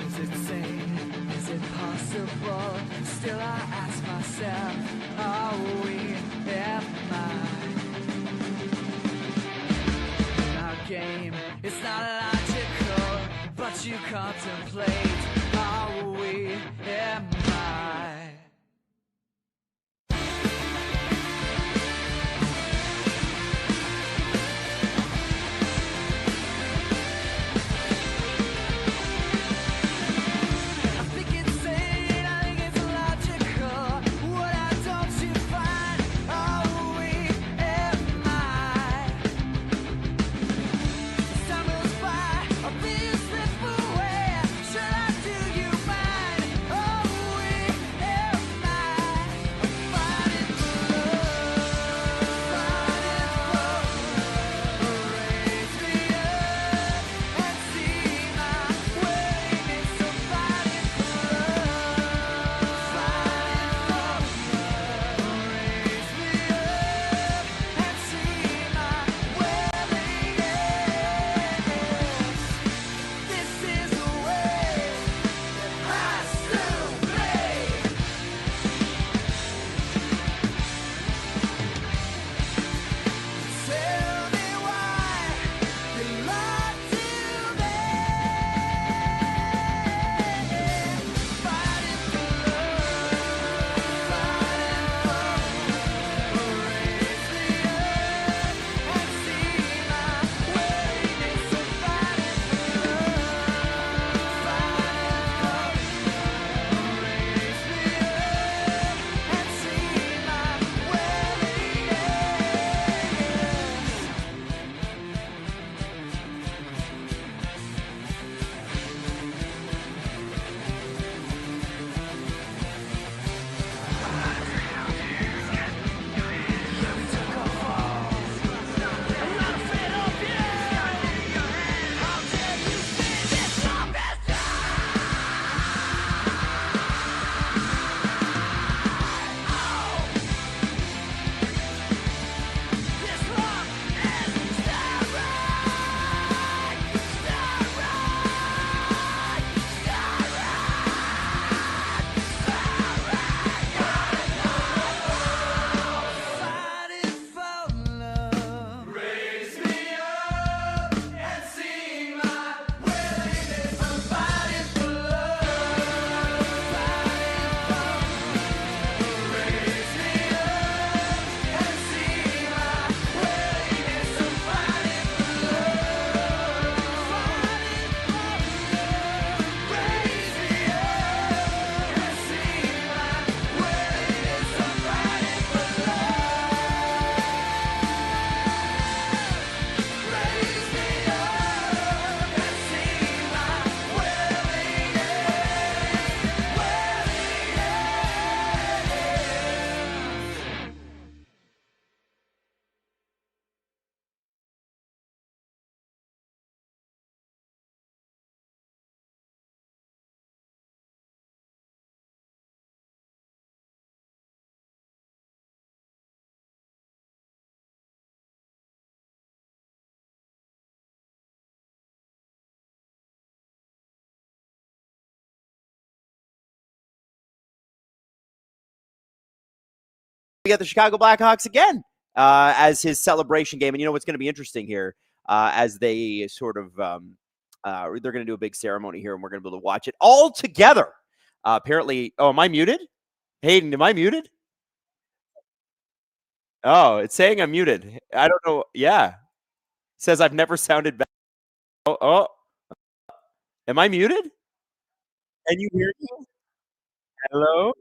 Is it sane? Is it possible? Still I ask myself, are we, am I? Our game, it's not logical, but you contemplate, are we, am I? We got the Chicago Blackhawks again as his celebration game. And you know what's going to be interesting here as they sort of they're going to do a big ceremony here, and we're going to be able to watch it all together. Apparently, oh, am I muted? Hayden, am I muted? Oh, it's saying I'm muted. I don't know. Yeah, it says I've never sounded better. Oh, am I muted? Can you hear me? Hello,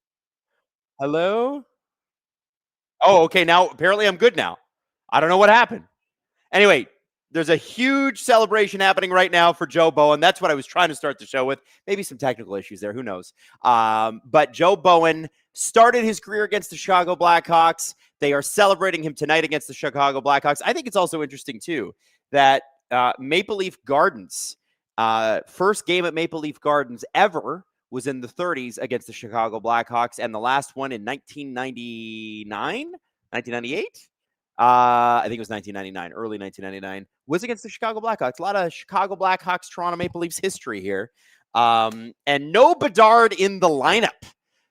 hello. Oh, okay. Now apparently I'm good now. I don't know what happened. Anyway, there's a huge celebration happening right now for Joe Bowen. That's what I was trying to start the show with. Maybe some technical issues there. Who knows? But Joe Bowen started his career against the Chicago Blackhawks. They are celebrating him tonight against the Chicago Blackhawks. I think it's also interesting, too, that Maple Leaf Gardens, first game at Maple Leaf Gardens ever was in the 30s against the Chicago Blackhawks, and the last one in 1999, 1998? I think it was 1999, early 1999, was against the Chicago Blackhawks. A lot of Chicago Blackhawks, Toronto Maple Leafs history here. and no Bedard in the lineup.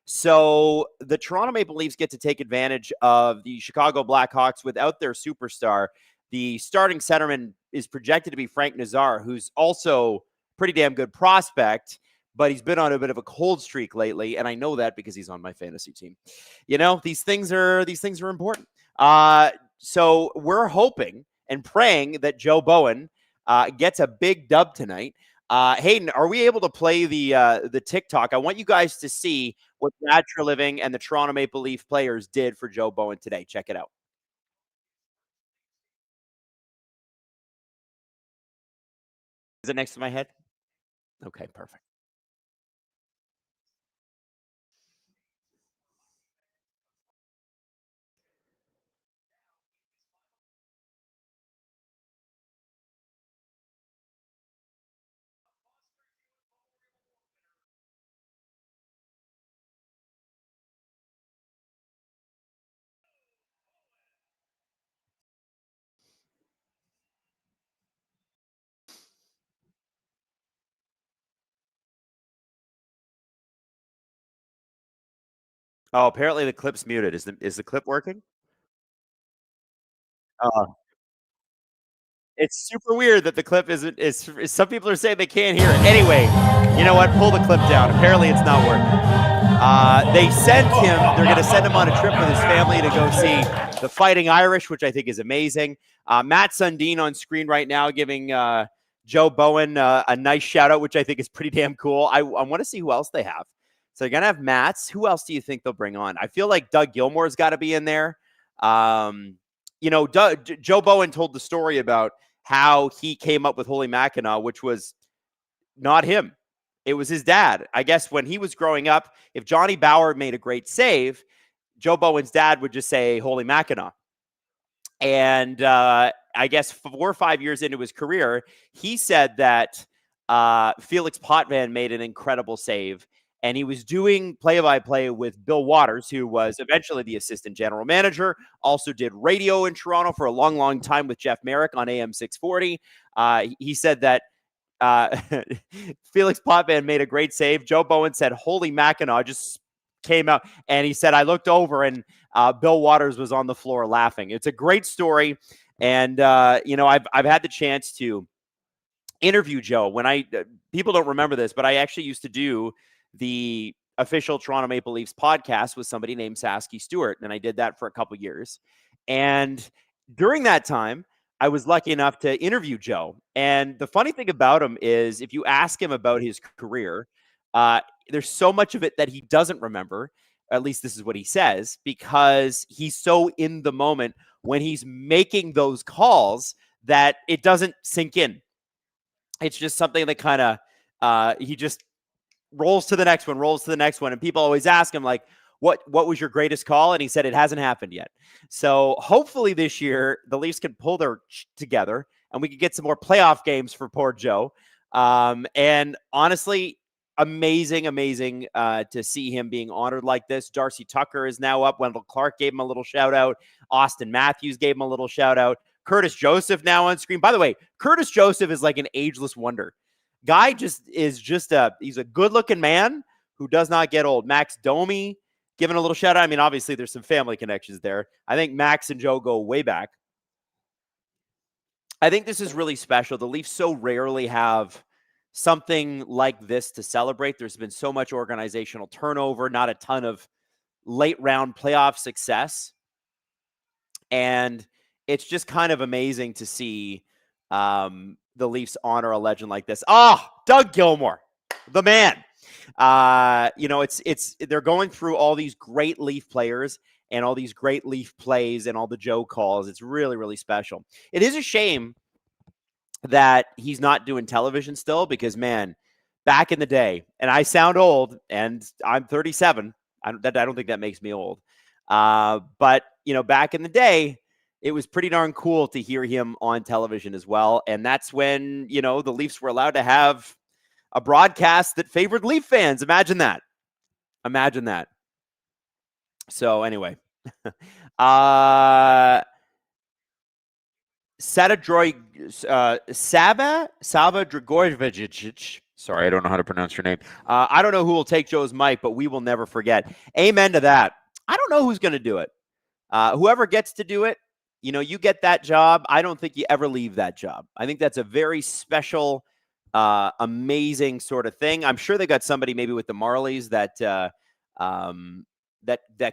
So the Toronto Maple Leafs get to take advantage of the Chicago Blackhawks without their superstar. The starting centerman is projected to be Frank Nazar, who's also pretty damn good prospect, but he's been on a bit of a cold streak lately, and I know that because he's on my fantasy team. You know, these things are important. So we're hoping and praying that Joe Bowen gets a big dub tonight. Hayden, are we able to play the TikTok? I want you guys to see what Brad Treliving and the Toronto Maple Leaf players did for Joe Bowen today. Check it out. Is it next to my head? Okay, perfect. Oh, apparently the clip's muted. Is the clip working? Uh, it's super weird that the clip isn't. Is some people are saying they can't hear it. Anyway, you know what? Pull the clip down. Apparently, it's not working. They sent him. They're going to send him on a trip with his family to go see the Fighting Irish, which I think is amazing. Matt Sundin on screen right now giving Joe Bowen a nice shout out, which I think is pretty damn cool. I want to see who else they have. So they're going to have Matt's. Who else do you think they'll bring on? I feel like Doug Gilmour's got to be in there. You know, Joe Bowen told the story about how he came up with Holy Mackinac, which was not him. It was his dad. I guess when he was growing up, if Johnny Bauer made a great save, Joe Bowen's dad would just say Holy Mackinac. And I guess 4 or 5 years into his career, he said that Felix Potvin made an incredible save. And he was doing play-by-play with Bill Waters, who was eventually the assistant general manager, also did radio in Toronto for a long, long time with Jeff Merrick on AM 640. He said that Felix Potvin made a great save. Joe Bowen said, Holy Mackinac, just came out. And he said, I looked over and Bill Waters was on the floor laughing. It's a great story. And, you know, I've had the chance to interview Joe when people don't remember this, but I actually used to do the official Toronto Maple Leafs podcast with somebody named Sasky Stewart. And I did that for a couple years. And during that time, I was lucky enough to interview Joe. And the funny thing about him is if you ask him about his career, there's so much of it that he doesn't remember. At least this is what he says, because he's so in the moment when he's making those calls that it doesn't sink in. It's just something that kind of he just rolls to the next one, and people always ask him like, what was your greatest call? And he said it hasn't happened yet. So hopefully this year the Leafs can pull their together and we can get some more playoff games for poor Joe. And honestly, amazing to see him being honored like this. Darcy Tucker is now up. Wendell Clark gave him a little shout out. Austin Matthews gave him a little shout out. Curtis Joseph now on screen. By the way, Curtis Joseph is like an ageless wonder. Guy he's a good looking man who does not get old. Max Domi giving a little shout out. I mean, obviously there's some family connections there. I think Max and Joe go way back. I think this is really special. The Leafs so rarely have something like this to celebrate. There's been so much organizational turnover, not a ton of late round playoff success. And it's just kind of amazing to see the Leafs honor a legend like this. Doug Gilmour, the man. You know, they're going through all these great Leaf players and all these great Leaf plays and all the Joe calls. It's really, really special. It is a shame that he's not doing television still because, man, back in the day, and I sound old, and I'm 37. I don't think that makes me old. But, you know, back in the day, it was pretty darn cool to hear him on television as well. And that's when, you know, the Leafs were allowed to have a broadcast that favored Leaf fans. Imagine that. So anyway, Sava Dragojevich Sorry, I don't know how to pronounce your name. I don't know who will take Joe's mic, but we will never forget. Amen to that. I don't know who's going to do it. Whoever gets to do it, you get that job. I don't think you ever leave that job. I think that's a very special, amazing sort of thing. I'm sure they got somebody maybe with the Marlies that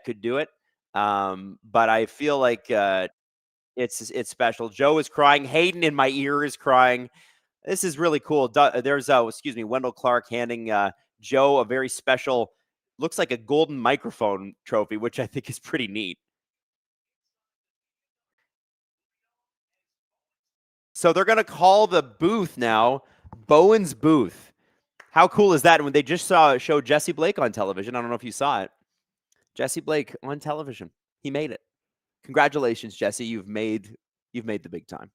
could do it. But I feel like it's special. Joe is crying. Hayden in my ear is crying. This is really cool. There's Wendell Clark handing Joe a very special, looks like a golden microphone trophy, which I think is pretty neat. So they're going to call the booth now Bowen's booth. How cool is that? And when they just showed Jesse Blake on television, I don't know if you saw it. Jesse Blake on television. He made it. Congratulations, Jesse. You've made the big time.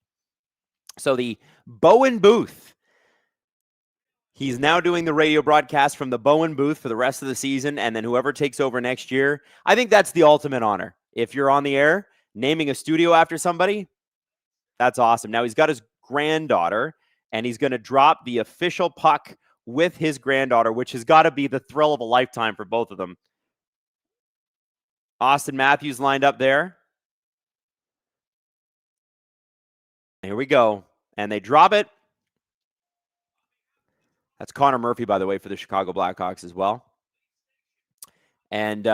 So the Bowen booth. He's now doing the radio broadcast from the Bowen booth for the rest of the season, and then whoever takes over next year, I think that's the ultimate honor. If you're on the air, naming a studio after somebody, that's awesome. Now he's got his granddaughter, and he's going to drop the official puck with his granddaughter, which has got to be the thrill of a lifetime for both of them. Austin Matthews lined up there. Here we go. And they drop it. That's Connor Murphy, by the way, for the Chicago Blackhawks as well. And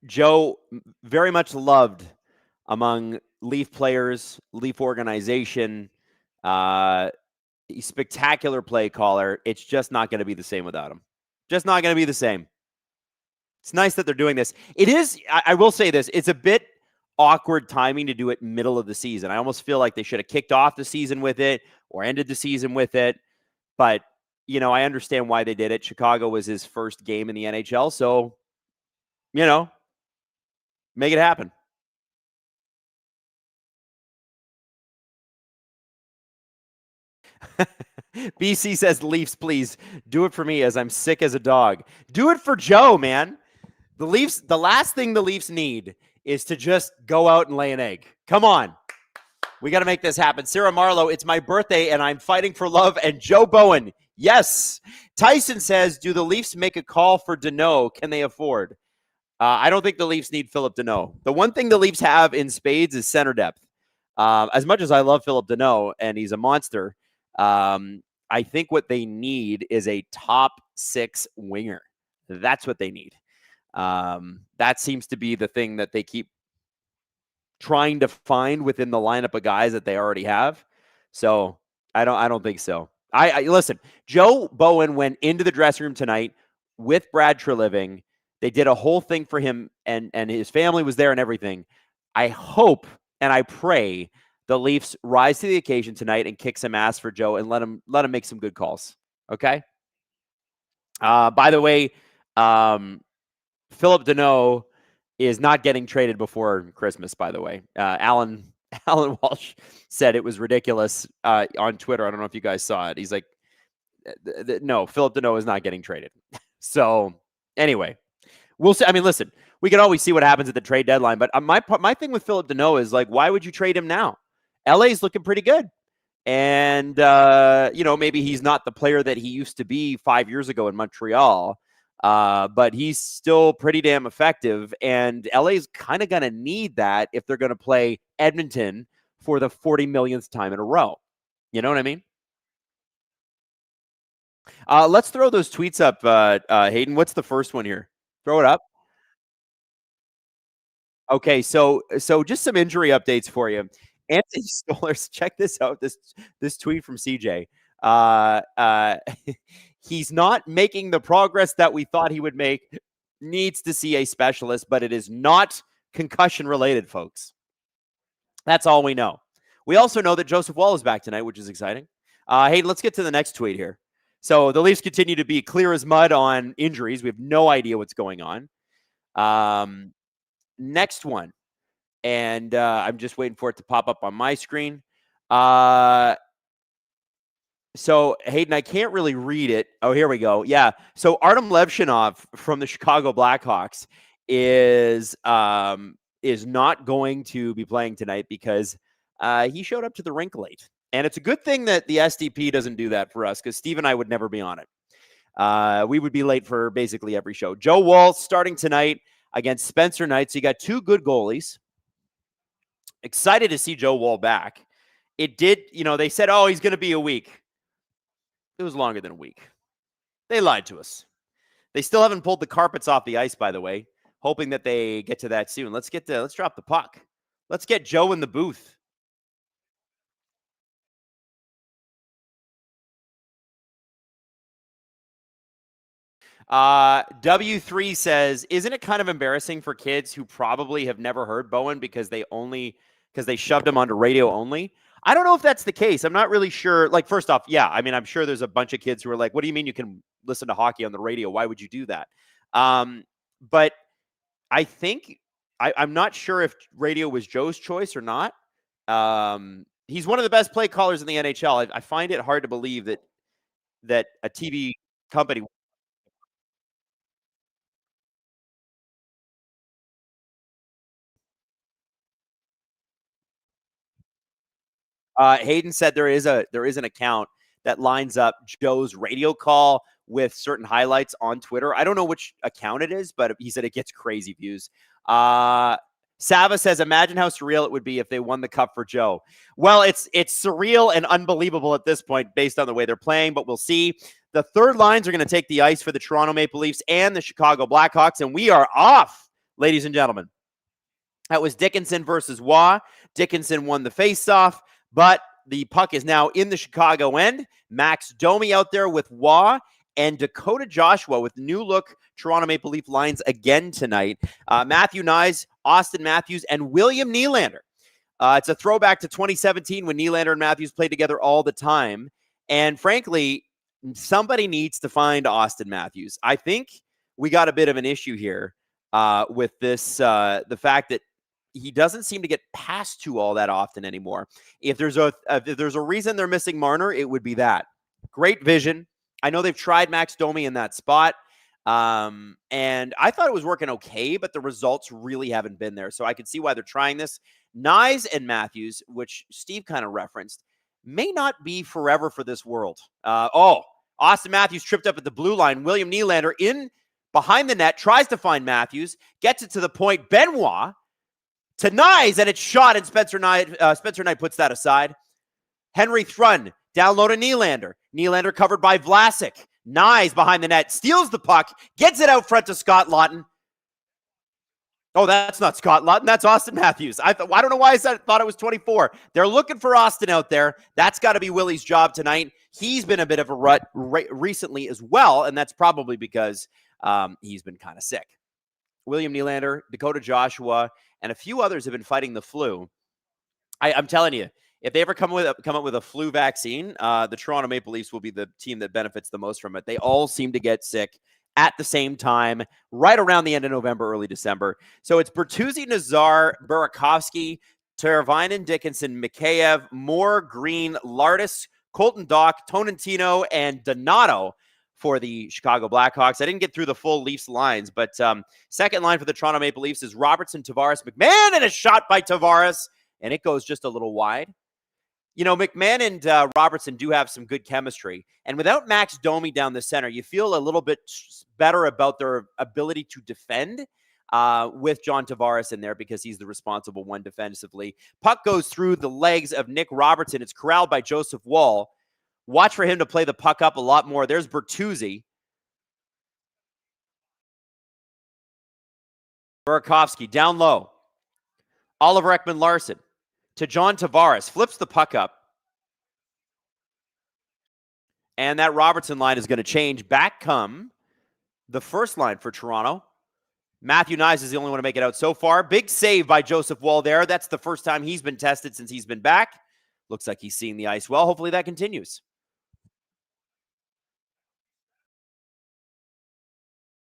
Joe, very much loved among Leaf players, Leaf organization, spectacular play caller. It's just not going to be the same without him. Just not going to be the same. It's nice that they're doing this. It is, I will say this, it's a bit awkward timing to do it middle of the season. I almost feel like they should have kicked off the season with it or ended the season with it. But, I understand why they did it. Chicago was his first game in the NHL. So, make it happen. BC says, Leafs, please do it for me as I'm sick as a dog. Do it for Joe, man. The last thing the Leafs need is to just go out and lay an egg. Come on. We got to make this happen. Sarah Marlowe, it's my birthday and I'm fighting for love. And Joe Bowen, yes. Tyson says, do the Leafs make a call for Deneau? Can they afford? I don't think the Leafs need Philip Deneau. The one thing the Leafs have in spades is center depth. As much as I love Philip Deneau and he's a monster, I think what they need is a top 6 winger. That's what they need. That seems to be the thing that they keep trying to find within the lineup of guys that they already have. So I don't think so. I listen, Joe Bowen went into the dressing room tonight with Brad Treliving. They did a whole thing for him and his family was there and everything. I hope and I pray the Leafs rise to the occasion tonight and kick some ass for Joe and let him make some good calls. Okay. By the way, Philip Deneau is not getting traded before Christmas, by the way. Alan Walsh said it was ridiculous on Twitter. I don't know if you guys saw it. He's like, no, Philip Deneau is not getting traded. So anyway, we'll see. I mean, listen, we can always see what happens at the trade deadline. But my thing with Philip Deneau is like, why would you trade him now? LA's looking pretty good. And, maybe he's not the player that he used to be 5 years ago in Montreal. But he's still pretty damn effective, and LA's kind of going to need that if they're going to play Edmonton for the 40 millionth time in a row. You know what I mean? Let's throw those tweets up, Hayden. What's the first one here? Throw it up. Okay, so just some injury updates for you. Anthony Stolarz, check this out. This tweet from CJ. He's not making the progress that we thought he would make. Needs to see a specialist, but it is not concussion related, folks. That's all we know. We also know that Joseph Wall is back tonight, which is exciting. Hey, let's get to the next tweet here. So the Leafs continue to be clear as mud on injuries. We have no idea what's going on. Next one. And I'm just waiting for it to pop up on my screen. So, Hayden, I can't really read it. Oh, here we go. Yeah. So Artem Levshinov from the Chicago Blackhawks is not going to be playing tonight because he showed up to the rink late. And it's a good thing that the SDP doesn't do that for us because Steve and I would never be on it. we would be late for basically every show. Joe Woll starting tonight against Spencer Knight. So you got two good goalies. Excited to see Joe Woll back. It did, they said, oh, he's going to be a week. It was longer than a week. They lied to us. They still haven't pulled the carpets off the ice, by the way, hoping that they get to that soon. Let's drop the puck. Let's get Joe in the booth. W3 says, isn't it kind of embarrassing for kids who probably have never heard Bowen because they shoved him onto radio only? I don't know if that's the case. I'm not really sure. Like, first off, yeah, I mean, I'm sure there's a bunch of kids who are like, what do you mean you can listen to hockey on the radio? Why would you do that? But I think I'm not sure if radio was Joe's choice or not. He's one of the best play callers in the NHL. I find it hard to believe that a TV company. Hayden said there is an account that lines up Joe's radio call with certain highlights on Twitter. I don't know which account it is, but he said it gets crazy views. Sava says, imagine how surreal it would be if they won the cup for Joe. Well, it's surreal and unbelievable at this point based on the way they're playing, but we'll see. The third lines are going to take the ice for the Toronto Maple Leafs and the Chicago Blackhawks, and we are off, ladies and gentlemen. That was Dickinson versus Waugh. Dickinson won the faceoff, but the puck is now in the Chicago end. Max Domi out there with Waugh, and Dakota Joshua with new look Toronto Maple Leaf lines again tonight. Matthew Nyes, Austin Matthews, and William Nylander. It's a throwback to 2017 when Nylander and Matthews played together all the time. And frankly, somebody needs to find Austin Matthews. I think we got a bit of an issue here with this, the fact that he doesn't seem to get passed to all that often anymore. If there's a reason they're missing Marner, it would be that. Great vision. I know they've tried Max Domi in that spot. And I thought it was working okay, but the results really haven't been there. So I can see why they're trying this. Nyes and Matthews, which Steve kind of referenced, may not be forever for this world. Austin Matthews tripped up at the blue line. William Nylander in behind the net, tries to find Matthews, gets it to the point. Benoit to Nyes, and it's shot, and Spencer Knight puts that aside. Henry Thrun down low to Nylander. Nylander covered by Vlasic. Nyes behind the net, steals the puck, gets it out front to Scott Laughton. Oh, that's not Scott Laughton. That's Austin Matthews. I don't know why I thought it was 24. They're looking for Austin out there. That's got to be Willie's job tonight. He's been a bit of a rut recently as well, and that's probably because he's been kind of sick. William Nylander, Dakota Joshua, and a few others have been fighting the flu. I'm telling you, if they ever come up with a flu vaccine, the Toronto Maple Leafs will be the team that benefits the most from it. They all seem to get sick at the same time, right around the end of November, early December. So it's Bertuzzi, Nazar, Burakovsky, Teravainen, Dickinson, Mikheyev, Moore, Green, Lardis, Colton Dock, Tonantino, and Donato for the Chicago Blackhawks. I didn't get through the full Leafs lines, but second line for the Toronto Maple Leafs is Robertson, Tavares, McMahon, and a shot by Tavares, and it goes just a little wide. You know, McMahon and Robertson do have some good chemistry. And without Max Domi down the center, you feel a little bit better about their ability to defend with John Tavares in there because he's the responsible one defensively. Puck goes through the legs of Nick Robertson. It's corralled by Joseph Woll. Watch for him to play the puck up a lot more. There's Bertuzzi. Burakovsky down low. Oliver Ekman-Larsson to John Tavares. Flips the puck up. And that Robertson line is going to change. Back come the first line for Toronto. Matthew Nyes is the only one to make it out so far. Big save by Joseph Woll there. That's the first time he's been tested since he's been back. Looks like he's seeing the ice well. Hopefully that continues.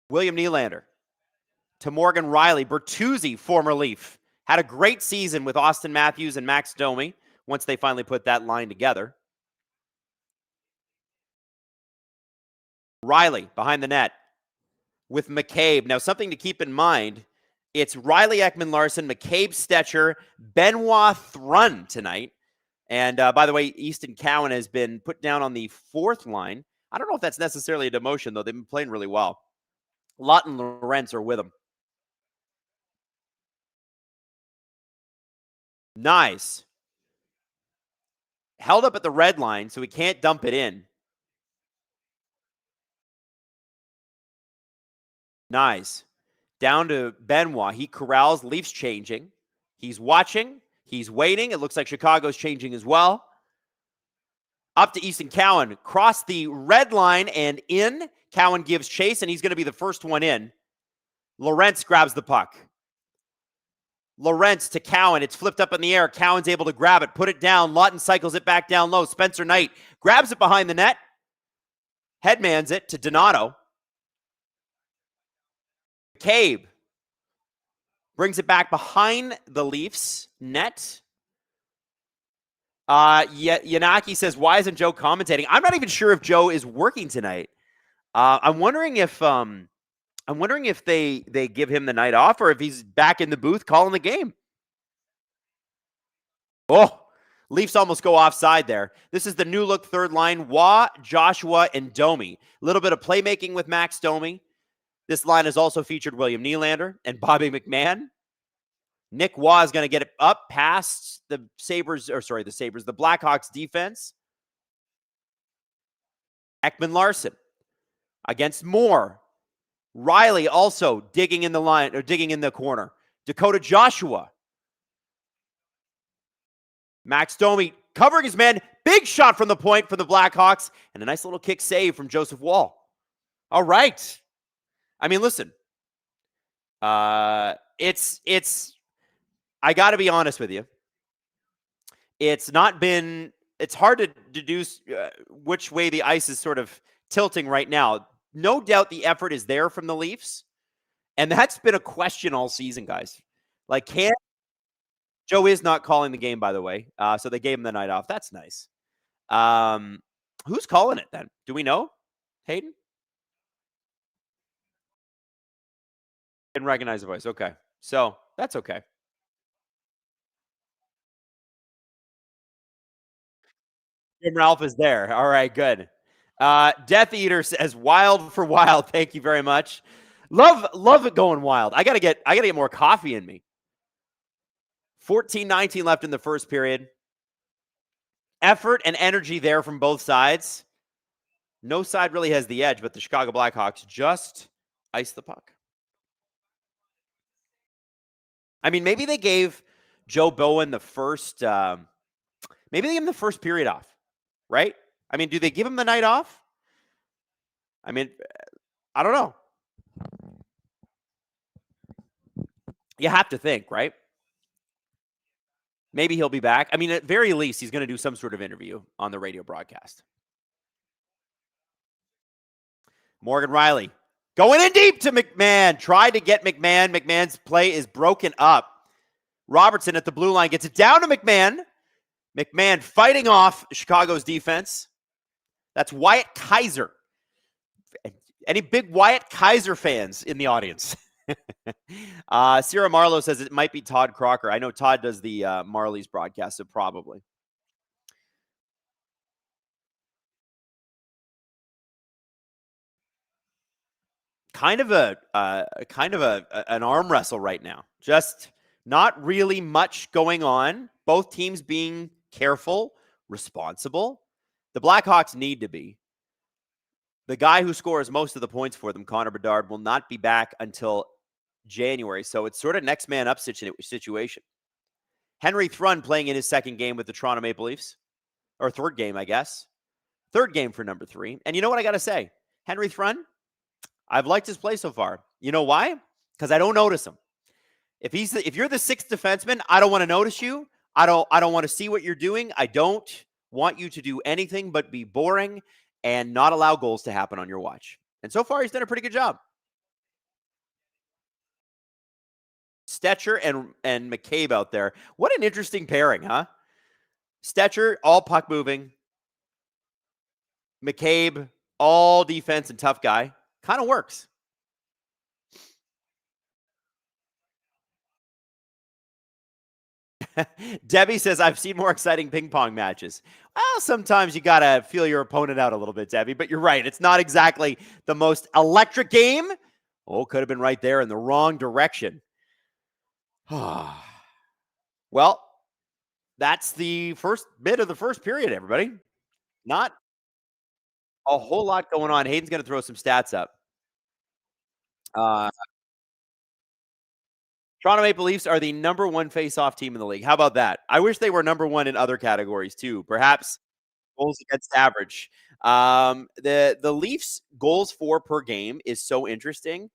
William Nylander to Morgan Rielly. Bertuzzi, former Leaf, had a great season with Austin Matthews and Max Domi once they finally put that line together. Rielly behind the net with McCabe. Now, something to keep in mind, it's Rielly, Ekman-Larsson, McCabe, Stetcher, Benoit, Thrun tonight. And by the way, Easton Cowan has been put down on the fourth line. I don't know if that's necessarily a demotion, though. They've been playing really well. Lott and Lorentz are with him. Nice. Held up at the red line, so he can't dump it in. Nice. Down to Benoit. He corrals. Leafs changing. He's watching. He's waiting. It looks like Chicago's changing as well. Up to Easton Cowan. Cross the red line and in. Cowan gives chase, and he's going to be the first one in. Lorentz grabs the puck. Lorentz to Cowan. It's flipped up in the air. Cowan's able to grab it, put it down. Lawton cycles it back down low. Spencer Knight grabs it behind the net. Headmans it to Donato. McCabe brings it back behind the Leafs net. Yanaki says, why isn't Joe commentating? I'm not even sure if Joe is working tonight. I'm wondering if they give him the night off or if he's back in the booth calling the game. Oh, Leafs almost go offside there. This is the new look third line. Waugh, Joshua, and Domi. A little bit of playmaking with Max Domi. This line has also featured William Nylander and Bobby McMahon. Nick Waugh is going to get it up past the Blackhawks defense. Ekman Larson against Moore. Riley also digging in the line or digging in the corner. Dakota Joshua. Max Domi covering his man. Big shot from the point for the Blackhawks. And a nice little kick save from Joseph Woll. All right. I mean, listen. I got to be honest with you. It's hard to deduce which way the ice is sort of tilting right now. No doubt the effort is there from the Leafs. And that's been a question all season, guys. Like, Joe is not calling the game, by the way. So they gave him the night off. That's nice. Who's calling it then? Do we know? Hayden? Didn't recognize the voice. Okay. So that's okay. Jim Ralph is there. All right, good. Death Eater says Wylde for Wylde. Thank you very much. Love it going wild. I gotta get more coffee in me. 14-19 left in the first period. Effort and energy there from both sides. No side really has the edge, but the Chicago Blackhawks just ice the puck. I mean, maybe they gave Joe Bowen the first. Maybe they gave him the first period off, right? I mean, do they give him the night off? I mean, I don't know. You have to think, right? Maybe he'll be back. I mean, at very least, he's going to do some sort of interview on the radio broadcast. Morgan Riley going in deep to McMahon. Tried to get McMahon. McMahon's play is broken up. Robertson at the blue line gets it down to McMahon. McMahon fighting off Chicago's defense. That's Wyatt Kaiser. Any big Wyatt Kaiser fans in the audience? Sierra Marlowe says it might be Todd Crocker. I know Todd does the Marlies broadcast, so probably. Kind of an arm wrestle right now. Just not really much going on. Both teams being careful, responsible. The Blackhawks need to be. The guy who scores most of the points for them, Connor Bedard, will not be back until January. So it's sort of next man up situation. Henry Thrun playing in his second game with the Toronto Maple Leafs. Or third game, I guess. Third game for number 3. And you know what I got to say? Henry Thrun, I've liked his play so far. You know why? Because I don't notice him. If you're the sixth defenseman, I don't want to notice you. I don't want to see what you're doing. I don't want you to do anything but be boring and not allow goals to happen on your watch. And so far, he's done a pretty good job. Stetcher and McCabe out there. What an interesting pairing, huh? Stetcher, all puck moving. McCabe, all defense and tough guy. Kind of works. Debbie says, I've seen more exciting ping pong matches. Well, sometimes you got to feel your opponent out a little bit, Debbie, but you're right. It's not exactly the most electric game. Oh, could have been right there in the wrong direction. Well, that's the first bit of the first period, everybody. Not a whole lot going on. Hayden's going to throw some stats up. Toronto Maple Leafs are the number one face-off team in the league. How about that? I wish they were number one in other categories too. Perhaps goals against average. The Leafs goals for per game is so interesting.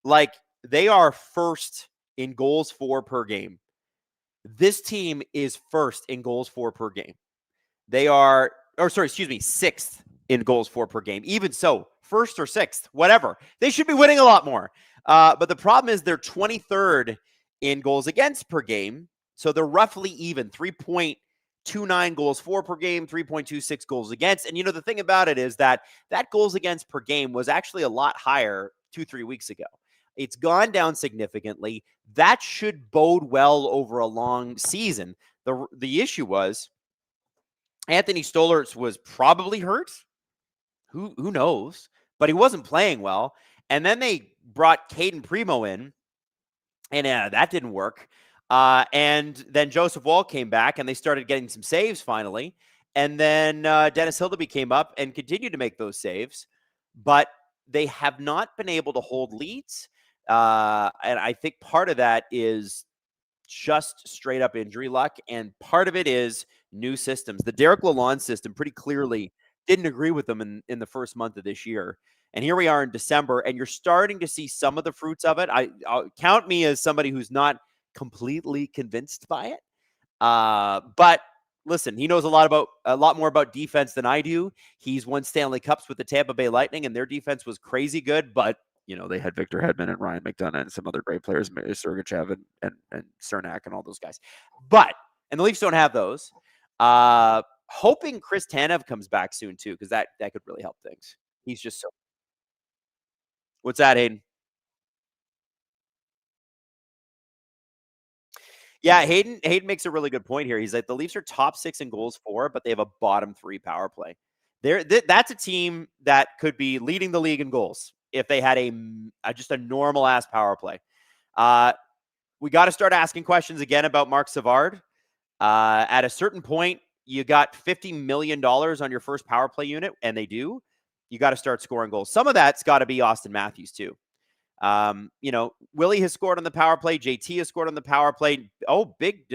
Like, they are first in goals for per game. This team is first in goals for per game. They are, sixth in goals for per game. Even so, first or sixth, whatever. They should be winning a lot more. But the problem is they're 23rd in goals against per game. So they're roughly even, 3.29 goals for per game, 3.26 goals against. And, the thing about it is that goals against per game was actually a lot higher 2-3 weeks ago. It's gone down significantly. That should bode well over a long season. The issue was Anthony Stolarz was probably hurt. Who knows? But he wasn't playing well. And then they brought Caden Primo in, and that didn't work. And then Joseph Wall came back, and they started getting some saves finally. And then Dennis Hildeby came up and continued to make those saves. But they have not been able to hold leads. And I think part of that is just straight up injury luck. And part of it is new systems. The Derek Lalonde system pretty clearly didn't agree with them in the first month of this year. And here we are in December, and you're starting to see some of the fruits of it. I'll count me as somebody who's not completely convinced by it. But listen, he knows a lot more about defense than I do. He's won Stanley Cups with the Tampa Bay Lightning, and their defense was crazy good, but they had Victor Hedman and Ryan McDonough and some other great players, Sergachev and Cernak and all those guys. And the Leafs don't have those. Hoping Chris Tanev comes back soon too, because that could really help things. He's just so. What's that, Hayden? Yeah, Hayden makes a really good point here. He's like, the Leafs are top 6 in goals for, but they have a bottom 3 power play. That's a team that could be leading the league in goals if they had just a normal ass power play. We got to start asking questions again about Marc Savard. At a certain point, you got $50 million on your first power play unit, and they do. You got to start scoring goals. Some of that's got to be Austin Matthews too. Willie has scored on the power play. JT has scored on the power play. Oh, big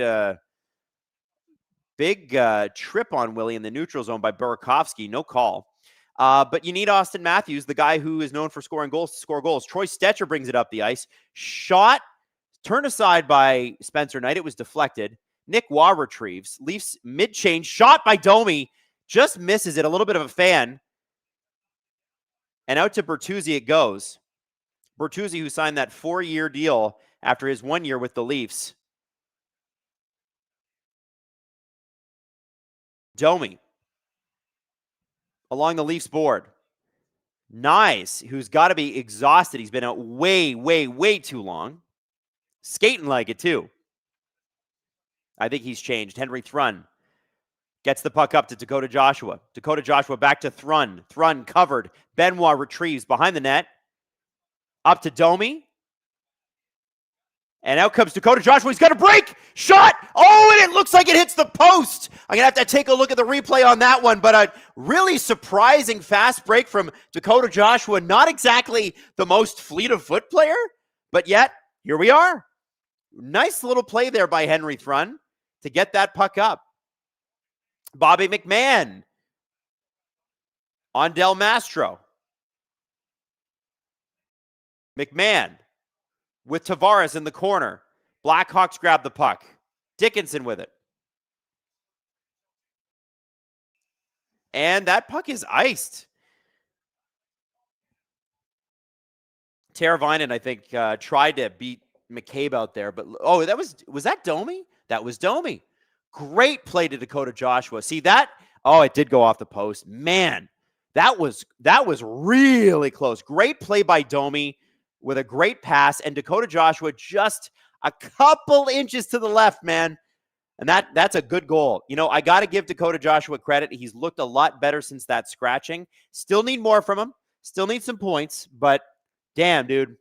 trip on Willie in the neutral zone by Burakovsky. No call. But you need Austin Matthews, the guy who is known for scoring goals, to score goals. Troy Stetcher brings it up the ice. Shot, turned aside by Spencer Knight. It was deflected. Nick Waugh retrieves. Leafs mid-change. Shot by Domi. Just misses it. A little bit of a fan. And out to Bertuzzi it goes. Bertuzzi, who signed that 4-year deal after his 1 year with the Leafs. Domi. Along the Leafs board. Nice, who's got to be exhausted. He's been out way, way, way too long. Skating like it, too. I think he's changed. Henry Thrun gets the puck up to Dakota Joshua. Dakota Joshua back to Thrun. Thrun covered. Benoit retrieves behind the net. Up to Domi. And out comes Dakota Joshua. He's got a break. Shot. Oh, and it looks like it hits the post. I'm going to have to take a look at the replay on that one. But a really surprising fast break from Dakota Joshua. Not exactly the most fleet of foot player. But yet, here we are. Nice little play there by Henry Thrun to get that puck up. Bobby McMahon on Del Mastro. McMahon with Tavares in the corner. Blackhawks grab the puck. Dickinson with it. And that puck is iced. Teravainen, I think, tried to beat McCabe out there. But, was that Domi? That was Domi. Great play to Dakota Joshua. See that? Oh, it did go off the post. Man, that was really close. Great play by Domi with a great pass. And Dakota Joshua just a couple inches to the left, man. And that's a good goal. You know, I got to give Dakota Joshua credit. He's looked a lot better since that scratching. Still need more from him. Still need some points, but damn, dude.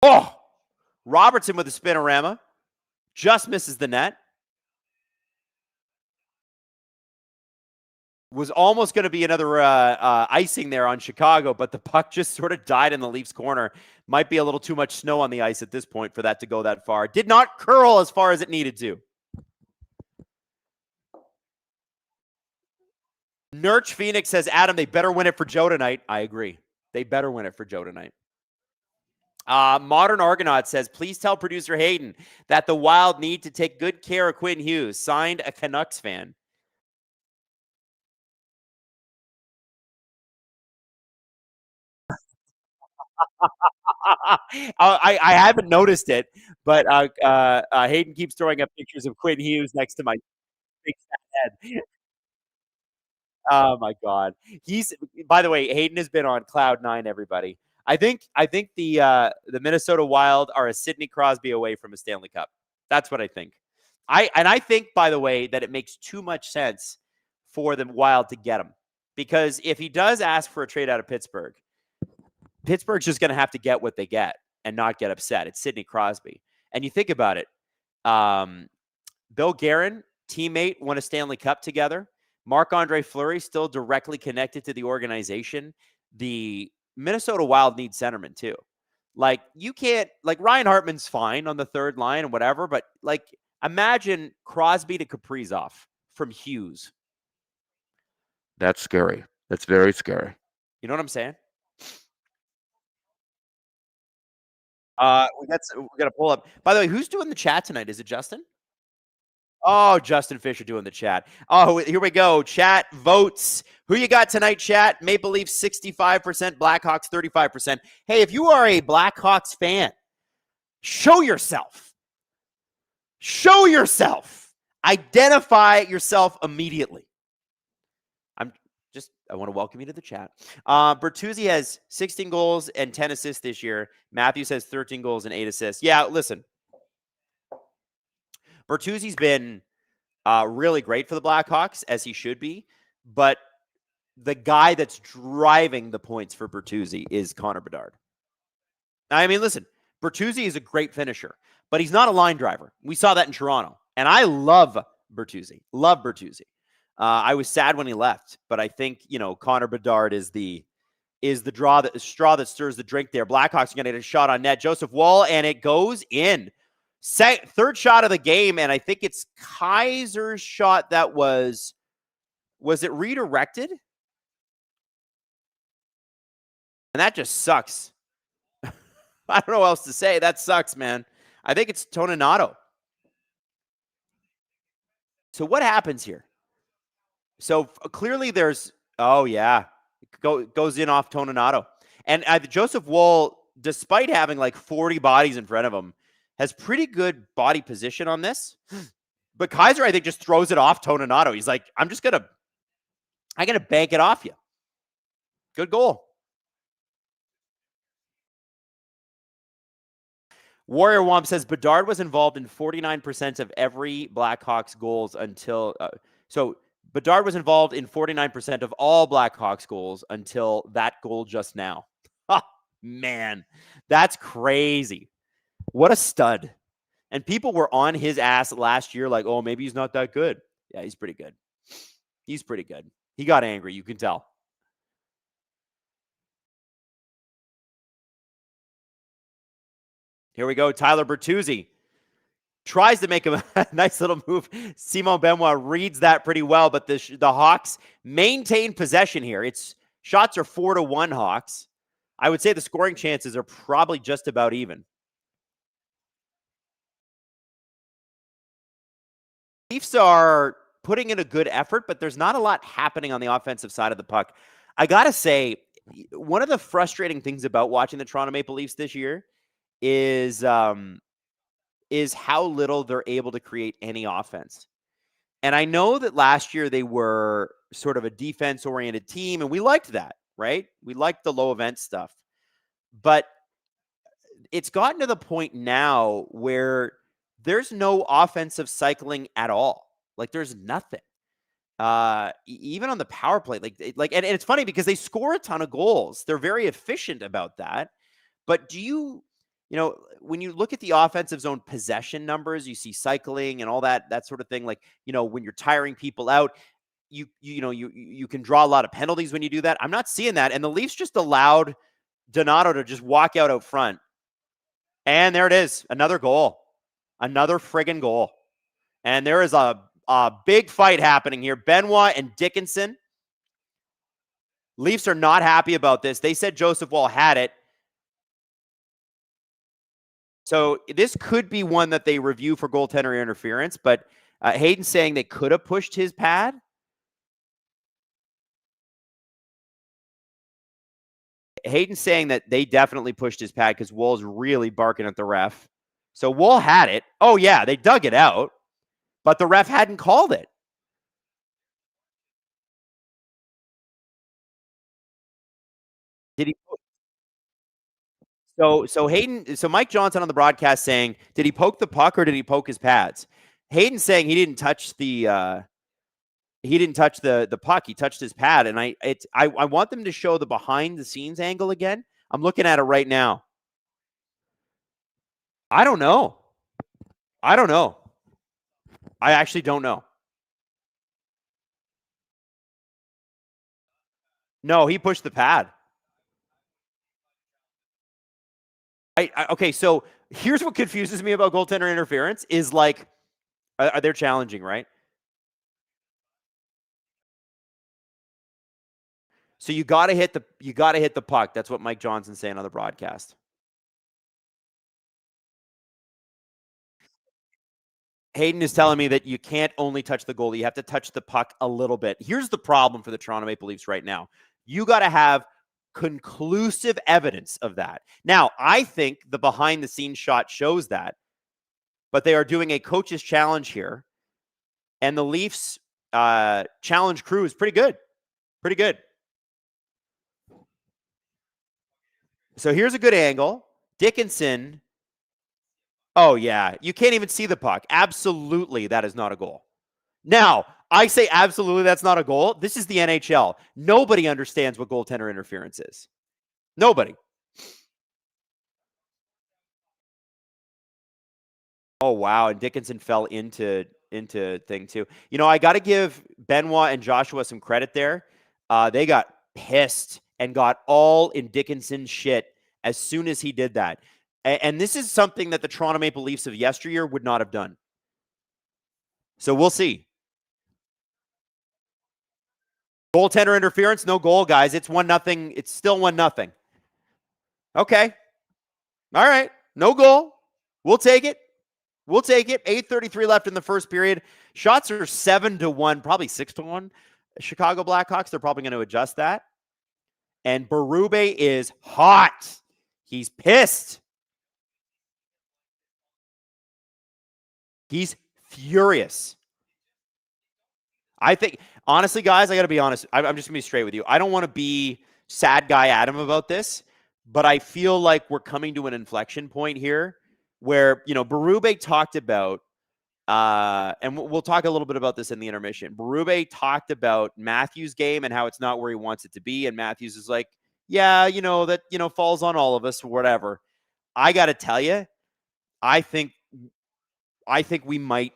Oh, Robertson with a spinorama. Just misses the net. Was almost going to be another icing there on Chicago, but the puck just sort of died in the Leafs' corner. Might be a little too much snow on the ice at this point for that to go that far. Did not curl as far as it needed to. Nurch Phoenix says, Adam, they better win it for Joe tonight. I agree. They better win it for Joe tonight. Modern Argonaut says, please tell producer Hayden that the Wild need to take good care of Quinn Hughes. Signed, a Canucks fan. I haven't noticed it, but Hayden keeps throwing up pictures of Quinn Hughes next to my big fat head. Oh my God. By the way, Hayden has been on cloud nine, everybody. I think the Minnesota Wild are a Sidney Crosby away from a Stanley Cup. That's what I think. I think, by the way, that it makes too much sense for the Wild to get him. Because if he does ask for a trade out of Pittsburgh's just going to have to get what they get and not get upset. It's Sidney Crosby. And you think about it. Bill Guerin, teammate, won a Stanley Cup together. Marc-Andre Fleury still directly connected to the organization. The Minnesota Wild need centermen too. Like, you can't, like, Ryan Hartman's fine on the third line and whatever, but like, imagine Crosby to Kaprizov from Hughes. That's scary. That's very scary. You know what I'm saying? We got to pull up. By the way, who's doing the chat tonight? Is it Justin? Oh, Justin Fisher doing the chat. Oh, here we go. Chat votes. Who you got tonight, chat? Maple Leafs 65%, Blackhawks 35%. Hey, if you are a Blackhawks fan, show yourself. Show yourself. Identify yourself immediately. I want to welcome you to the chat. Bertuzzi has 16 goals and 10 assists this year. Matthews has 13 goals and 8 assists. Yeah, listen. Bertuzzi's been really great for the Blackhawks, as he should be. But the guy that's driving the points for Bertuzzi is Connor Bedard. I mean, listen, Bertuzzi is a great finisher, but he's not a line driver. We saw that in Toronto. And I love Bertuzzi. Love Bertuzzi. I was sad when he left, but I think, Connor Bedard is the straw that stirs the drink there. Blackhawks are going to get a shot on net. Joseph Wall, and it goes in. Third shot of the game, and I think it's Kaiser's shot that was it redirected? And that just sucks. I don't know what else to say. That sucks, man. I think it's Toninato. So what happens here? So clearly there's, goes in off Toninato. And Joseph Woll, despite having like 40 bodies in front of him, has pretty good body position on this. But Kaiser, I think, just throws it off Toninato. He's like, I'm going to bank it off you. Good goal. Warrior Womp says Bedard was involved in 49% of every Blackhawks goals until Bedard was involved in 49% of all Blackhawks goals until that goal just now. Oh, man, that's crazy. What a stud. And people were on his ass last year like, oh, maybe he's not that good. Yeah, he's pretty good. He's pretty good. He got angry, you can tell. Here we go. Tyler Bertuzzi tries to make a nice little move. Simon Benoit reads that pretty well, but the Hawks maintain possession here. Shots are 4-1 Hawks. I would say the scoring chances are probably just about even. Leafs are putting in a good effort, but there's not a lot happening on the offensive side of the puck. I got to say, one of the frustrating things about watching the Toronto Maple Leafs this year is how little they're able to create any offense. And I know that last year they were sort of a defense-oriented team, and we liked that, right? We liked the low event stuff. But it's gotten to the point now where there's no offensive cycling at all. Like there's nothing. Even on the power play, and it's funny because they score a ton of goals. They're very efficient about that. But when you look at the offensive zone possession numbers, you see cycling and all that sort of thing. Like, when you're tiring people out, you can draw a lot of penalties when you do that. I'm not seeing that. And the Leafs just allowed Donato to just walk out front. And there it is. Another goal. Another friggin' goal. And there is a big fight happening here. Benoit and Dickinson. Leafs are not happy about this. They said Joseph Wall had it. So this could be one that they review for goaltender interference, but Hayden's saying they could have pushed his pad. Hayden's saying that they definitely pushed his pad because Wool's really barking at the ref. So Wool had it. Oh, yeah, they dug it out, but the ref hadn't called it. Did he? So Mike Johnson on the broadcast saying, did he poke the puck or did he poke his pads? Hayden's saying he didn't touch the puck. He touched his pad. And I want them to show the behind the scenes angle again. I'm looking at it right now. I don't know. I actually don't know. No, he pushed the pad. Okay, so here's what confuses me about goaltender interference is like, are they challenging, right? So you got to hit the puck. That's what Mike Johnson's saying on the broadcast. Hayden is telling me that you can't only touch the goalie. You have to touch the puck a little bit. Here's the problem for the Toronto Maple Leafs right now. You got to have conclusive evidence of that. Now, I think the behind-the-scenes shot shows that, but they are doing a coach's challenge here, and the Leafs challenge crew is pretty good. Pretty good. So here's a good angle. Dickinson. Oh, yeah. You can't even see the puck. Absolutely, that is not a goal. Now, I say absolutely that's not a goal. This is the NHL. Nobody understands what goaltender interference is. Nobody. Oh, wow. And Dickinson fell into thing too. I got to give Benoit and Joshua some credit there. They got pissed and got all in Dickinson's shit as soon as he did that. And this is something that the Toronto Maple Leafs of yesteryear would not have done. So we'll see. Goaltender interference, no goal, guys. It's 1-0. It's still 1-0. Okay. All right. No goal. We'll take it. 8:33 left in the first period. Shots are 7-1, probably 6-1. Chicago Blackhawks, they're probably going to adjust that. And Berube is hot. He's pissed. He's furious. I think, honestly, guys, I got to be honest. I'm just going to be straight with you. I don't want to be sad guy Adam about this, but I feel like we're coming to an inflection point here where, Berube talked about, and we'll talk a little bit about this in the intermission. Berube talked about Matthews' game and how it's not where he wants it to be. And Matthews is like, yeah, that, falls on all of us or whatever. I got to tell you, I think we might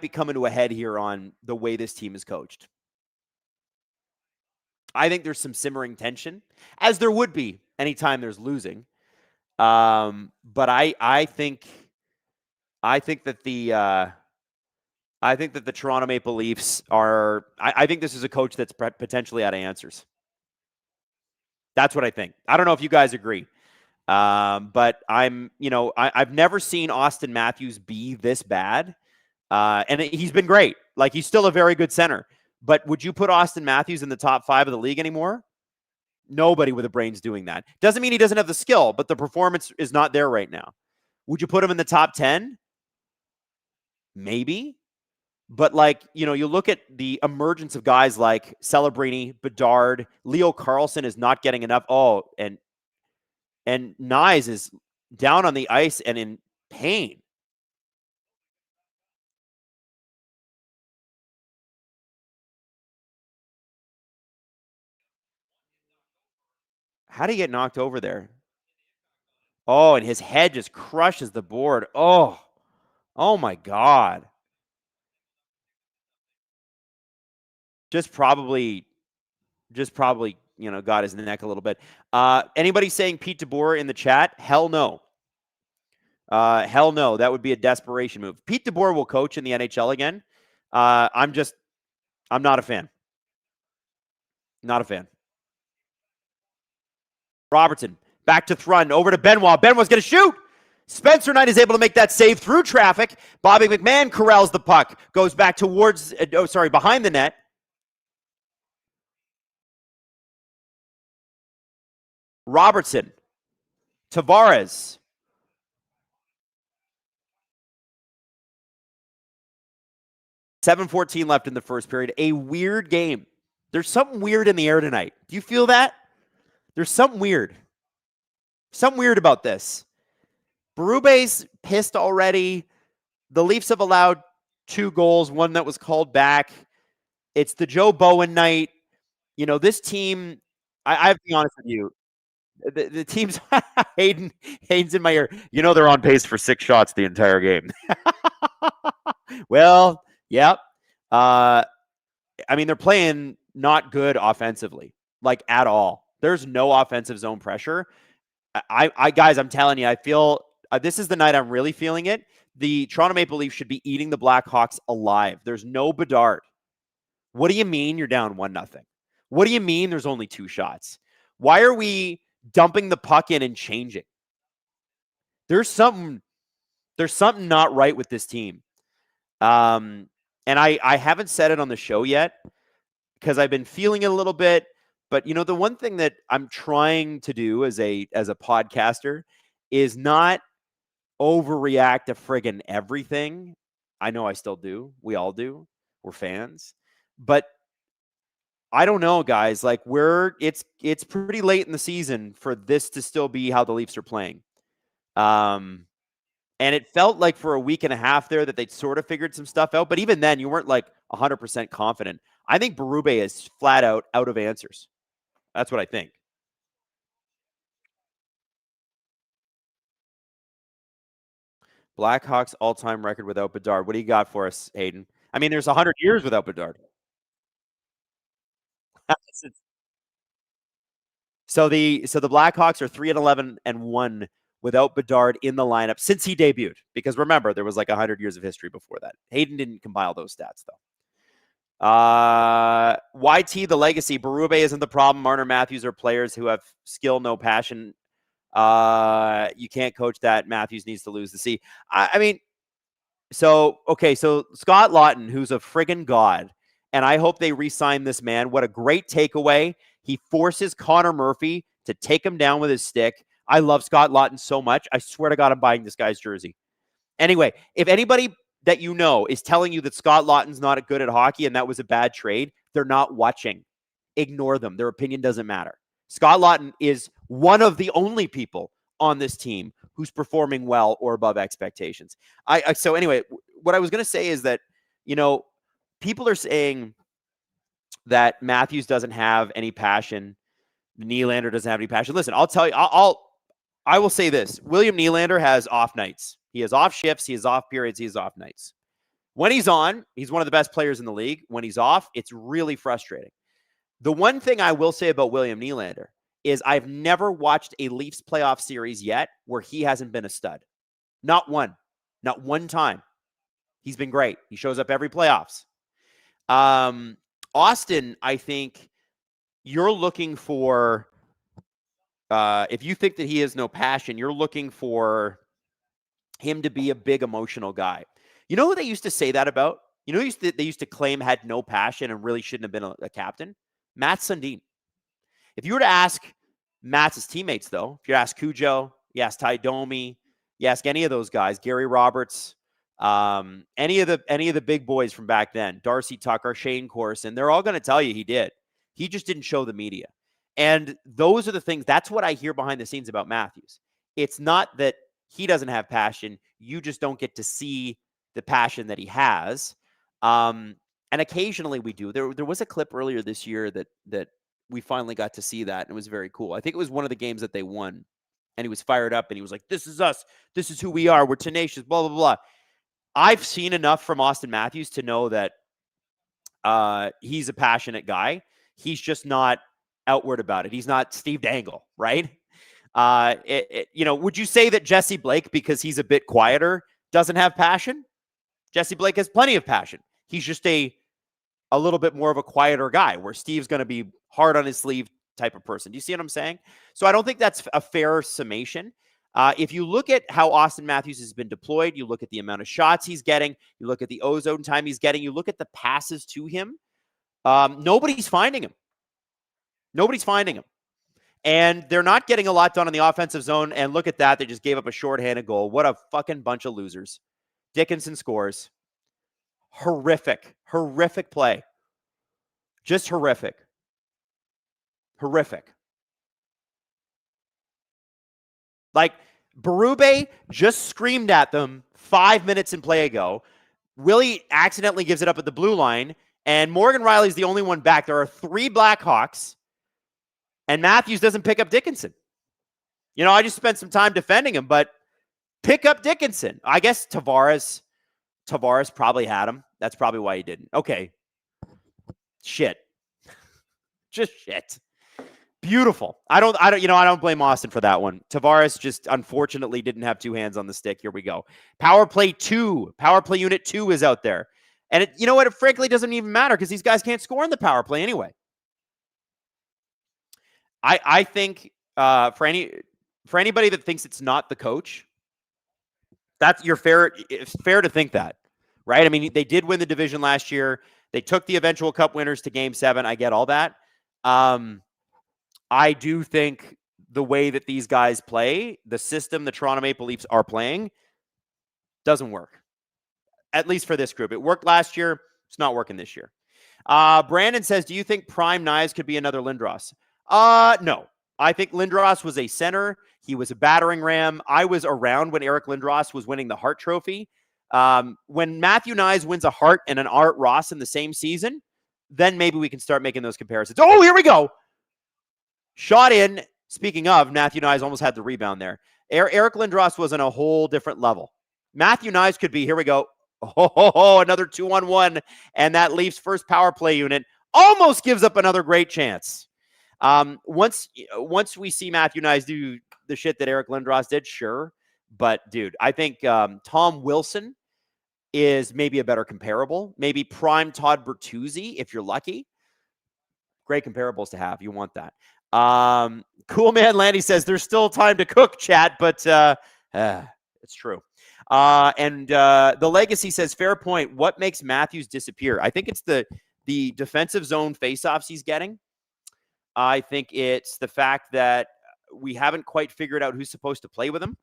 be coming to a head here on the way this team is coached. I think there's some simmering tension, as there would be anytime there's losing. But I think that the Toronto Maple Leafs are. I think this is a coach that's potentially out of answers. That's what I think. I don't know if you guys agree. But I've never seen Austin Matthews be this bad. And he's been great. Like, he's still a very good center. But would you put Austin Matthews in the top 5 of the league anymore? Nobody with a brain's doing that. Doesn't mean he doesn't have the skill, but the performance is not there right now. Would you put him in the top 10? Maybe. But, you look at the emergence of guys like Celebrini, Bedard, Leo Carlson is not getting enough. Oh, and Nyes is down on the ice and in pain. How did he get knocked over there? Oh, and his head just crushes the board. Oh my God. Just probably, got his neck a little bit. Anybody saying Pete DeBoer in the chat? Hell no. Hell no. That would be a desperation move. Pete DeBoer will coach in the NHL again. I'm not a fan. Not a fan. Robertson, back to Thrun, over to Benoit. Benoit's going to shoot. Spencer Knight is able to make that save through traffic. Bobby McMahon corrals the puck. Goes back towards, behind the net. Robertson. Tavares. .7:14 left in the first period. A weird game. There's something weird in the air tonight. Do you feel that? There's something weird. Something weird about this. Berube's pissed already. The Leafs have allowed 2 goals, one that was called back. It's the Joe Bowen night. This team, I have to be honest with you. The team's Hayden's in my ear. They're on pace for 6 shots the entire game. Well, yep. They're playing not good offensively, like at all. There's no offensive zone pressure. Guys, I'm telling you, I feel this is the night I'm really feeling it. The Toronto Maple Leafs should be eating the Blackhawks alive. There's no Bedard. What do you mean you're down 1-0? What do you mean there's only 2 shots? Why are we dumping the puck in and changing? There's something not right with this team. And I haven't said it on the show yet because I've been feeling it a little bit. But the one thing that I'm trying to do as a podcaster is not overreact to friggin' everything. I know I still do. We all do. We're fans. But I don't know, guys. Like it's pretty late in the season for this to still be how the Leafs are playing. And it felt like for a week and a half there that they'd sort of figured some stuff out. But even then, you weren't like 100% confident. I think Berube is flat out of answers. That's what I think. Blackhawks all-time record without Bedard. What do you got for us, Hayden? There's 100 years without Bedard. So the Blackhawks are 3-11-1 without Bedard in the lineup since he debuted. Because remember, there was like 100 years of history before that. Hayden didn't compile those stats, though. YT, the legacy. Berube isn't the problem. Marner, Matthews are players who have skill, no passion. You can't coach that. Matthews needs to lose the C. So Scott Laughton, who's a friggin' god, and I hope they re-sign this man. What a great takeaway. He forces Connor Murphy to take him down with his stick. I love Scott Laughton so much. I swear to God, I'm buying this guy's jersey. Anyway, if anybody that is telling you that Scott Laughton's not good at hockey and that was a bad trade, they're not watching. Ignore them. Their opinion doesn't matter. Scott Laughton is one of the only people on this team who's performing well or above expectations. So anyway, what I was going to say is that, people are saying that Matthews doesn't have any passion. Nylander doesn't have any passion. Listen, I'll tell you, I will say this. William Nylander has off nights. He has off shifts. He has off periods. He has off nights. When he's on, he's one of the best players in the league. When he's off, it's really frustrating. The one thing I will say about William Nylander is I've never watched a Leafs playoff series yet where he hasn't been a stud. Not one. Not one time. He's been great. He shows up every playoffs. Austin, I think you're looking for, if you think that he has no passion, you're looking for him to be a big emotional guy. You know who they used to say that about? You know who they used to claim had no passion and really shouldn't have been a captain? Matt Sundin. If you were to ask Matt's teammates, though, if you ask Cujo, you ask Ty Domi, you ask any of those guys, Gary Roberts, any of the big boys from back then, Darcy Tucker, Shane Corson, they're all going to tell you he did. He just didn't show the media. And those are the things, that's what I hear behind the scenes about Matthews, It's not that he doesn't have passion. You just don't get to see the passion that he has. And occasionally we do. There was a clip earlier this year that we finally got to see that, and it was very cool. I think it was one of the games that they won, and he was fired up, and he was like, "This is us. This is who we are. We're tenacious, blah, blah, blah." I've seen enough from Austin Matthews to know that he's a passionate guy. He's just not outward about it. He's not Steve Dangle, right? Would you say that Jesse Blake, because he's a bit quieter, doesn't have passion? Jesse Blake has plenty of passion. He's just a little bit more of a quieter guy, where Steve's going to be hard on his sleeve type of person. Do you see what I'm saying? So I don't think that's a fair summation. If you look at how Austin Matthews has been deployed, you look at the amount of shots he's getting, you look at the ozone time he's getting, you look at the passes to him, nobody's finding him. Nobody's finding him. And they're not getting a lot done on the offensive zone. And look at that. They just gave up a shorthanded goal. What a fucking bunch of losers. Dickinson scores. Horrific play. Just horrific. Like, Berube just screamed at them 5 minutes in play ago. Willie accidentally gives it up at the blue line, and Morgan Riley's the only one back. There are 3 Blackhawks, and Matthews doesn't pick up Dickinson. I just spent some time defending him, but pick up Dickinson. I guess Tavares probably had him. That's probably why he didn't. Okay. Shit. Just shit. Beautiful. I don't blame Austin for that one. Tavares just unfortunately didn't have 2 hands on the stick. Here we go. Power play unit 2 is out there. And it frankly doesn't even matter, because these guys can't score in the power play anyway. I think for anybody that thinks it's not the coach, it's fair to think that, right? I mean, they did win the division last year. They took the eventual cup winners to Game 7. I get all that. I do think the way that these guys play, the system the Toronto Maple Leafs are playing, doesn't work. At least for this group. It worked last year. It's not working this year. Brandon says, do you think Prime Knives could be another Lindros? No. I think Lindros was a center. He was a battering ram. I was around when Eric Lindros was winning the Hart Trophy. When Matthew Knies wins a Hart and an Art Ross in the same season, then maybe we can start making those comparisons. Oh, here we go. Shot in. Speaking of, Matthew Knies almost had the rebound there. Eric Lindros was on a whole different level. Matthew Knies could be, here we go. Another 2-on-1. And that Leafs first power play unit almost gives up another great chance. Once we see Matthew Knies do the shit that Eric Lindros did, sure. But, dude, I think Tom Wilson is maybe a better comparable. Maybe prime Todd Bertuzzi, if you're lucky. Great comparables to have. You want that. Cool Man Landy says there's still time to cook, chat, but it's true. And the Legacy says, fair point. What makes Matthews disappear? I think it's the defensive zone faceoffs he's getting. I think it's the fact that we haven't quite figured out who's supposed to play with him.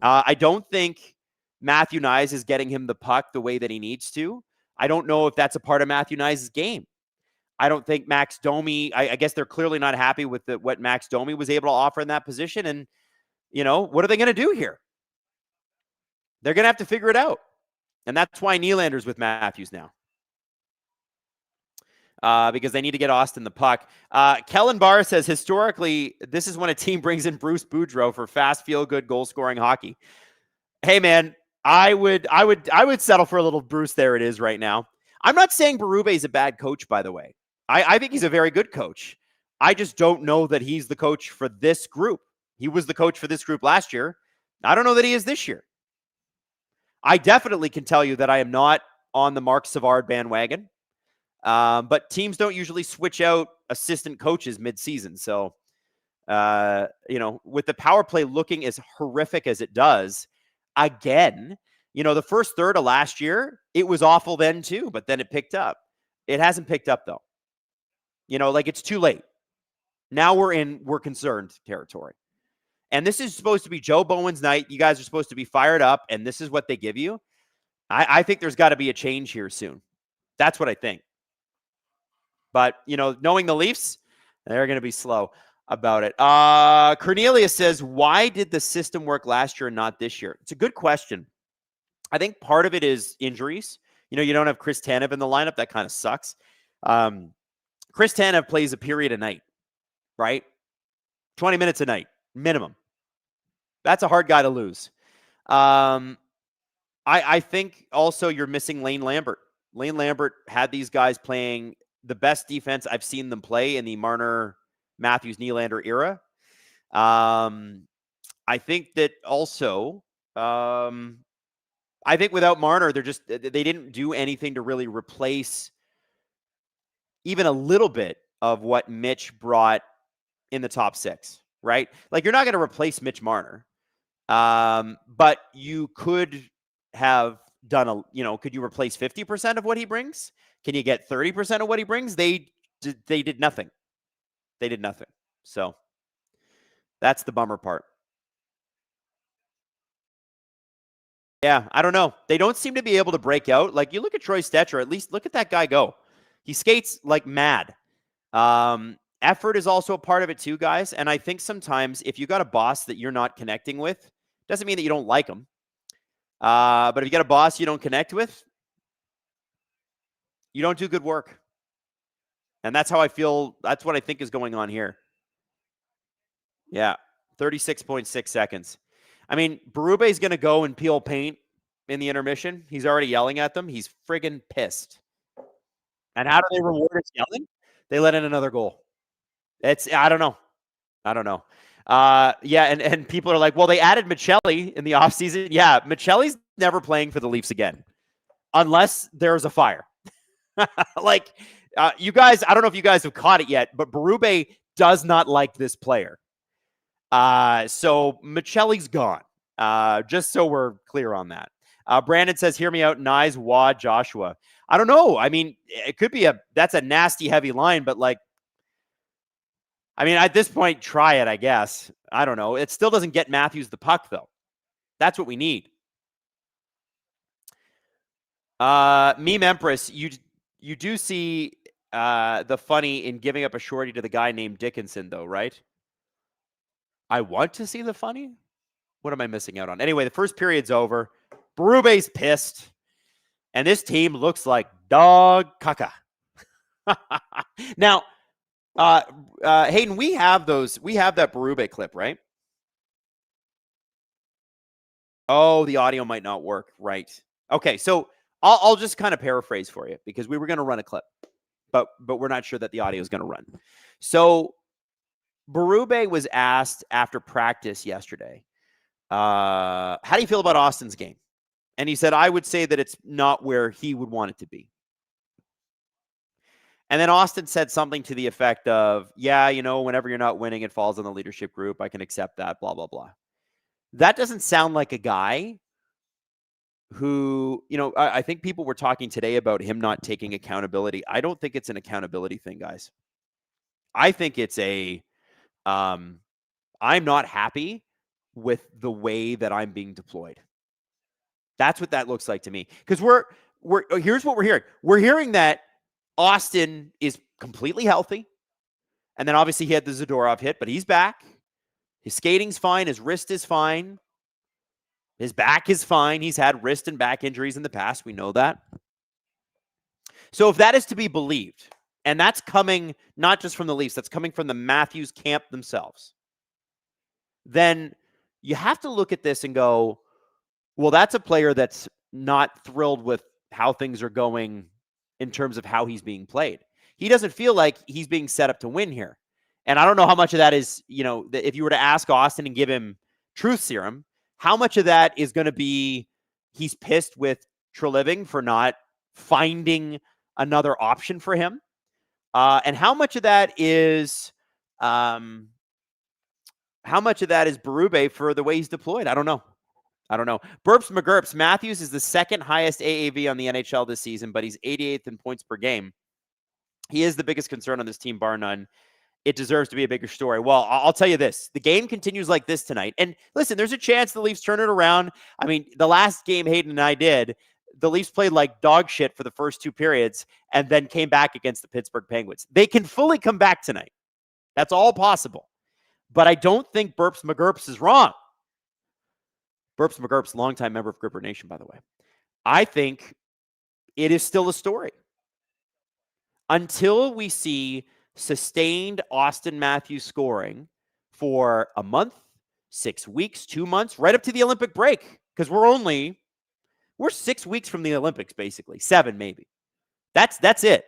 I don't think Matthew Knies is getting him the puck the way that he needs to. I don't know if that's a part of Matthew Knies' game. I don't think Max Domi, I guess they're clearly not happy with what Max Domi was able to offer in that position. And, what are they going to do here? They're going to have to figure it out. And that's why Nylander's with Matthews now. Because they need to get Austin the puck. Kellen Barr says, historically, this is when a team brings in Bruce Boudreau for fast, feel-good, goal-scoring hockey. Hey, man, I would settle for a little Bruce. There it is right now. I'm not saying Berube is a bad coach, by the way. I think he's a very good coach. I just don't know that he's the coach for this group. He was the coach for this group last year. I don't know that he is this year. I definitely can tell you that I am not on the Mark Savard bandwagon. But teams don't usually switch out assistant coaches mid-season. So, with the power play looking as horrific as it does, again, the first third of last year, it was awful then too, but then it picked up. It hasn't picked up though. It's too late. Now we're concerned territory. And this is supposed to be Joe Bowen's night. You guys are supposed to be fired up, and this is what they give you. I think there's got to be a change here soon. That's what I think. But, knowing the Leafs, they're going to be slow. about it. Cornelius says, why did the system work last year and not this year? It's a good question. I think part of it is injuries. You don't have Chris Tanev in the lineup. That kind of sucks. Chris Tanev plays a period a night, right? 20 minutes a night, minimum. That's a hard guy to lose. I think also you're missing Lane Lambert. Lane Lambert had these guys playing the best defense I've seen them play in the Marner, Matthews, Nylander era. I think that also, I think without Marner, they didn't do anything to really replace even a little bit of what Mitch brought in the top six, right? Like, you're not going to replace Mitch Marner. But you could have done could you replace 50% of what he brings? Can you get 30% of what he brings? They did nothing. They did nothing. So that's the bummer part. Yeah, I don't know. They don't seem to be able to break out. Like, you look at Troy Stetcher, at least look at that guy go. He skates like mad. Effort is also a part of it too, guys. And I think sometimes if you got a boss that you're not connecting with, doesn't mean that you don't like him. But if you got a boss you don't connect with, you don't do good work. And that's how I feel. That's what I think is going on here. Yeah, 36.6 seconds. I mean, Berube's going to go and peel paint in the intermission. He's already yelling at them. He's friggin' pissed. And how do they reward his yelling? They let in another goal. I don't know. Yeah, and people are like, well, they added Michelli in the offseason. Yeah, Michelli's never playing for the Leafs again unless there's a fire. You guys, I don't know if you guys have caught it yet, but Berube does not like this player. So Michelli's gone. Just so we're clear on that. Brandon says, hear me out, Nyes, Wad, Joshua. I don't know. I mean, it could be that's a nasty, heavy line, but at this point, try it, I guess. I don't know. It still doesn't get Matthews the puck, though. That's what we need. Meme Empress, you do see the funny in giving up a shorty to the guy named Dickinson, though, right? I want to see the funny? What am I missing out on? Anyway, the first period's over. Berube's pissed. And this team looks like dog caca. Now, Hayden, we have that Berube clip, right? Oh, the audio might not work. Right. Okay. So I'll just kind of paraphrase for you because we were going to run a clip, but we're not sure that the audio is going to run. So Berube was asked after practice yesterday, how do you feel about Austin's game? And he said, I would say that it's not where he would want it to be. And then Austin said something to the effect of, yeah, whenever you're not winning, it falls on the leadership group. I can accept that, blah, blah, blah. That doesn't sound like a guy who, I think people were talking today about him not taking accountability. I don't think it's an accountability thing, guys. I think it's I'm not happy with the way that I'm being deployed. That's what that looks like to me. Because here's what we're hearing. We're hearing that Austin is completely healthy. And then obviously he had the Zadorov hit, but he's back. His skating's fine. His wrist is fine. His back is fine. He's had wrist and back injuries in the past. We know that. So if that is to be believed, and that's coming not just from the Leafs, that's coming from the Matthews camp themselves, then you have to look at this and go, well, that's a player that's not thrilled with how things are going in terms of how he's being played. He doesn't feel like he's being set up to win here. And I don't know how much of that is, if you were to ask Austin and give him truth serum, how much of that is going to be he's pissed with Treliving for not finding another option for him? And how much of that is Berube for the way he's deployed? I don't know. Burps McGurps, Matthews is the second highest AAV on the NHL this season, but he's 88th in points per game. He is the biggest concern on this team, bar none. It deserves to be a bigger story. Well, I'll tell you this. The game continues like this tonight. And listen, there's a chance the Leafs turn it around. I mean, the last game Hayden and I did, the Leafs played like dog shit for the first two periods and then came back against the Pittsburgh Penguins. They can fully come back tonight. That's all possible. But I don't think Burps McGurps is wrong. Burps McGurps, longtime member of Gripper Nation, by the way. I think it is still a story. Until we see sustained Auston Matthews scoring for a month, 6 weeks, 2 months, right up to the Olympic break, because we're 6 weeks from the Olympics, basically. 7, maybe. That's it.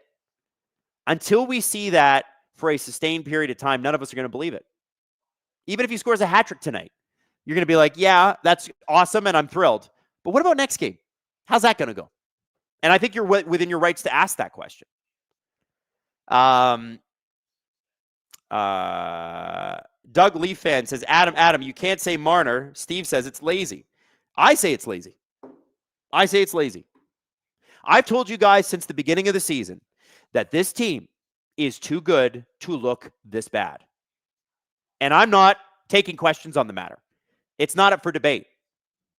Until we see that for a sustained period of time, none of us are going to believe it. Even if he scores a hat trick tonight, you're going to be like, yeah, that's awesome, and I'm thrilled. But what about next game? How's that going to go? And I think you're within your rights to ask that question. Doug Lee fan says, Adam, you can't say Marner. Steve says it's lazy. I say it's lazy. I've told you guys since the beginning of the season that this team is too good to look this bad. And I'm not taking questions on the matter. It's not up for debate.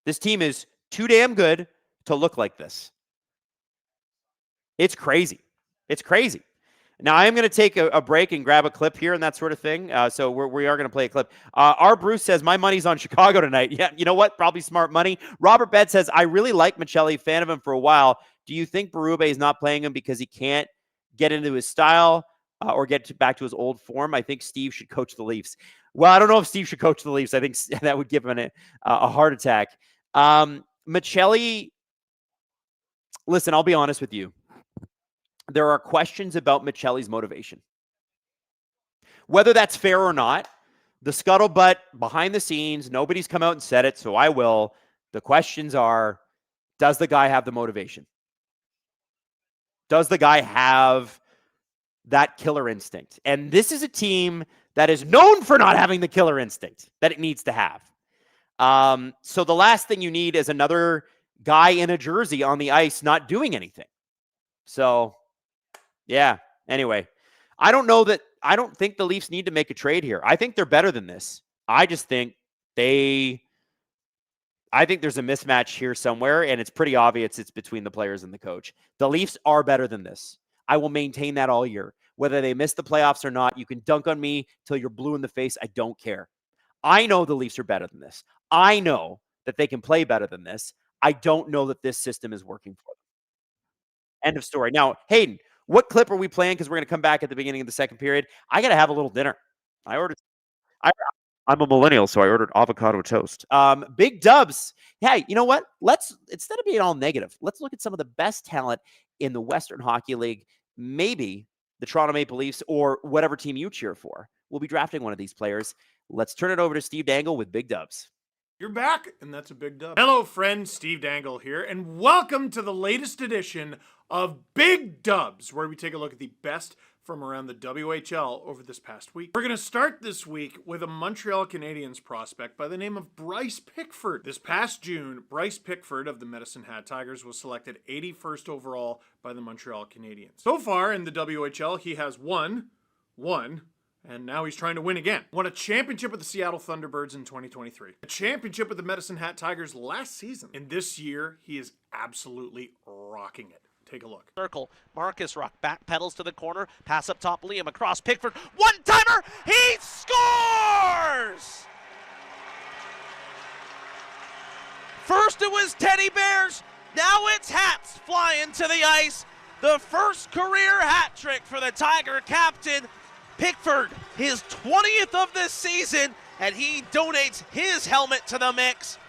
This team is too damn good to look like this. It's crazy. Now, I am going to take a break and grab a clip here and that sort of thing. So we are going to play a clip. Our Bruce says, my money's on Chicago tonight. Yeah, you know what? Probably smart money. Robert Bed says, I really like Michelli, fan of him for a while. Do you think Berube is not playing him because he can't get into his style or get back to his old form? I think Steve should coach the Leafs. Well, I don't know if Steve should coach the Leafs. I think that would give him a heart attack. Michelli, listen, I'll be honest with you. There are questions about Michelli's motivation. Whether that's fair or not, the scuttlebutt behind the scenes, nobody's come out and said it, so I will. The questions are, does the guy have the motivation? Does the guy have that killer instinct? And this is a team that is known for not having the killer instinct that it needs to have. So the last thing you need is another guy in a jersey on the ice not doing anything. So, yeah. Anyway, I don't think the Leafs need to make a trade here. I think they're better than this. I just think there's a mismatch here somewhere, and it's pretty obvious it's between the players and the coach. The Leafs are better than this. I will maintain that all year. Whether they miss the playoffs or not, you can dunk on me till you're blue in the face. I don't care. I know the Leafs are better than this. I know that they can play better than this. I don't know that this system is working for them. End of story. Now, Hayden, what clip are we playing? Because we're going to come back at the beginning of the second period. I got to have a little dinner. I'm a millennial, so I ordered avocado toast. Big Dubs. Hey, you know what? Instead of being all negative, let's look at some of the best talent in the Western Hockey League. Maybe the Toronto Maple Leafs or whatever team you cheer for will be drafting one of these players. Let's turn it over to Steve Dangle with Big Dubs. You're back, and that's a big dub. Hello, friends. Steve Dangle here, and welcome to the latest edition of Big Dubs, where we take a look at the best from around the WHL over this past week. We're going to start this week with a Montreal Canadiens prospect by the name of Bryce Pickford. This past June, Bryce Pickford of the Medicine Hat Tigers was selected 81st overall by the Montreal Canadiens. So far in the WHL, he has won, and now he's trying to win again. Won a championship with the Seattle Thunderbirds in 2023. A championship with the Medicine Hat Tigers last season. And this year, he is absolutely rocking it. Take a look. Circle. Marcus Rock back pedals to the corner. Pass up top. Liam across Pickford. One-timer. He scores! First it was teddy bears. Now it's hats flying to the ice. The first career hat trick for the Tiger captain. Pickford, his 20th of this season, and he donates his helmet to the mix.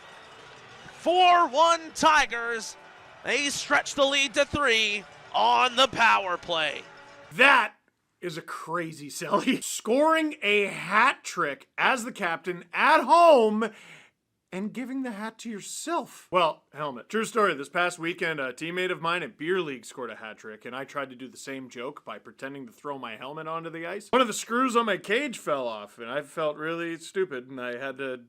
4-1 Tigers. They stretch the lead to 3 on the power play. That is a crazy Sally. Scoring a hat trick as the captain at home and giving the hat to yourself. Well, helmet. True story. This past weekend, a teammate of mine at Beer League scored a hat trick, and I tried to do the same joke by pretending to throw my helmet onto the ice. One of the screws on my cage fell off, and I felt really stupid, and I had to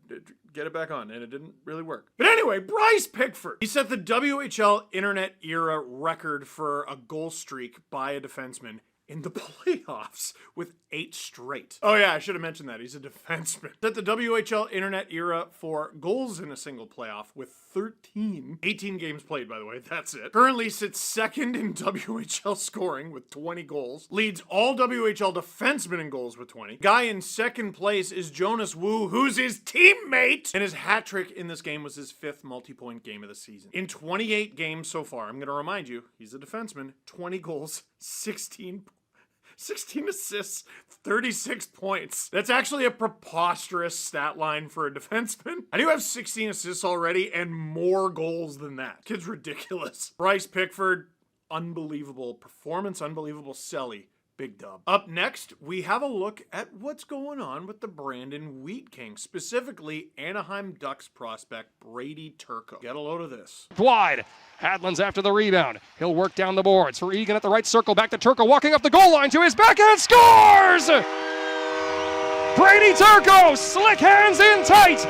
get it back on, and it didn't really work. But anyway, Bryce Pickford. He set the WHL internet era record for a goal streak by a defenseman in the playoffs with 8 straight. Oh yeah, I should have mentioned that. He's a defenseman. Set the WHL internet era for goals in a single playoff with 13. 18 games played, by the way. That's it. Currently sits second in WHL scoring with 20 goals. Leads all WHL defensemen in goals with 20. Guy in second place is Jonas Wu, who's his teammate. And his hat trick in this game was his 5th multi-point game of the season. In 28 games so far, I'm going to remind you, he's a defenseman, 20 goals, 16 assists, 36 points. That's actually a preposterous stat line for a defenseman. I do have 16 assists already and more goals than that. Kid's ridiculous. Bryce Pickford, unbelievable performance, unbelievable selly. Big dub. Up next, we have a look at what's going on with the Brandon Wheat Kings, specifically Anaheim Ducks prospect Brady Turco. Get a load of this. Wide. Hadlin's after the rebound. He'll work down the boards for Egan at the right circle. Back to Turco, walking up the goal line to his backhand. Scores! Brady Turco, slick hands in tight.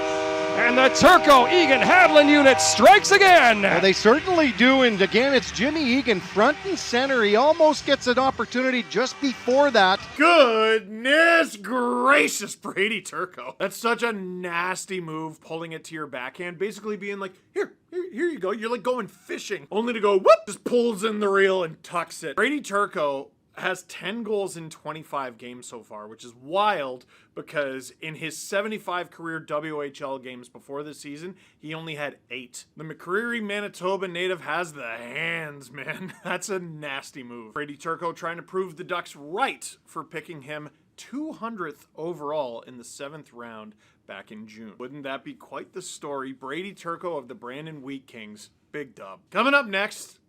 And the Turco-Egan-Hadlin unit strikes again. Well, they certainly do, and again, it's Jimmy Egan front and center. He almost gets an opportunity just before that. Goodness gracious, Brady Turco. That's such a nasty move, pulling it to your backhand, basically being like, here you go. You're like going fishing, only to go, whoop, just pulls in the reel and tucks it. Brady Turco has 10 goals in 25 games so far, which is wild because in his 75 career WHL games before this season, he only had 8. The McCreary, Manitoba native has the hands, man. That's a nasty move. Brady Turco trying to prove the Ducks right for picking him 200th overall in the 7th round back in June. Wouldn't that be quite the story? Brady Turco of the Brandon Wheat Kings. Big dub. Coming up next,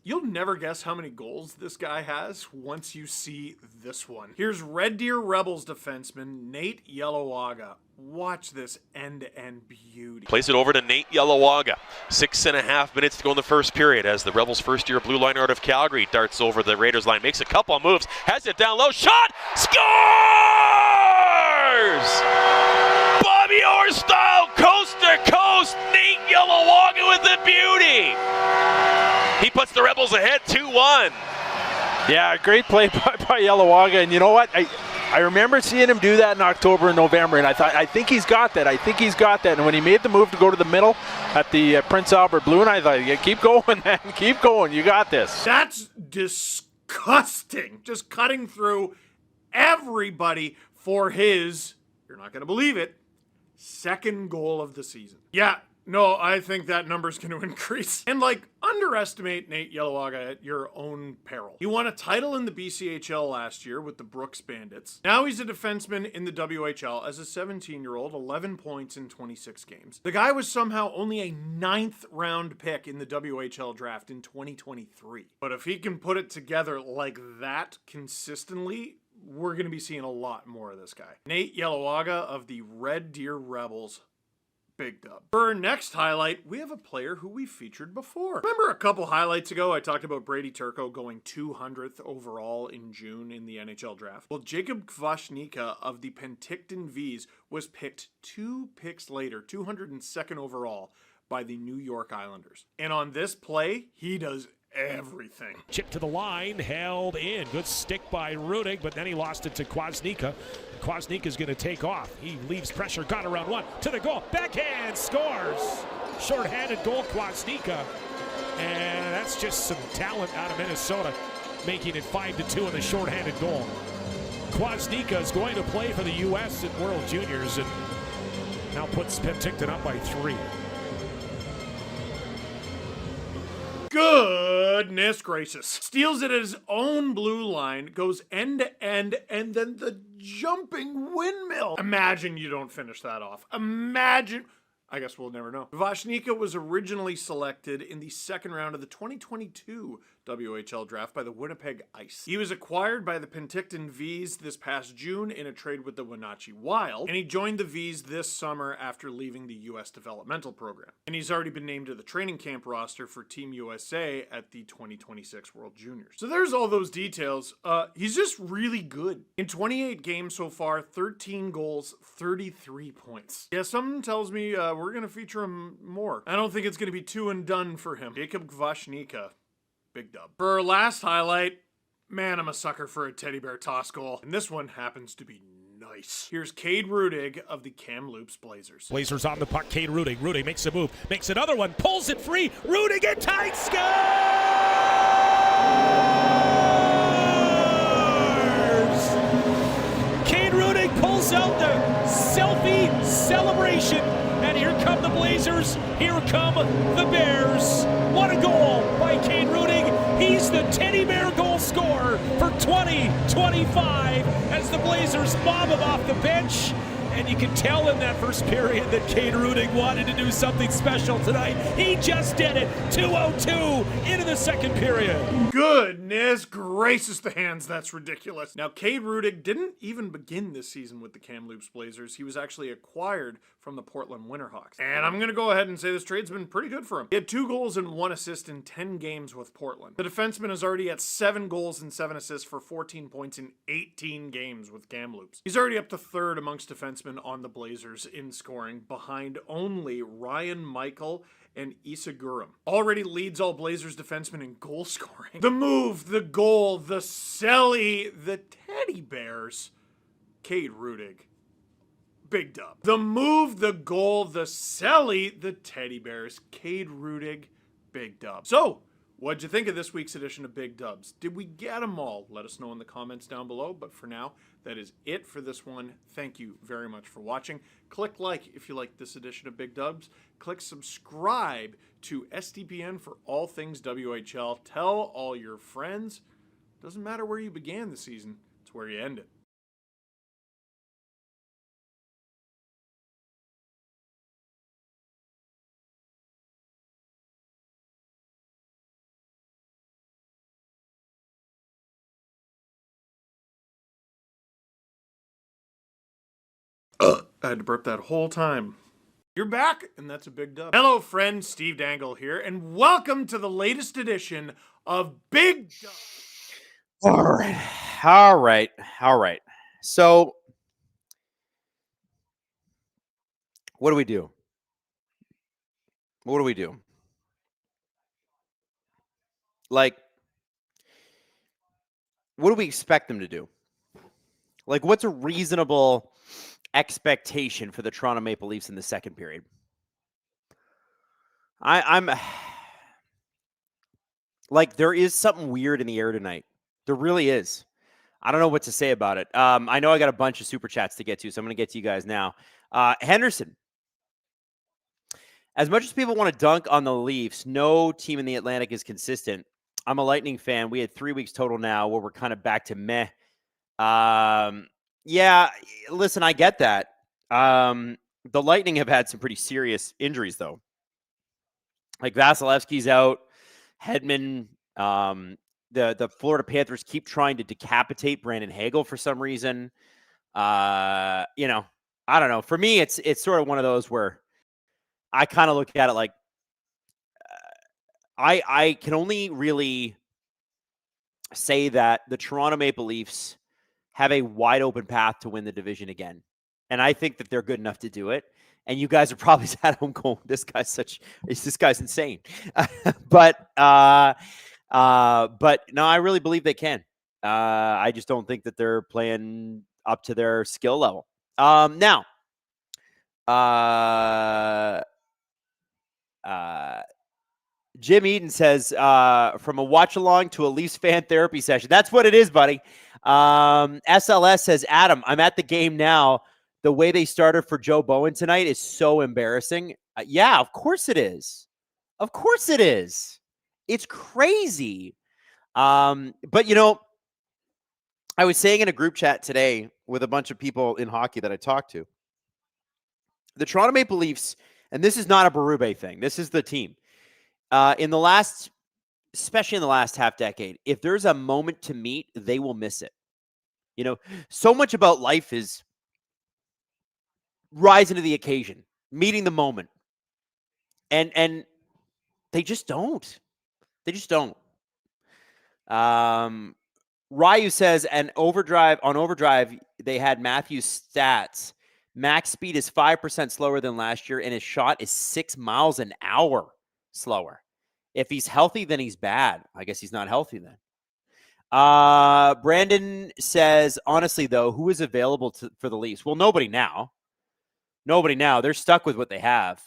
you'll never guess how many goals this guy has once you see this one. Here's Red Deer Rebels defenseman Nate Yelawaga. Watch this end-to-end beauty. Plays it over to Nate Yelawaga. 6.5 minutes to go in the first period as the Rebels' first-year blue liner out of Calgary darts over the Raiders line, makes a couple of moves, has it down low, shot, scores! Bobby Orr style, coast to coast, Nate Yelawaga with the beauty. He puts the Rebels ahead 2-1. Yeah, great play by Yelawaga. And you know what? I remember seeing him do that in October and November, and I think he's got that. And when he made the move to go to the middle at the Prince Albert Blue, and I thought, yeah, keep going, man. Keep going. You got this. That's disgusting. Just cutting through everybody for his, you're not going to believe it, 2nd goal of the season. Yeah. No, I think that number's going to increase. And underestimate Nate Yelawaga at your own peril. He won a title in the BCHL last year with the Brooks Bandits. Now he's a defenseman in the WHL as a 17-year-old, 11 points in 26 games. The guy was somehow only a 9th round pick in the WHL draft in 2023. But if he can put it together like that consistently, we're going to be seeing a lot more of this guy. Nate Yelawaga of the Red Deer Rebels. Big dub. For our next highlight, we have a player who we featured before. Remember a couple highlights ago, I talked about Brady Turco going 200th overall in June in the NHL draft? Well, Jacob Kvashnika of the Penticton Vs was picked 2 picks later, 202nd overall, by the New York Islanders. And on this play, he does everything. Chip to the line, held in. Good stick by Rudig, but then he lost it to Kwasnika. Kwasnika's going to take off. He leaves pressure, got around one, to the goal. Backhand, scores. Short-handed goal, Kwasnika. And that's just some talent out of Minnesota, making it 5-2 in the short-handed goal. Kwasnika is going to play for the U.S. at World Juniors and now puts Penticton up by 3. Goodness gracious. Steals it at his own blue line, goes end to end, and then the jumping windmill. Imagine you don't finish that off. Imagine. I guess we'll never know. Kvashnika was originally selected in the 2nd round of the 2022 WHL draft by the Winnipeg Ice. He was acquired by the Penticton Vs this past June in a trade with the Wenatchee Wylde, and he joined the Vs this summer after leaving the U.S. developmental program. And he's already been named to the training camp roster for Team USA at the 2026 World Juniors. So there's all those details. He's just really good. In 28 games so far, 13 goals, 33 points. Yeah, something tells me we're going to feature him more. I don't think it's going to be 2 and done for him. Jacob Kvashnika. Big dub. For our last highlight, Man, I'm a sucker for a teddy bear toss goal, and this one happens to be nice. Here's Cade Rudig of the Kamloops Blazers. Blazers on the puck. Cade Rudig. Rudig makes a move, makes another one, pulls it free. Rudig in tight, scores! Cade Rudig pulls out the selfie celebration, and here come the Blazers. Here come the Bears. What a goal by Cade Rudig. He's the teddy bear goal scorer for 2025 as the Blazers mob him off the bench. And you can tell in that first period that Cade Rudig wanted to do something special tonight. He just did it. 2:02 into the second period. Goodness gracious, the hands, that's ridiculous. Now, Cade Rudig didn't even begin this season with the Kamloops Blazers. He was actually acquired from the Portland Winterhawks. And I'm going to go ahead and say this trade's been pretty good for him. He had 2 goals and 1 assist in 10 games with Portland. The defenseman is already at 7 goals and 7 assists for 14 points in 18 games with Kamloops. He's already up to 3rd amongst defensemen on the Blazers in scoring, behind only Ryan Michael and Issa Gurum. Already leads all Blazers defensemen in goal scoring. The move, the goal, the celly, the teddy bears. Cade Rudig. Big dub. The move, the goal, the celly, the teddy bears. Cade Rudig. Big dub. So, what'd you think of this week's edition of Big Dubs? Did we get them all? Let us know in the comments down below. But for now, that is it for this one. Thank you very much for watching. Click like if you like this edition of Big Dubs. Click subscribe to SDPN for all things WHL. Tell all your friends. Doesn't matter where you began the season, it's where you end it. I had to burp that whole time. You're back, and that's a big dub. Hello, friend. Steve Dangle here, and welcome to the latest edition of Big Dub. All right. So, what do we do? Like, what do we expect them to do? Like, what's a reasonable expectation for the Toronto Maple Leafs in the second period? I'm like, there is something weird in the air tonight. There really is. I don't know what to say about it. I know I got a bunch of super chats to get to, so I'm going to get to you guys now. Henderson. As much as people want to dunk on the Leafs, no team in the Atlantic is consistent. I'm a Lightning fan. We had 3 weeks total now where we're kind of back to meh. Yeah, listen, I get that. The Lightning have had some pretty serious injuries, though. Like Vasilevsky's out. Hedman, the Florida Panthers keep trying to decapitate Brandon Hagel for some reason. I don't know. For me, it's sort of one of those where I kind of look at it like I can only really say that the Toronto Maple Leafs have a wide open path to win the division again. And I think that they're good enough to do it. And you guys are probably at home going, this guy's insane. But no, I really believe they can. I just don't think that they're playing up to their skill level. Now, Jim Eaton says, from a watch along to a Leafs fan therapy session. That's what it is, buddy. SLS says, Adam, I'm at the game now. The way they started for Joe Bowen tonight is so embarrassing. Yeah, of course it is. Of course it is. It's crazy. But, I was saying in a group chat today with a bunch of people in hockey that I talked to, the Toronto Maple Leafs, and this is not a Berube thing. This is the team. Especially in the last half decade, if there's a moment to meet, they will miss it. So much about life is rising to the occasion, meeting the moment. And they just don't. They just don't. Ryu says, on overdrive, they had Matthew's stats. Max speed is 5% slower than last year, and his shot is 6 miles an hour slower. If he's healthy, then he's bad. I guess he's not healthy then. Brandon says, honestly, though, who is available for the Leafs? Well, nobody now. Nobody now. They're stuck with what they have.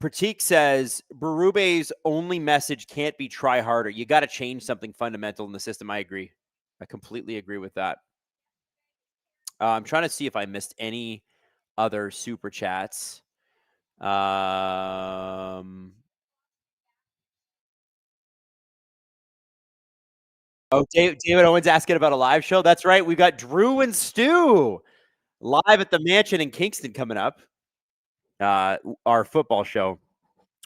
Pratik says, Berube's only message can't be try harder. You got to change something fundamental in the system. I agree. I completely agree with that. I'm trying to see if I missed any other super chats. Oh, David Owens asking about a live show. That's right. We got Drew and Stu live at the Mansion in Kingston coming up. Our football show,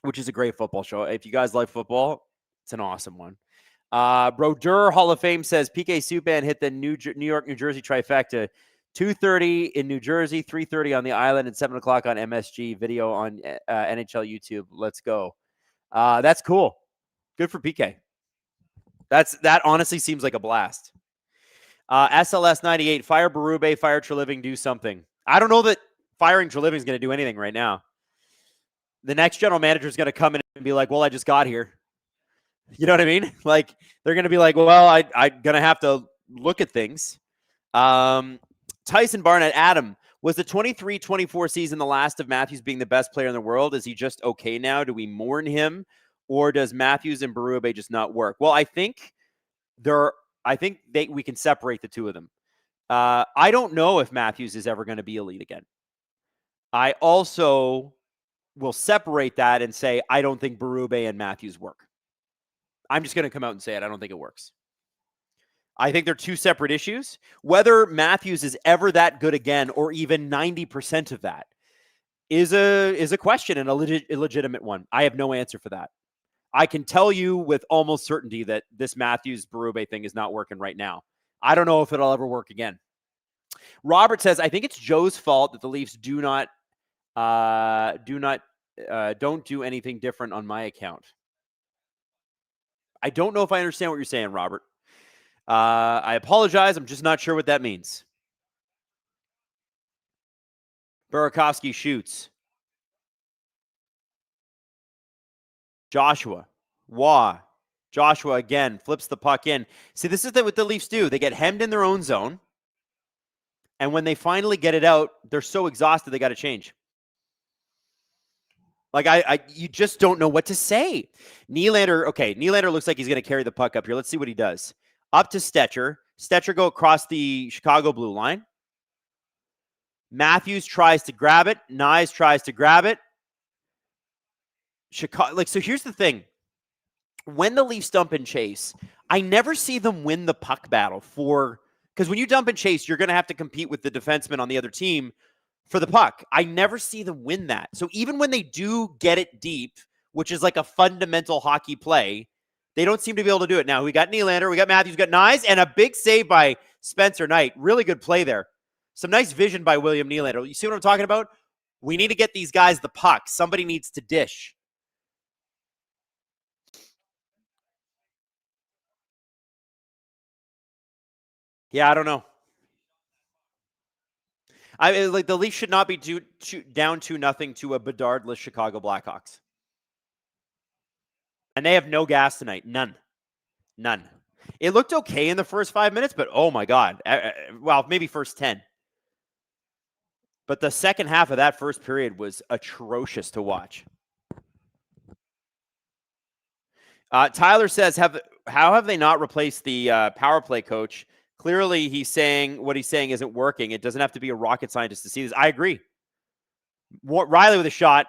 which is a great football show. If you guys like football, it's an awesome one. Brodeur Hall of Fame says PK Subban hit the New York, New Jersey trifecta. 2:30 in New Jersey, 3:30 on the island, and 7 o'clock on MSG. Video on NHL YouTube. Let's go. That's cool. Good for PK. That honestly seems like a blast. SLS 98, fire Berube, fire Treliving, do something. I don't know that firing Treliving is going to do anything right now. The next general manager is going to come in and be like, well, I just got here. You know what I mean? Like, they're going to be like, well, I'm going to have to look at things. Tyson Barnett, Adam, was the 23-24 season the last of Matthews being the best player in the world? Is he just okay now? Do we mourn him? Or does Matthews and Berube just not work? Well, I think we can separate the two of them. I don't know if Matthews is ever going to be elite again. I also will separate that and say I don't think Berube and Matthews work. I'm just going to come out and say it. I don't think it works. I think they're two separate issues. Whether Matthews is ever that good again, or even 90% of that, is a question, and a legitimate one. I have no answer for that. I can tell you with almost certainty that this Matthews-Berube thing is not working right now. I don't know if it'll ever work again. Robert says, I think it's Joe's fault that the Leafs don't do anything different on my account. I don't know if I understand what you're saying, Robert. I apologize. I'm just not sure what that means. Burakovsky shoots. Joshua. Joshua again flips the puck in. See, this is what the Leafs do. They get hemmed in their own zone. And when they finally get it out, they're so exhausted they got to change. Like, you just don't know what to say. Nylander looks like he's going to carry the puck up here. Let's see what he does. Up to Stetcher. Stetcher go across the Chicago blue line. Matthews tries to grab it. Nyes tries to grab it. So here's the thing. When the Leafs dump and chase, I never see them win the puck battle because when you dump and chase, you're going to have to compete with the defenseman on the other team for the puck. I never see them win that. So even when they do get it deep, which is like a fundamental hockey play, they don't seem to be able to do it. Now, we got Nylander, we got Matthews, we got Nyes, and a big save by Spencer Knight. Really good play there. Some nice vision by William Nylander. You see what I'm talking about? We need to get these guys the puck. Somebody needs to dish. Yeah, I don't know. The Leafs should not be down 2-0 to a Bedardless Chicago Blackhawks. And they have no gas tonight. None. It looked okay in the first 5 minutes, but oh my God. Well, maybe first 10. But the second half of that first period was atrocious to watch. Tyler says, how have they not replaced the power play coach? Clearly, what he's saying isn't working. It doesn't have to be a rocket scientist to see this. I agree. Riley with a shot.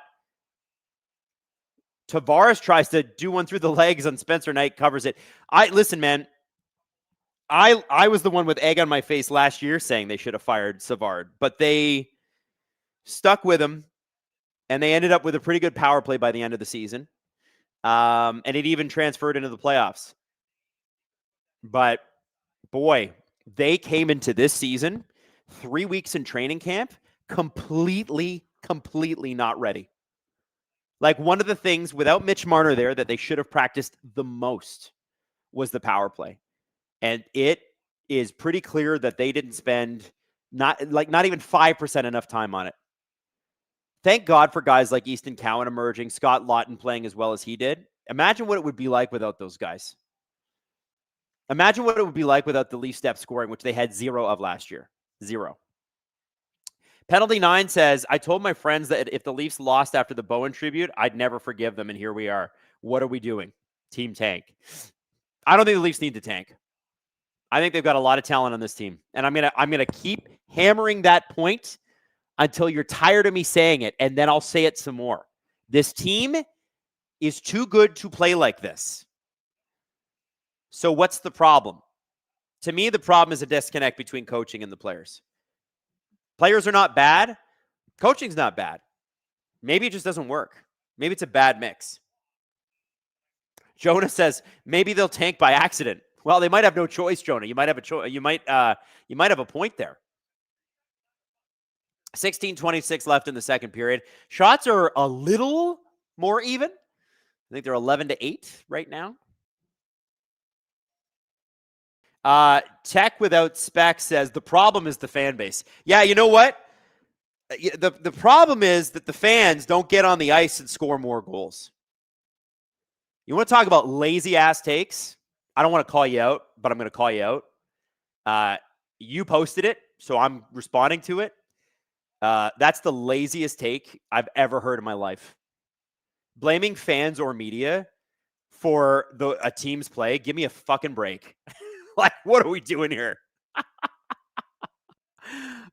Tavares tries to do one through the legs, and Spencer Knight covers it. Listen, man. I was the one with egg on my face last year saying they should have fired Savard, but they stuck with him, and they ended up with a pretty good power play by the end of the season. And it even transferred into the playoffs. But boy, they came into this season 3 weeks in training camp completely not ready. Like, one of the things without Mitch Marner there that they should have practiced the most was the power play. And it is pretty clear that they didn't spend not even 5% enough time on it. Thank God for guys like Easton Cowan emerging, Scott Lawton playing as well as he did. Imagine what it would be like without those guys. Imagine what it would be like without the Leafs depth scoring, which they had 0 of last year. 0. Penalty 9 says, I told my friends that if the Leafs lost after the Bowen tribute, I'd never forgive them, and here we are. What are we doing? Team tank. I don't think the Leafs need to tank. I think they've got a lot of talent on this team. And I'm gonna keep hammering that point until you're tired of me saying it, and then I'll say it some more. This team is too good to play like this. So what's the problem? To me, the problem is a disconnect between coaching and the players. Players are not bad. Coaching's not bad. Maybe it just doesn't work. Maybe it's a bad mix. Jonah says, maybe they'll tank by accident. Well, they might have no choice, Jonah. You might have a choice. You might have a point there. 16:26 left in the second period. Shots are a little more even. I think they're 11-8 right now. Tech Without Spec says, the problem is the fan base. Yeah, you know what? The problem is that the fans don't get on the ice and score more goals. You want to talk about lazy-ass takes? I don't want to call you out, but I'm going to call you out. You posted it, so I'm responding to it. That's the laziest take I've ever heard in my life. Blaming fans or media for a team's play, give me a fucking break. Like, what are we doing here?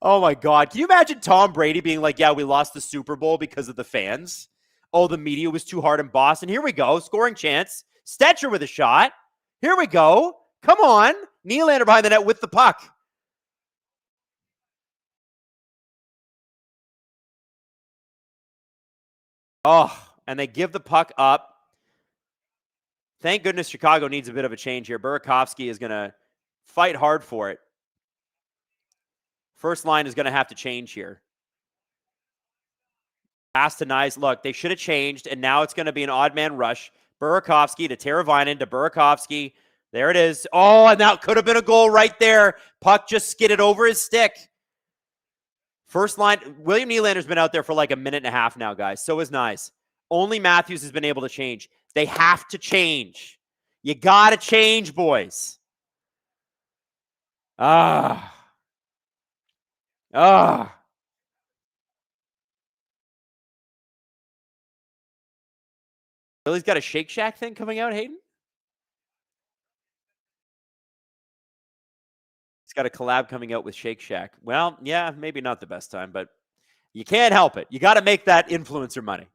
Oh, my God. Can you imagine Tom Brady being like, yeah, we lost the Super Bowl because of the fans? Oh, the media was too hard in Boston. Here we go. Scoring chance. Stetcher with a shot. Here we go. Come on. Nylander behind the net with the puck. Oh, and they give the puck up. Thank goodness Chicago needs a bit of a change here. Burakovsky is going to fight hard for it. First line is going to have to change here. Pass to Nyes. Look, they should have changed, and now it's going to be an odd man rush. Burakovsky to Teravainen to Burakovsky. There it is. Oh, and that could have been a goal right there. Puck just skidded over his stick. First line. William Nylander's been out there for like a minute and a half now, guys. So is Nyes. Only Matthews has been able to change. They have to change. You got to change, boys. Billy's got a Shake Shack thing coming out, Hayden? He's got a collab coming out with Shake Shack. Well, yeah, maybe not the best time, but you can't help it. You got to make that influencer money.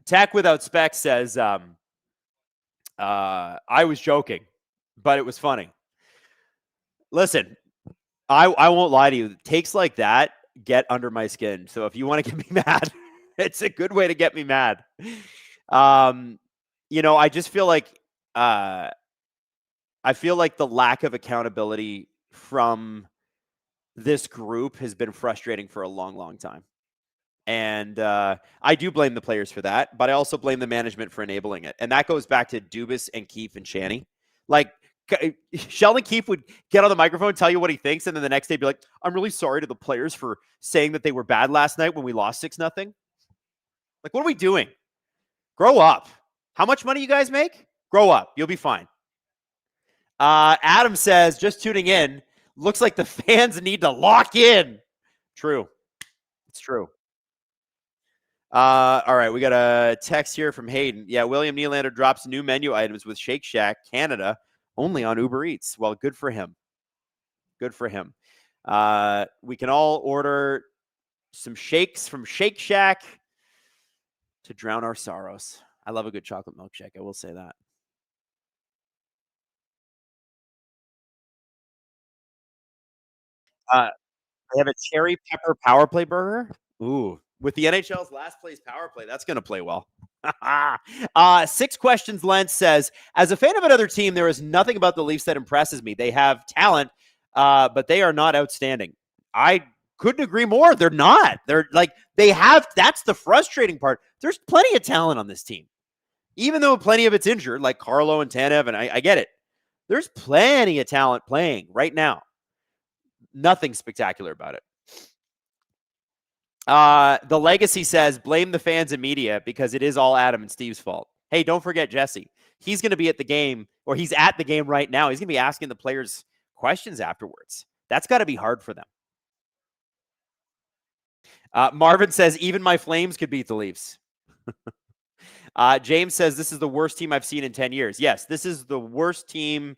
Tech Without Spec says, I was joking, but it was funny. Listen, I won't lie to you. Takes like that get under my skin. So if you want to get me mad, it's a good way to get me mad. I just feel like the lack of accountability from this group has been frustrating for a long, long time. And I do blame the players for that, but I also blame the management for enabling it. And that goes back to Dubas and Keefe and Shanny. Like, Sheldon Keefe would get on the microphone and tell you what he thinks, and then the next day be like, I'm really sorry to the players for saying that they were bad last night when we lost 6-0. Like, what are we doing? Grow up. How much money you guys make? Grow up. You'll be fine. Adam says, just tuning in, looks like the fans need to lock in. True. It's true. All right, we got a text here from Hayden. Yeah, William Nylander drops new menu items with Shake Shack Canada only on Uber Eats. Well, good for him. Good for him. We can all order some shakes from Shake Shack to drown our sorrows. I love a good chocolate milkshake. I will say that. They have a cherry pepper power play burger. Ooh. With the NHL's last place power play, that's going to play well. 6 questions. Lentz says, as a fan of another team, there is nothing about the Leafs that impresses me. They have talent, but they are not outstanding. I couldn't agree more. They're not. They're like, that's the frustrating part. There's plenty of talent on this team. Even though plenty of it's injured, like Carlo and Tanev, and I get it. There's plenty of talent playing right now. Nothing spectacular about it. The Legacy says, blame the fans and media because it is all Adam and Steve's fault. Hey, don't forget Jesse. He's going to be at the game, or he's at the game right now. He's going to be asking the players questions afterwards. That's got to be hard for them. Marvin says, even my Flames could beat the Leafs. James says, this is the worst team I've seen in 10 years. Yes, this is the worst team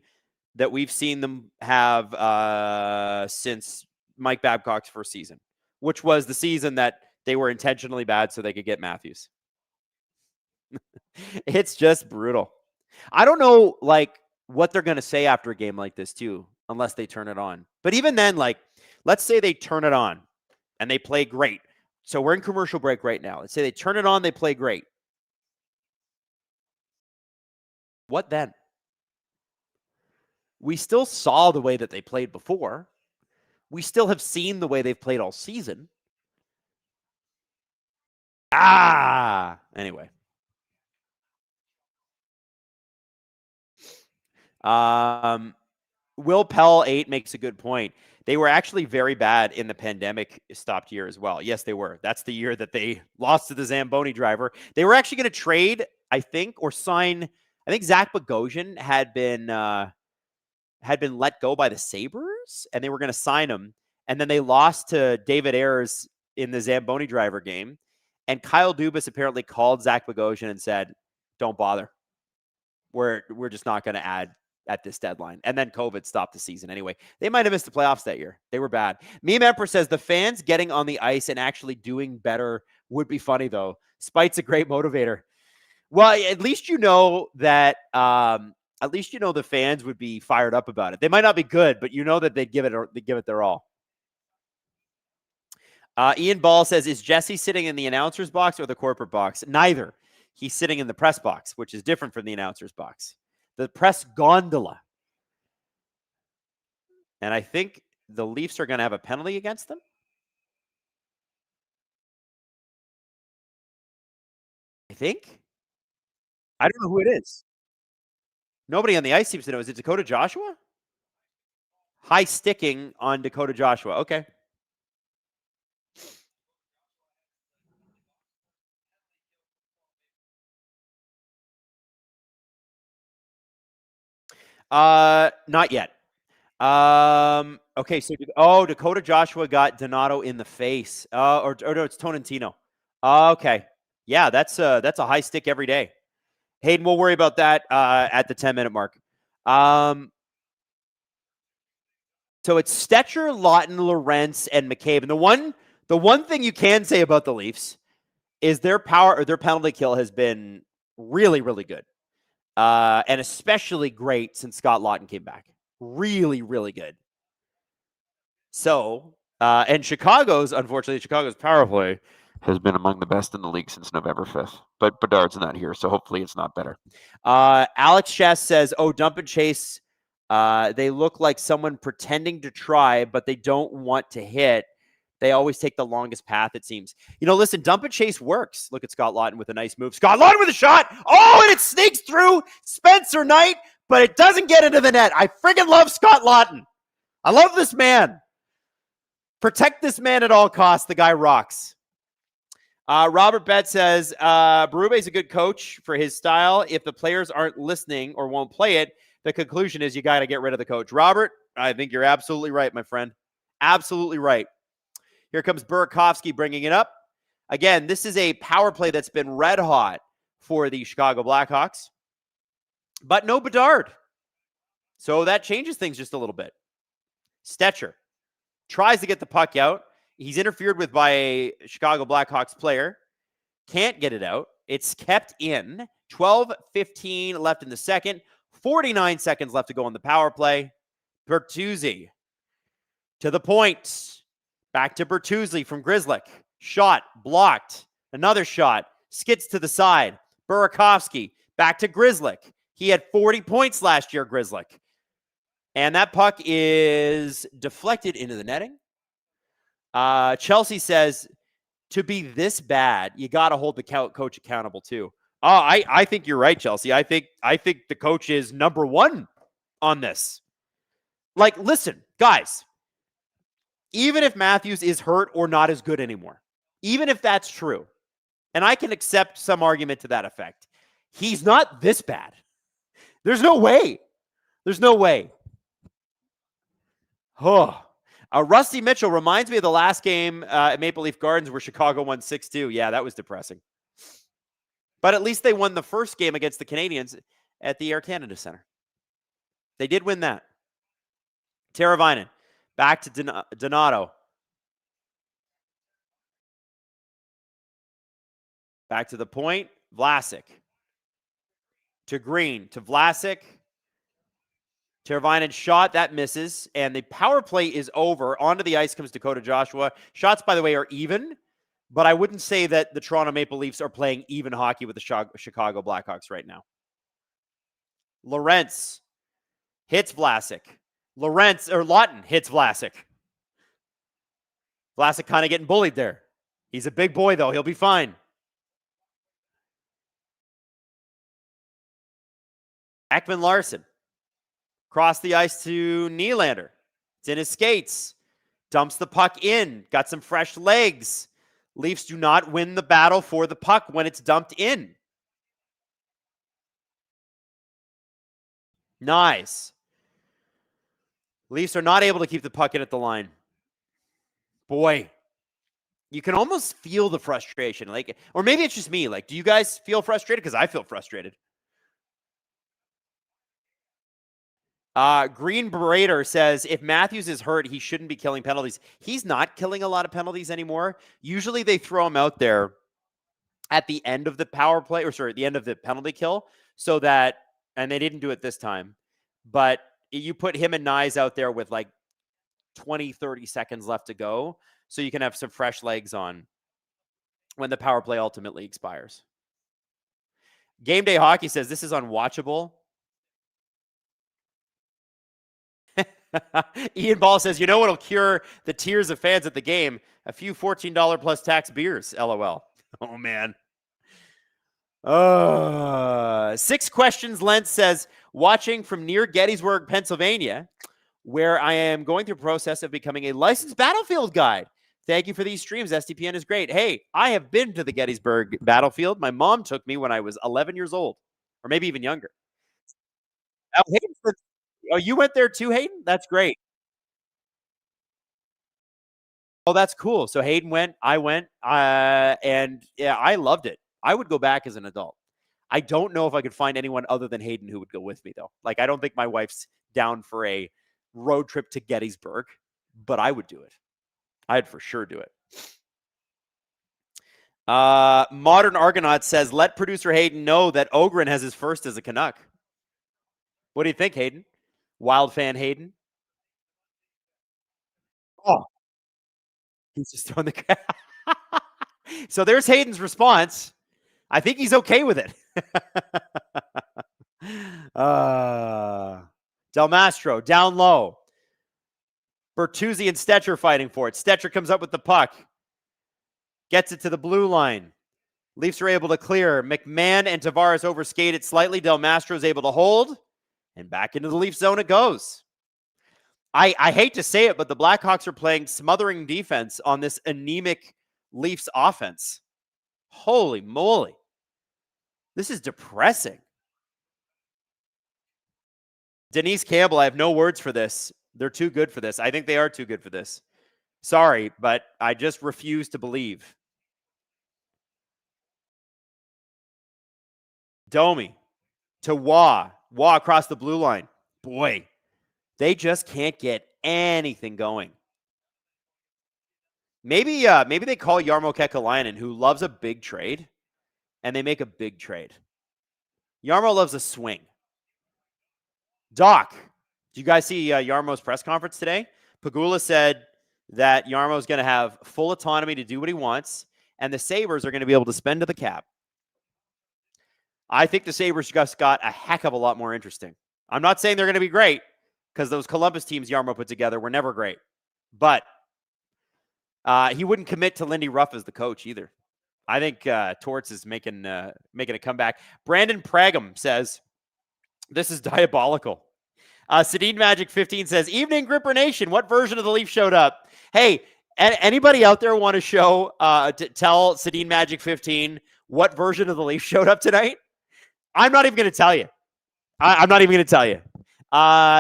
that we've seen them have since Mike Babcock's first season, which was the season that they were intentionally bad so they could get Matthews. It's just brutal. I don't know, like, what they're going to say after a game like this, too, unless they turn it on. But even then, like, let's say they turn it on and they play great. So we're in commercial break right now. Let's say they turn it on, they play great. What then? We still saw the way that they played before. We still have seen the way they've played all season. Anyway. Will Pell 8 makes a good point. They were actually very bad in the pandemic stopped year as well. Yes, they were. That's the year that they lost to the Zamboni driver. They were actually going to trade, I think, or sign. I think Zach Bogosian had been let go by the Sabres, and they were going to sign him. And then they lost to David Ayers in the Zamboni driver game. And Kyle Dubas apparently called Zach Bogosian and said, "Don't bother. We're just not going to add at this deadline." And then COVID stopped the season anyway. They might have missed the playoffs that year. They were bad. Meme Emperor says the fans getting on the ice and actually doing better would be funny, though. Spite's a great motivator. Well, at least you know that the fans would be fired up about it. They might not be good, but you know that they'd give it their all. Ian Ball says, is Jesse sitting in the announcer's box or the corporate box? Neither. He's sitting in the press box, which is different from the announcer's box. The press gondola. And I think the Leafs are going to have a penalty against them. I think. I don't know who it is. Nobody on the ice seems to know. Is it Dakota Joshua? High sticking on Dakota Joshua. Okay. Not yet. Okay, so Dakota Joshua got Donato in the face. Or no, it's Tonantino. Okay. Yeah, that's a high stick every day. Hayden, we'll worry about that at the 10-minute mark. So it's Stetcher, Lawton, Lorentz, and McCabe. And the one thing you can say about the Leafs is their power or their penalty kill has been really, really good. And especially great since Scott Lawton came back. Really, really good. So, and Chicago's power play has been among the best in the league since November 5th. But Bedard's not here, so hopefully it's not better. Alex Chess says, dump and chase. They look like someone pretending to try, but they don't want to hit. They always take the longest path, it seems. Listen, dump and chase works. Look at Scott Lawton with a nice move. Scott Lawton with a shot. Oh, and it sneaks through Spencer Knight, but it doesn't get into the net. I friggin' love Scott Lawton. I love this man. Protect this man at all costs. The guy rocks. Robert Bett says, Berube's a good coach for his style. If the players aren't listening or won't play it, the conclusion is you got to get rid of the coach. Robert, I think you're absolutely right, my friend. Absolutely right. Here comes Burakovsky bringing it up. Again, this is a power play that's been red hot for the Chicago Blackhawks, but no Bedard. So that changes things just a little bit. Stetcher tries to get the puck out. He's interfered with by a Chicago Blackhawks player. Can't get it out. It's kept in. 12:15 left in the second. 49 seconds left to go on the power play. Bertuzzi to the point. Back to Bertuzzi from Grzelcyk. Shot blocked. Another shot. Skids to the side. Burakovsky back to Grzelcyk. He had 40 points last year, Grzelcyk. And that puck is deflected into the netting. Chelsea says, to be this bad, you got to hold the coach accountable too. I think you're right, Chelsea. I think the coach is number one on this. Like, listen, guys, even if Matthews is hurt or not as good anymore, even if that's true, and I can accept some argument to that effect, he's not this bad. There's no way. There's no way. Oh. Rusty Mitchell reminds me of the last game at Maple Leaf Gardens where Chicago won 6-2. Yeah, that was depressing. But at least they won the first game against the Canadiens at the Air Canada Centre. They did win that. Teravainen back to Donato. Back to the point. Vlasic. To Green. To Vlasic. Teravainen shot. That misses. And the power play is over. Onto the ice comes Dakota Joshua. Shots, by the way, are even. But I wouldn't say that the Toronto Maple Leafs are playing even hockey with the Chicago Blackhawks right now. Lorentz hits Vlasic. Lawton hits Vlasic. Vlasic kind of getting bullied there. He's a big boy, though. He'll be fine. Ekman Larson. Cross the ice to Nylander. It's in his skates. Dumps the puck in. Got some fresh legs. Leafs do not win the battle for the puck when it's dumped in. Nice. Leafs are not able to keep the puck in at the line. Boy, you can almost feel the frustration. Like, or maybe it's just me. Like, do you guys feel frustrated? Because I feel frustrated. Green Berater says, if Matthews is hurt, he shouldn't be killing penalties. He's not killing a lot of penalties anymore. Usually they throw him out there at the end of the power play, or sorry, at the end of the penalty kill, so that, and they didn't do it this time, but you put him and Nyes out there with like 20, 30 seconds left to go, so you can have some fresh legs on when the power play ultimately expires. Game Day Hockey says, this is unwatchable. Ian Ball says, you know what'll cure the tears of fans at the game? A few $14 plus tax beers, LOL. Oh, man. 6 questions. Lentz says, watching from near Gettysburg, Pennsylvania, where I am going through the process of becoming a licensed battlefield guide. Thank you for these streams. SDPN is great. Hey, I have been to the Gettysburg battlefield. My mom took me when I was 11 years old, or maybe even younger. Oh, you went there too, Hayden? That's great. Oh, that's cool. So Hayden went, I went, and yeah, I loved it. I would go back as an adult. I don't know if I could find anyone other than Hayden who would go with me, though. Like, I don't think my wife's down for a road trip to Gettysburg, but I would do it. I'd for sure do it. Modern Argonaut says, let producer Hayden know that Ogren has his first as a Canuck. What do you think, Hayden? Wylde fan Hayden? Oh. He's just throwing the... So there's Hayden's response. I think he's okay with it. Del Mastro, down low. Bertuzzi and Stetcher fighting for it. Stetcher comes up with the puck. Gets it to the blue line. Leafs are able to clear. McMahon and Tavares overskated slightly. Del Mastro is able to hold. And back into the Leaf zone it goes. I hate to say it, but the Blackhawks are playing smothering defense on this anemic Leafs offense. Holy moly. This is depressing. Denise Campbell, I have no words for this. They're too good for this. I think they are too good for this. Sorry, but I just refuse to believe. Domi to Wah across the blue line. Boy, they just can't get anything going. Maybe they call Jarmo Kekalainen, who loves a big trade, and they make a big trade. Jarmo loves a swing. Doc, did you guys see Jarmo's press conference today? Pagula said that Jarmo is going to have full autonomy to do what he wants, and the Sabres are going to be able to spend to the cap. I think the Sabres just got a heck of a lot more interesting. I'm not saying they're going to be great, because those Columbus teams Jarmo put together were never great. But he wouldn't commit to Lindy Ruff as the coach either. I think Torts is making a comeback. Brandon Pragum says, this is diabolical. Sedin Magic 15 says, evening Gripper Nation, what version of the Leaf showed up? Hey, Anybody out there want to show, tell Sedin Magic 15 what version of the Leafs showed up tonight? I'm not even going to tell you. I'm not even going to tell you.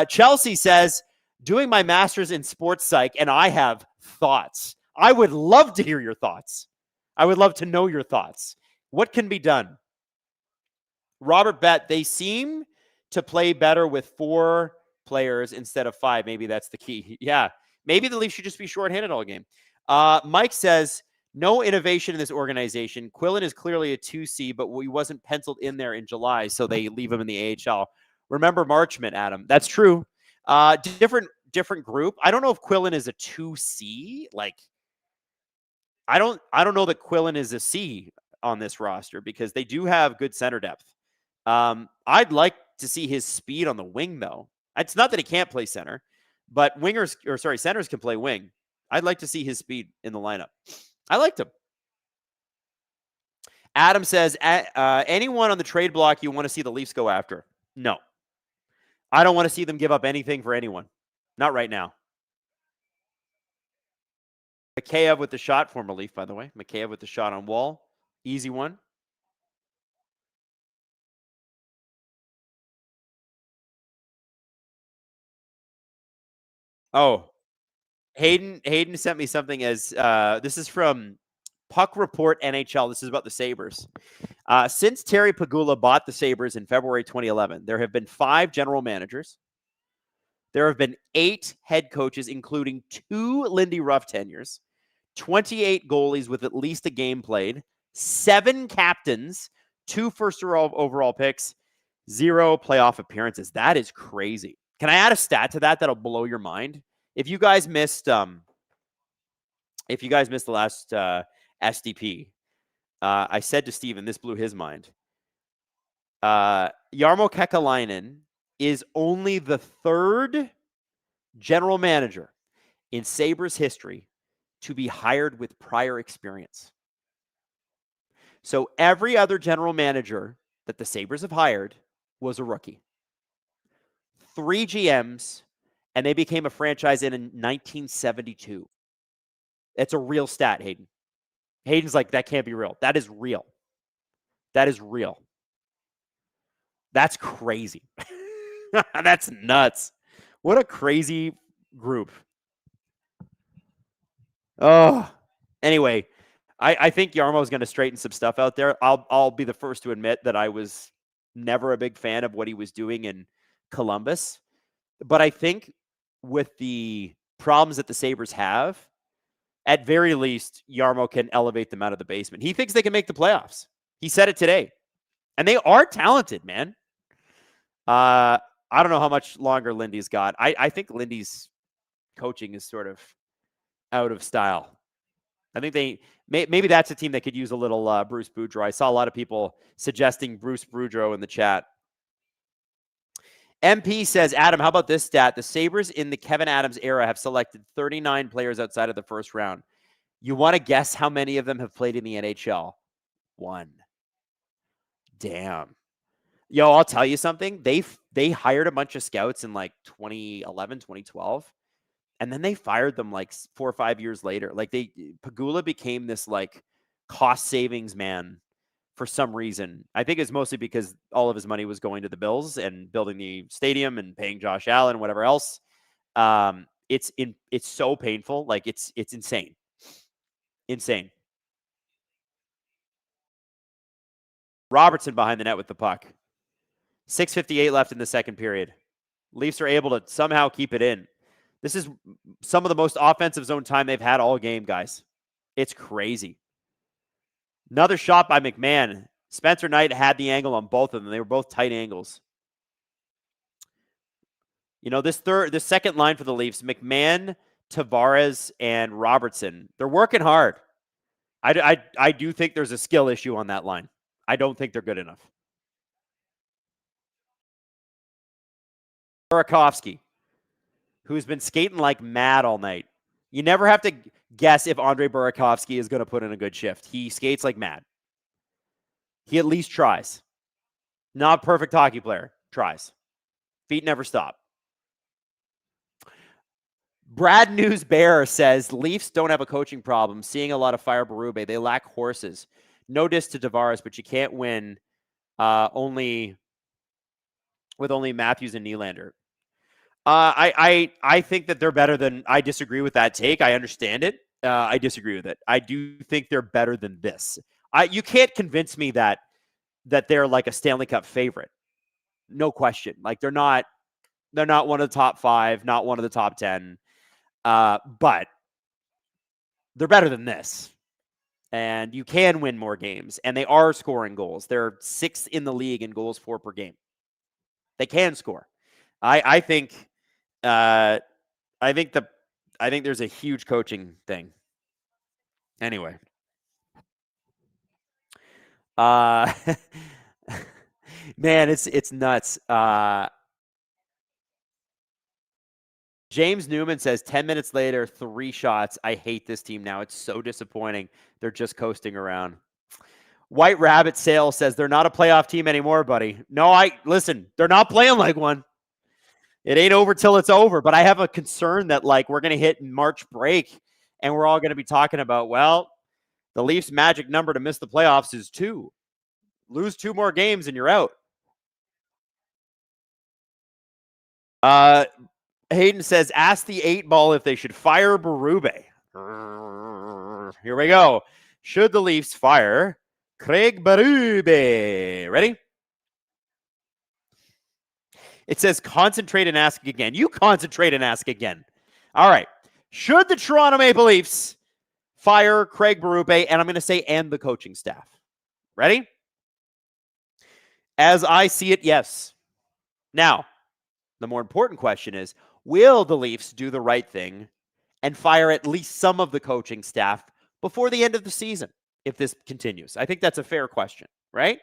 Chelsea says, doing my master's in sports psych, and I have thoughts. I would love to hear your thoughts. I would love to know your thoughts. What can be done? Robert Bet, they seem to play better with 4 players instead of 5. Maybe that's the key. Yeah. Maybe the Leafs should just be shorthanded all game. Mike says, no innovation in this organization. Quillen is clearly a 2C, but he wasn't penciled in there in July, so they leave him in the AHL. Remember Marchment, Adam. That's true. Different group. I don't know if Quillen is a 2C. Like, I don't know that Quillen is a C on this roster because they do have good center depth. I'd like to see his speed on the wing, though. It's not that he can't play center, but centers can play wing. I'd like to see his speed in the lineup. I liked him. Adam says, anyone on the trade block you want to see the Leafs go after? No. I don't want to see them give up anything for anyone. Not right now. Mikheyev with the shot, former Leaf, by the way. Mikheyev with the shot on Wall. Easy one. Oh, Hayden sent me something as this is from Puck Report NHL. This is about the Sabres. Since Terry Pegula bought the Sabres in February 2011, there have been 5 general managers. There have been 8 head coaches, including 2 Lindy Ruff tenures, 28 goalies with at least a game played, 7 captains, 2 first overall picks, 0 playoff appearances. That is crazy. Can I add a stat to that that'll blow your mind? If you guys missed the last SDP, I said to Steven, this blew his mind. Jarmo Kekalainen is only the 3rd general manager in Sabres history to be hired with prior experience. So every other general manager that the Sabres have hired was a rookie. 3 GMs, and they became a franchise in 1972. It's a real stat, Hayden. Hayden's like, that can't be real. That is real. That is real. That's crazy. That's nuts. What a crazy group. Oh, anyway, I think Jarmo's going to straighten some stuff out there. I'll be the first to admit that I was never a big fan of what he was doing in Columbus. But I think with the problems that the Sabres have, at very least, Jarmo can elevate them out of the basement. He thinks they can make the playoffs. He said it today. And they are talented, man. I don't know how much longer Lindy's got. I think Lindy's coaching is sort of out of style. I think maybe that's a team that could use a little Bruce Boudreau. I saw a lot of people suggesting Bruce Boudreau in the chat. MP says, Adam, how about this stat? The Sabres in the Kevin Adams era have selected 39 players outside of the first round. You want to guess how many of them have played in the NHL? 1. Damn. Yo, I'll tell you something. They hired a bunch of scouts in like 2011, 2012. And then they fired them like 4 or 5 years later. Like Pegula became this like cost savings man for some reason. I think it's mostly because all of his money was going to the Bills and building the stadium and paying Josh Allen and whatever else. It's so painful. Like it's insane. Insane. Robertson behind the net with the puck. 6:58 left in the second period. Leafs are able to somehow keep it in. This is some of the most offensive zone time they've had all game, guys. It's crazy. Another shot by McMahon. Spencer Knight had the angle on both of them. They were both tight angles. You know, this second line for the Leafs, McMahon, Tavares, and Robertson, they're working hard. I do think there's a skill issue on that line. I don't think they're good enough. Burakovsky, who's been skating like mad all night. You never have to guess if Andre Burakovsky is going to put in a good shift. He skates like mad. He at least tries. Not a perfect hockey player. Tries. Feet never stop. Brad News Bear says Leafs don't have a coaching problem. Seeing a lot of fire Berube. They lack horses. No diss to Tavares, but you can't win only Matthews and Nylander. I think that they're better than. I disagree with that take. I understand it. I disagree with it. I do think they're better than this. You can't convince me that they're like a Stanley Cup favorite. No question. Like they're not one of the top 5, not one of the top 10. But they're better than this. And you can win more games. And they are scoring goals. They're 6th in the league in goals for per game. They can score. I think there's a huge coaching thing. Anyway. Man, it's nuts. James Newman says 10 minutes later, 3 shots. I hate this team now. It's so disappointing. They're just coasting around. White Rabbit Sale says they're not a playoff team anymore, buddy. No, listen, they're not playing like one. It ain't over till it's over. But I have a concern that like we're going to hit March break and we're all going to be talking about, well, the Leafs' magic number to miss the playoffs is 2. Lose 2 more games and you're out. Hayden says, ask the 8-ball if they should fire Berube. Here we go. Should the Leafs fire Craig Berube? Ready? It says, concentrate and ask again. You concentrate and ask again. All right. Should the Toronto Maple Leafs fire Craig Berube? And I'm going to say, and the coaching staff. Ready? As I see it, yes. Now, the more important question is, will the Leafs do the right thing and fire at least some of the coaching staff before the end of the season if this continues? I think that's a fair question, right?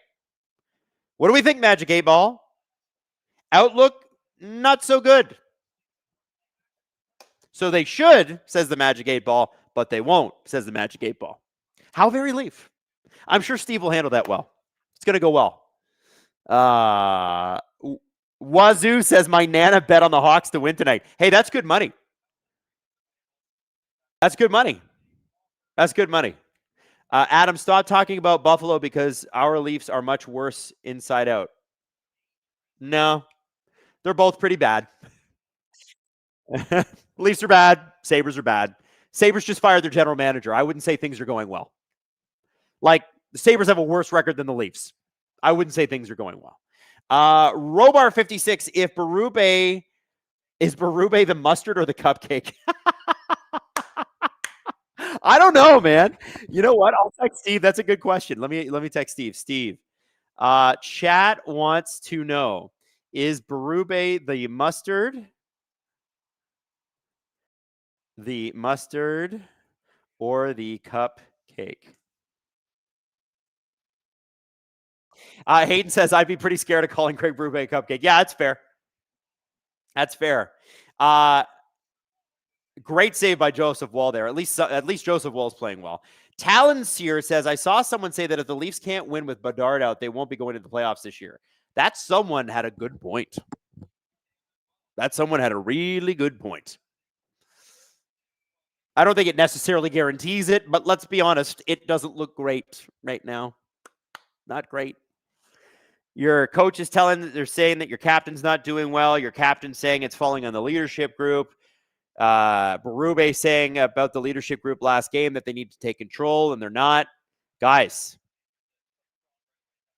What do we think, Magic 8-Ball? Outlook, not so good. So they should, says the Magic 8-Ball, but they won't, says the Magic 8-Ball. How very Leaf. I'm sure Steve will handle that well. It's going to go well. Wazoo says, my Nana bet on the Hawks to win tonight. Hey, that's good money. That's good money. That's good money. Adam, stop talking about Buffalo because our Leafs are much worse inside out. No, they're both pretty bad. Leafs are bad. Sabres are bad. Sabres just fired their general manager. I wouldn't say things are going well. Like, the Sabres have a worse record than the Leafs. I wouldn't say things are going well. Robar 56, is Berube the mustard or the cupcake? I don't know, man. You know what? I'll text Steve. That's a good question. Let me text Steve. Steve, chat wants to know, is Berube the mustard or the cupcake? Hayden says, I'd be pretty scared of calling Craig Berube a cupcake. Yeah, that's fair. That's fair. Great save by Joseph Wall there. At least Joseph Wall's playing well. Talon Sear says, I saw someone say that if the Leafs can't win with Bedard out, they won't be going to the playoffs this year. That someone had a good point. That someone had a really good point. I don't think it necessarily guarantees it, but let's be honest, it doesn't look great right now. Not great. Your coach is they're saying that your captain's not doing well. Your captain's saying it's falling on the leadership group. Berube saying about the leadership group last game that they need to take control, and they're not. Guys,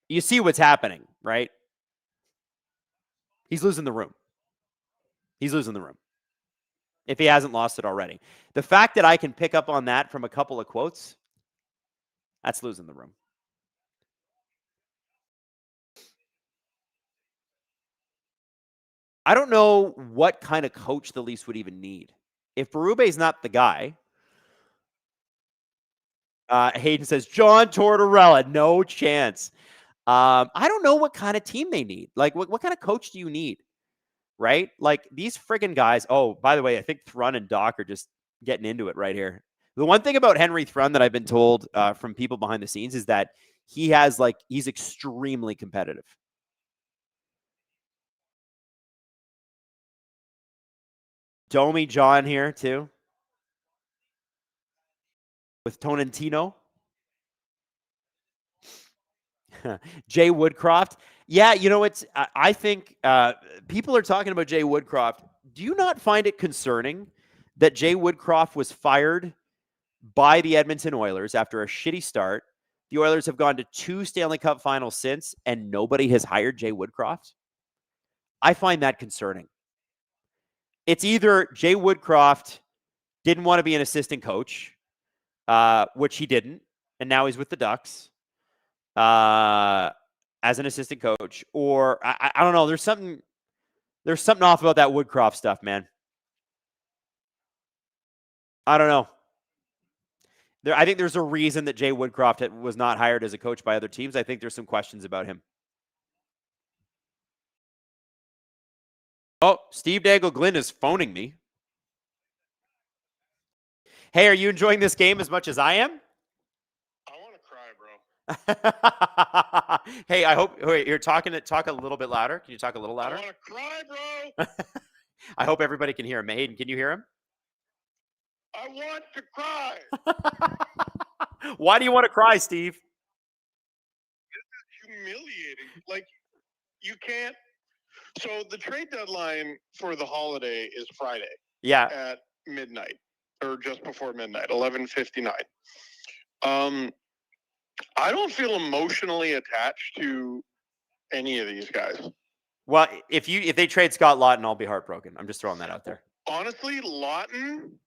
you see what's happening, right? He's losing the room. He's losing the room. If he hasn't lost it already. The fact that I can pick up on that from a couple of quotes, that's losing the room. I don't know what kind of coach the Leafs would even need. If Berube's not the guy, Hayden says, John Tortorella, no chance. I don't know what kind of team they need. Like, what kind of coach do you need? Right? Like, these friggin' guys. Oh, by the way, I think Thrun and Doc are just getting into it right here. The one thing about Henry Thrun that I've been told from people behind the scenes is that he's extremely competitive. Domi John here too. With Tonantino. Jay Woodcroft. Yeah, you know, I think people are talking about Jay Woodcroft. Do you not find it concerning that Jay Woodcroft was fired by the Edmonton Oilers after a shitty start? The Oilers have gone to 2 Stanley Cup finals since, and nobody has hired Jay Woodcroft. I find that concerning. It's either Jay Woodcroft didn't want to be an assistant coach, which he didn't, and now he's with the Ducks as an assistant coach, or I don't know. There's something off about that Woodcroft stuff, man. I don't know. I think there's a reason that Jay Woodcroft was not hired as a coach by other teams. I think there's some questions about him. Oh, Steve Dangle Glynn is phoning me. Hey, are you enjoying this game as much as I am? I want to cry, bro. Hey, I hope you're talk a little bit louder. Can you talk a little louder? I want to cry, bro. I hope everybody can hear him. Hayden, can you hear him? I want to cry. Why do you want to cry, Steve? This is humiliating. Like, you can't. So the trade deadline for the holiday is Friday. Yeah. At midnight, or just before midnight, 11:59. I don't feel emotionally attached to any of these guys. Well, if they trade Scott Lawton, I'll be heartbroken. I'm just throwing that out there. Honestly, Lawton,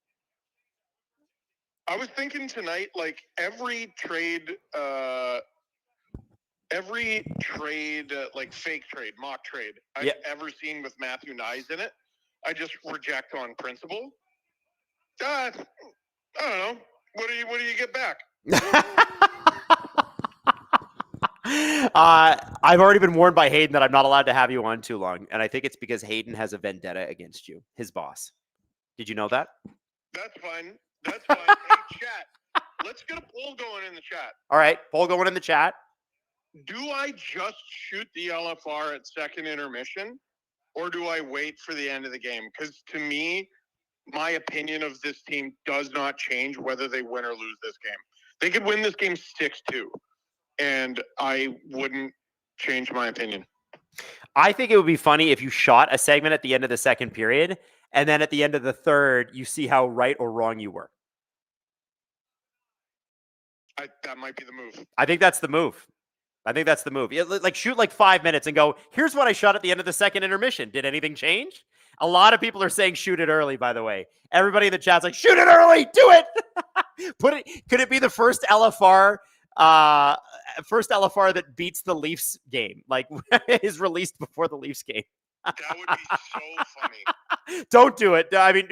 I was thinking tonight, like every trade, like fake trade, mock trade I've ever seen with Matthew Nyes in it, I just reject on principle. I don't know. What do you get back? I've already been warned by Hayden that I'm not allowed to have you on too long, and I think it's because Hayden has a vendetta against you, his boss. Did you know that? That's fine. That's fine. Hey, chat. Let's get a poll going in the chat. All right, poll going in the chat. Do I just shoot the LFR at second intermission, or do I wait for the end of the game? Because to me, my opinion of this team does not change whether they win or lose this game. They could win this game 6-2, and I wouldn't change my opinion. I think it would be funny if you shot a segment at the end of the second period, and then at the end of the third, you see how right or wrong you were. That might be the move. I think that's the move. Like shoot like 5 minutes and go, here's what I shot at the end of the second intermission. Did anything change? A lot of people are saying shoot it early, by the way. Everybody in the chat's like, shoot it early, do it. Could it be the first LFR that beats the Leafs game? Like is released before the Leafs game. That would be so funny. Don't do it. I mean,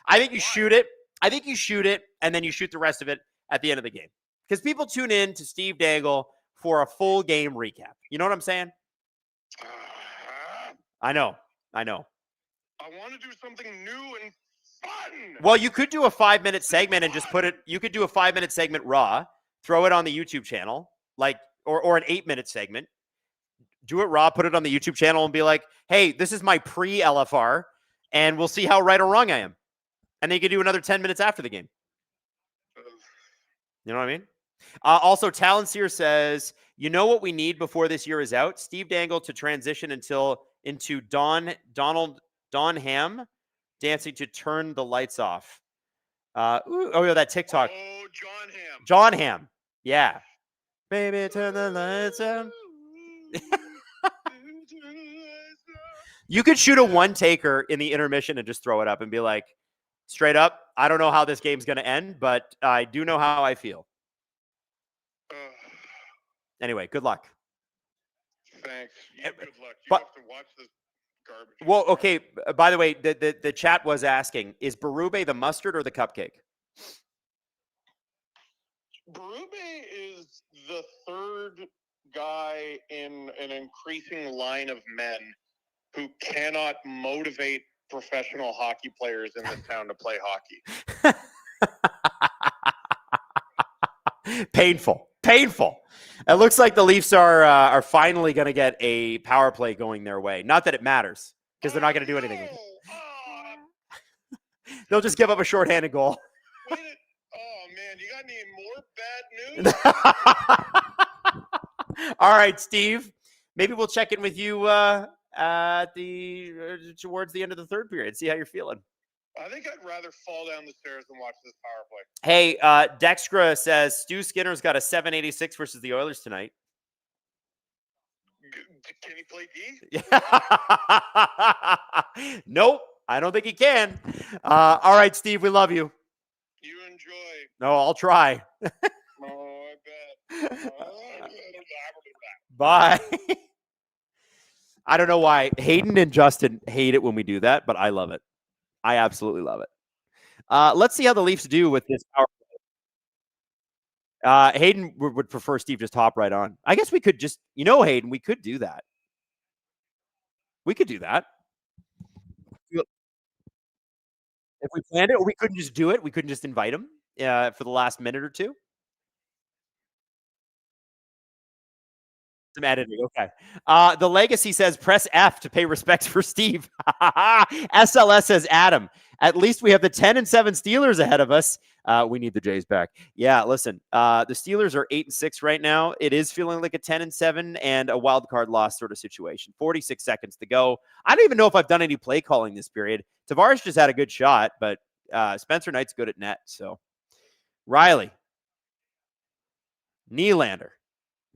I think you shoot it. I think you shoot it and then you shoot the rest of it at the end of the game. Because people tune in to Steve Dangle for a full game recap. You know what I'm saying? I know. I want to do something new and fun. Well, you could do a 5-minute segment and just put it. You could do a 5-minute segment raw, throw it on the YouTube channel, like or an 8-minute segment. Do it raw, put it on the YouTube channel, and be like, "Hey, this is my pre-LFR, and we'll see how right or wrong I am." And then you could do another 10 minutes after the game. You know what I mean? Also, Talenseer says, you know what we need before this year is out? Steve Dangle to transition into Don Ham dancing to Turn the Lights Off. That TikTok. Oh, John Ham. John Ham. Yeah. Baby, turn the lights on. You could shoot a one-taker in the intermission and just throw it up and be like, straight up, I don't know how this game's going to end, but I do know how I feel. Anyway, good luck. Thanks. Yeah, good luck. You But- have to watch this garbage. Well, okay. By the way, the chat was asking, is Berube the mustard or the cupcake? Berube is the third guy in an increasing line of men who cannot motivate professional hockey players in this town to play hockey. Painful. It looks like the Leafs are finally going to get a power play going their way. Not that it matters, because they're not going to do anything with it. They'll just give up a shorthanded goal. Oh man, you got any more bad news? All right, Steve. Maybe we'll check in with you at towards the end of the third period. See how you're feeling. I think I'd rather fall down the stairs than watch this power play. Hey, Dextra says Stu Skinner's got a 786 versus the Oilers tonight. Can he play D? Nope, I don't think he can. All right, Steve, we love you. You enjoy. No, I'll try. Oh, I bet. Bye. I don't know why Hayden and Justin hate it when we do that, but I love it. I absolutely love it. Let's see how the Leafs do with this power play. Hayden would prefer Steve just hop right on. I guess we could just, Hayden, we could do that. We could do that. If we planned it, or we couldn't just do it. We couldn't just invite him for the last minute or two. Some editing, okay. The Legacy says, press F to pay respects for Steve. SLS says, Adam, at least we have the 10-7 Steelers ahead of us. We need the Jays back. Yeah, listen, the Steelers are 8-6 right now. It is feeling like a 10-7 and a wild card loss sort of situation. 46 seconds to go. I don't even know if I've done any play calling this period. Tavares just had a good shot, but Spencer Knight's good at net. So Riley, Nylander,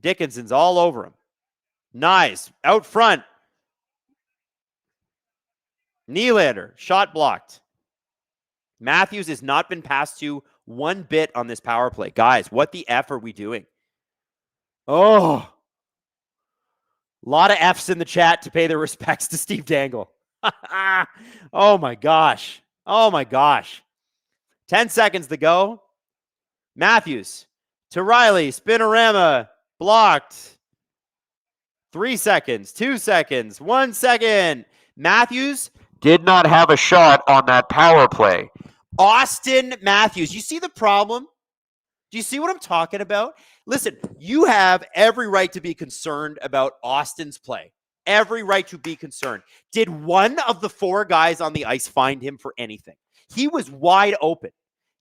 Dickinson's all over him. Nice. Out front. Nylander. Shot blocked. Matthews has not been passed to one bit on this power play. Guys, what the F are we doing? Oh. A lot of Fs in the chat to pay their respects to Steve Dangle. Oh, my gosh. Oh, my gosh. 10 seconds to go. Matthews to Riley. Spinorama. Blocked. 3 seconds, 2 seconds, 1 second. Matthews did not have a shot on that power play. Austin Matthews. You see the problem? Do you see what I'm talking about? Listen, you have every right to be concerned about Austin's play. Every right to be concerned. Did one of the four guys on the ice find him for anything? He was wide open.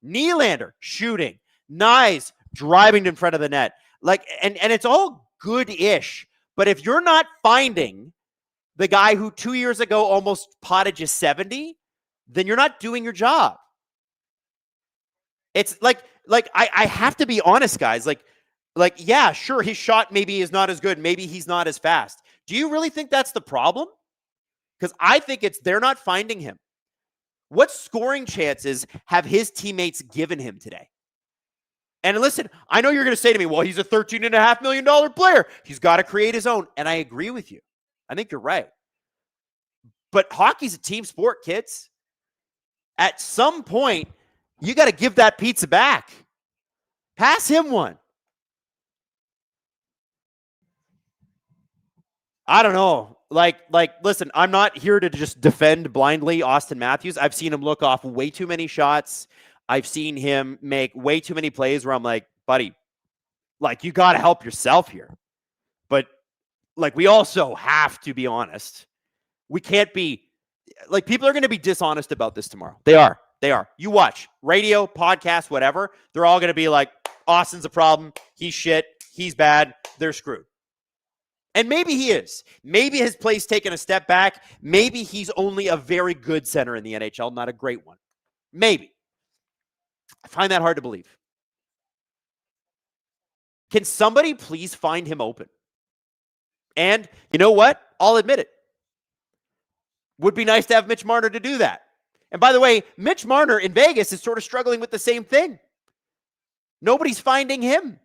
Nylander shooting. Nyes driving in front of the net. And it's all good-ish. But if you're not finding the guy who 2 years ago almost potted you 70, then you're not doing your job. It's I have to be honest, guys. Yeah, sure, his shot maybe is not as good. Maybe he's not as fast. Do you really think that's the problem? Because I think it's they're not finding him. What scoring chances have his teammates given him today? And listen, I know you're going to say to me, well, he's a $13.5 million player. He's got to create his own. And I agree with you. I think you're right. But hockey's a team sport, kids. At some point, you got to give that pizza back. Pass him one. I don't know. Listen, I'm not here to just defend blindly Austin Matthews. I've seen him look off way too many shots. I've seen him make way too many plays where I'm like, buddy, you got to help yourself here. But, we also have to be honest. We can't be, people are going to be dishonest about this tomorrow. They are. You watch. Radio, podcast, whatever. They're all going to be like, Austin's a problem. He's shit. He's bad. They're screwed. And maybe he is. Maybe his play's taken a step back. Maybe he's only a very good center in the NHL, not a great one. Maybe. I find that hard to believe. Can somebody please find him open? And you know what? I'll admit it. Would be nice to have Mitch Marner to do that. And by the way, Mitch Marner in Vegas is sort of struggling with the same thing. Nobody's finding him.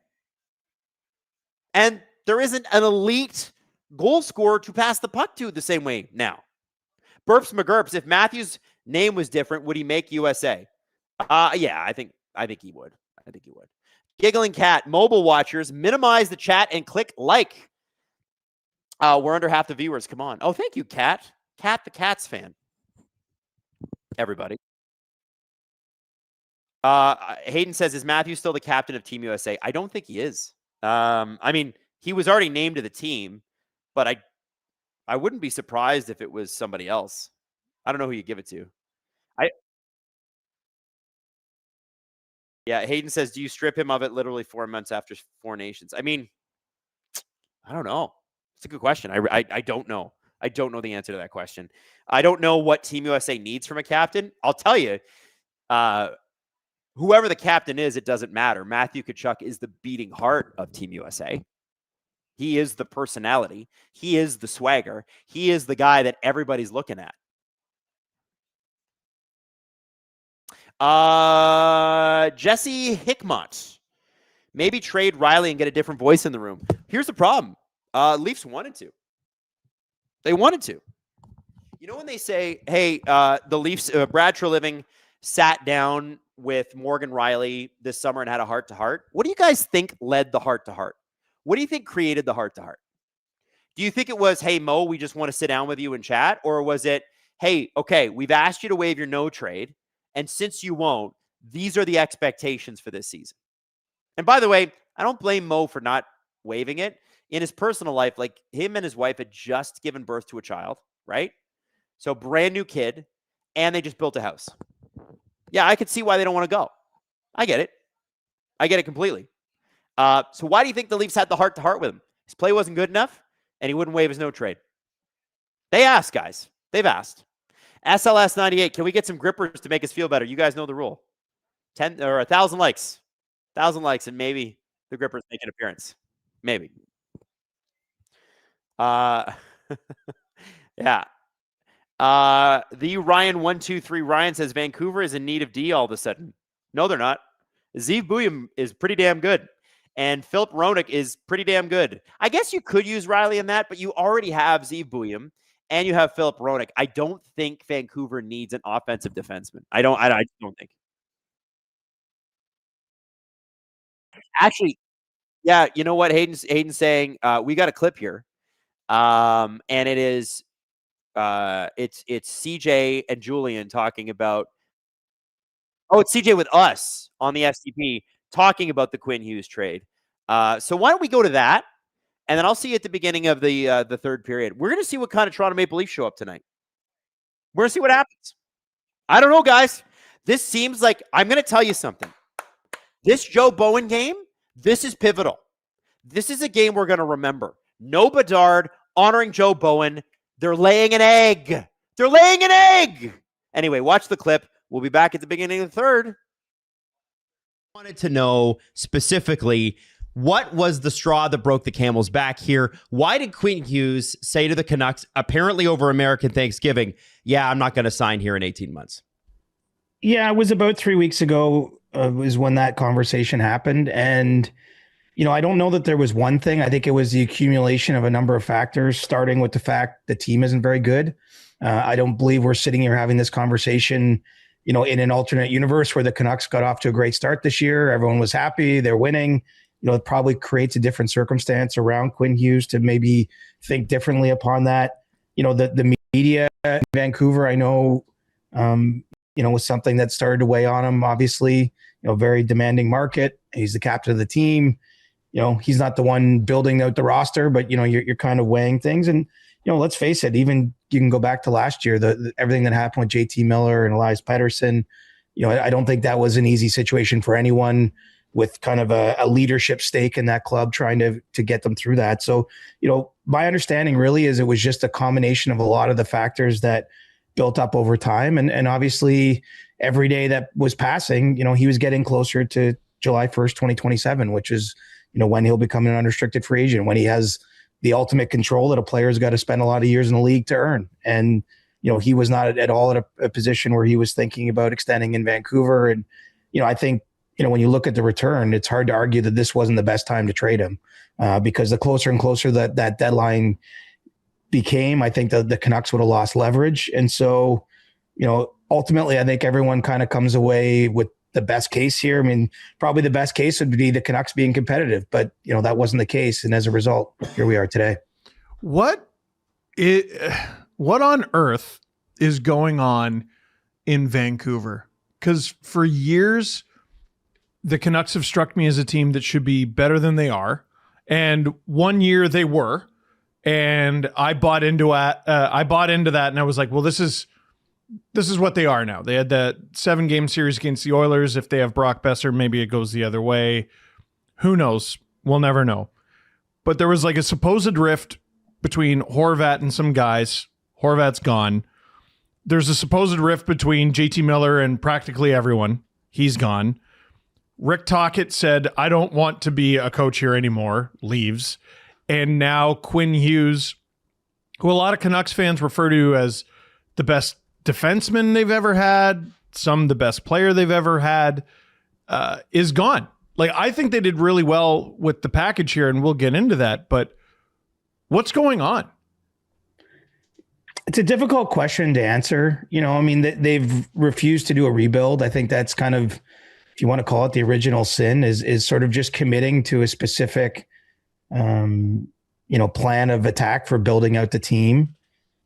And there isn't an elite goal scorer to pass the puck to the same way now. Burps McGurps, if Matthews' name was different, would he make USA? Yeah, I think he would. Giggling Cat, mobile watchers, minimize the chat and click like. We're under half the viewers. Come on. Oh, thank you, Cat. Cat the Cats fan. Everybody. Hayden says, is Matthews still the captain of Team USA? I don't think he is. He was already named to the team, but I wouldn't be surprised if it was somebody else. I don't know who you give it to. Yeah, Hayden says, do you strip him of it literally 4 months after Four Nations? I mean, I don't know. It's a good question. I don't know. I don't know the answer to that question. I don't know what Team USA needs from a captain. I'll tell you, whoever the captain is, it doesn't matter. Matthew Tkachuk is the beating heart of Team USA. He is the personality. He is the swagger. He is the guy that everybody's looking at. Jesse Hickmott. Maybe trade Riley and get a different voice in the room. Here's the problem. Leafs wanted to. They wanted to. You know when they say, hey, the Leafs, Brad Treliving sat down with Morgan Riley this summer and had a heart-to-heart? What do you guys think led the heart-to-heart? What do you think created the heart-to-heart? Do you think it was, hey, Mo, we just want to sit down with you and chat? Or was it, hey, okay, we've asked you to waive your no trade, and since you won't, these are the expectations for this season? And by the way, I don't blame Mo for not waiving it. In his personal life, like him and his wife had just given birth to a child, right? So brand new kid, and they just built a house. Yeah, I could see why they don't want to go. I get it. I get it completely. So why do you think the Leafs had the heart-to-heart with him? His play wasn't good enough, and he wouldn't waive his no trade. They asked, guys. They've asked. SLS 98, can we get some grippers to make us feel better? You guys know the rule. 10 or 1,000 likes. 1,000 likes, and maybe the grippers make an appearance. Maybe. Yeah. The Ryan123 Ryan says Vancouver is in need of D all of a sudden. No, they're not. Zeev Bouillon is pretty damn good. And Philip Roenick is pretty damn good. I guess you could use Riley in that, but you already have Zeev Bouillon and you have Philip Roenick. I don't think Vancouver needs an offensive defenseman. I don't think. Actually, yeah, you know what? Hayden's saying we got a clip here. And it is it's CJ and Julian talking about it's CJ with us on the SDP talking about the Quinn Hughes trade. So why don't we go to that? And then I'll see you at the beginning of the third period. We're gonna see what kind of Toronto Maple Leafs show up tonight. We're gonna see what happens. I don't know, guys. This seems like I'm gonna tell you something. This Joe Bowen game, this is pivotal. This is a game we're gonna remember. No Bedard, honoring Joe Bowen. They're laying an egg. They're laying an egg. Anyway, watch the clip. We'll be back at the beginning of the third. Wanted to know specifically what was the straw that broke the camel's back here. Why did Quinn Hughes say to the Canucks, apparently over American Thanksgiving, yeah, I'm not going to sign here in 18 months? Yeah, it was about 3 weeks ago was when that conversation happened. And I don't know that there was one thing. I think it was the accumulation of a number of factors, starting with the fact the team isn't very good. I don't believe we're sitting here having this conversation, in an alternate universe where the Canucks got off to a great start this year. Everyone was happy. They're winning. It probably creates a different circumstance around Quinn Hughes to maybe think differently upon that. The media in Vancouver, I know, was something that started to weigh on him, obviously, very demanding market. He's the captain of the team. He's not the one building out the roster, but, you're kind of weighing things. And, let's face it, even you can go back to last year, everything that happened with JT Miller and Elias Pettersson, I don't think that was an easy situation for anyone with kind of a leadership stake in that club trying to get them through that. So, my understanding really is it was just a combination of a lot of the factors that built up over time. And obviously every day that was passing, he was getting closer to July 1st, 2027, which is, when he'll become an unrestricted free agent, when he has the ultimate control that a player's got to spend a lot of years in the league to earn. And, he was not at all at a position where he was thinking about extending in Vancouver. And, I think, when you look at the return, it's hard to argue that this wasn't the best time to trade him because the closer and closer that deadline became, I think the Canucks would have lost leverage. And so, ultimately, I think everyone kind of comes away with the best case here. I mean, probably the best case would be the Canucks being competitive, but that wasn't the case. And as a result, here we are today. What on earth is going on in Vancouver? Because for years, the Canucks have struck me as a team that should be better than they are. And one year they were, and I bought into that. And I was like, well, this is this is what they are now. They had that 7-game series against the Oilers. If they have Brock Besser, maybe it goes the other way. Who knows? We'll never know. But there was like a supposed rift between Horvat and some guys. Horvat's gone. There's a supposed rift between JT Miller and practically everyone. He's gone. Rick Tocchet said, I don't want to be a coach here anymore, leaves. And now Quinn Hughes, who a lot of Canucks fans refer to as the best defenseman they've ever had, the best player they've ever had, is gone. Like, I think they did really well with the package here, and we'll get into that, but what's going on? It's a difficult question to answer. You know, I mean, they've refused to do a rebuild. I think that's kind of, if you want to call it the original sin, is sort of just committing to a specific, plan of attack for building out the team.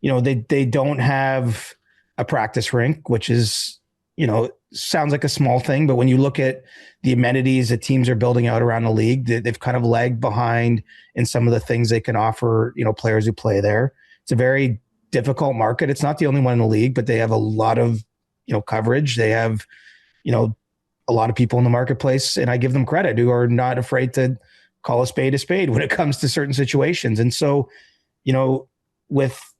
You know, they don't have a practice rink, which is, sounds like a small thing, but when you look at the amenities that teams are building out around the league, they've kind of lagged behind in some of the things they can offer, players who play there. It's a very difficult market. It's not the only one in the league, but they have a lot of, coverage. They have, a lot of people in the marketplace, and I give them credit, who are not afraid to call a spade when it comes to certain situations. And so, with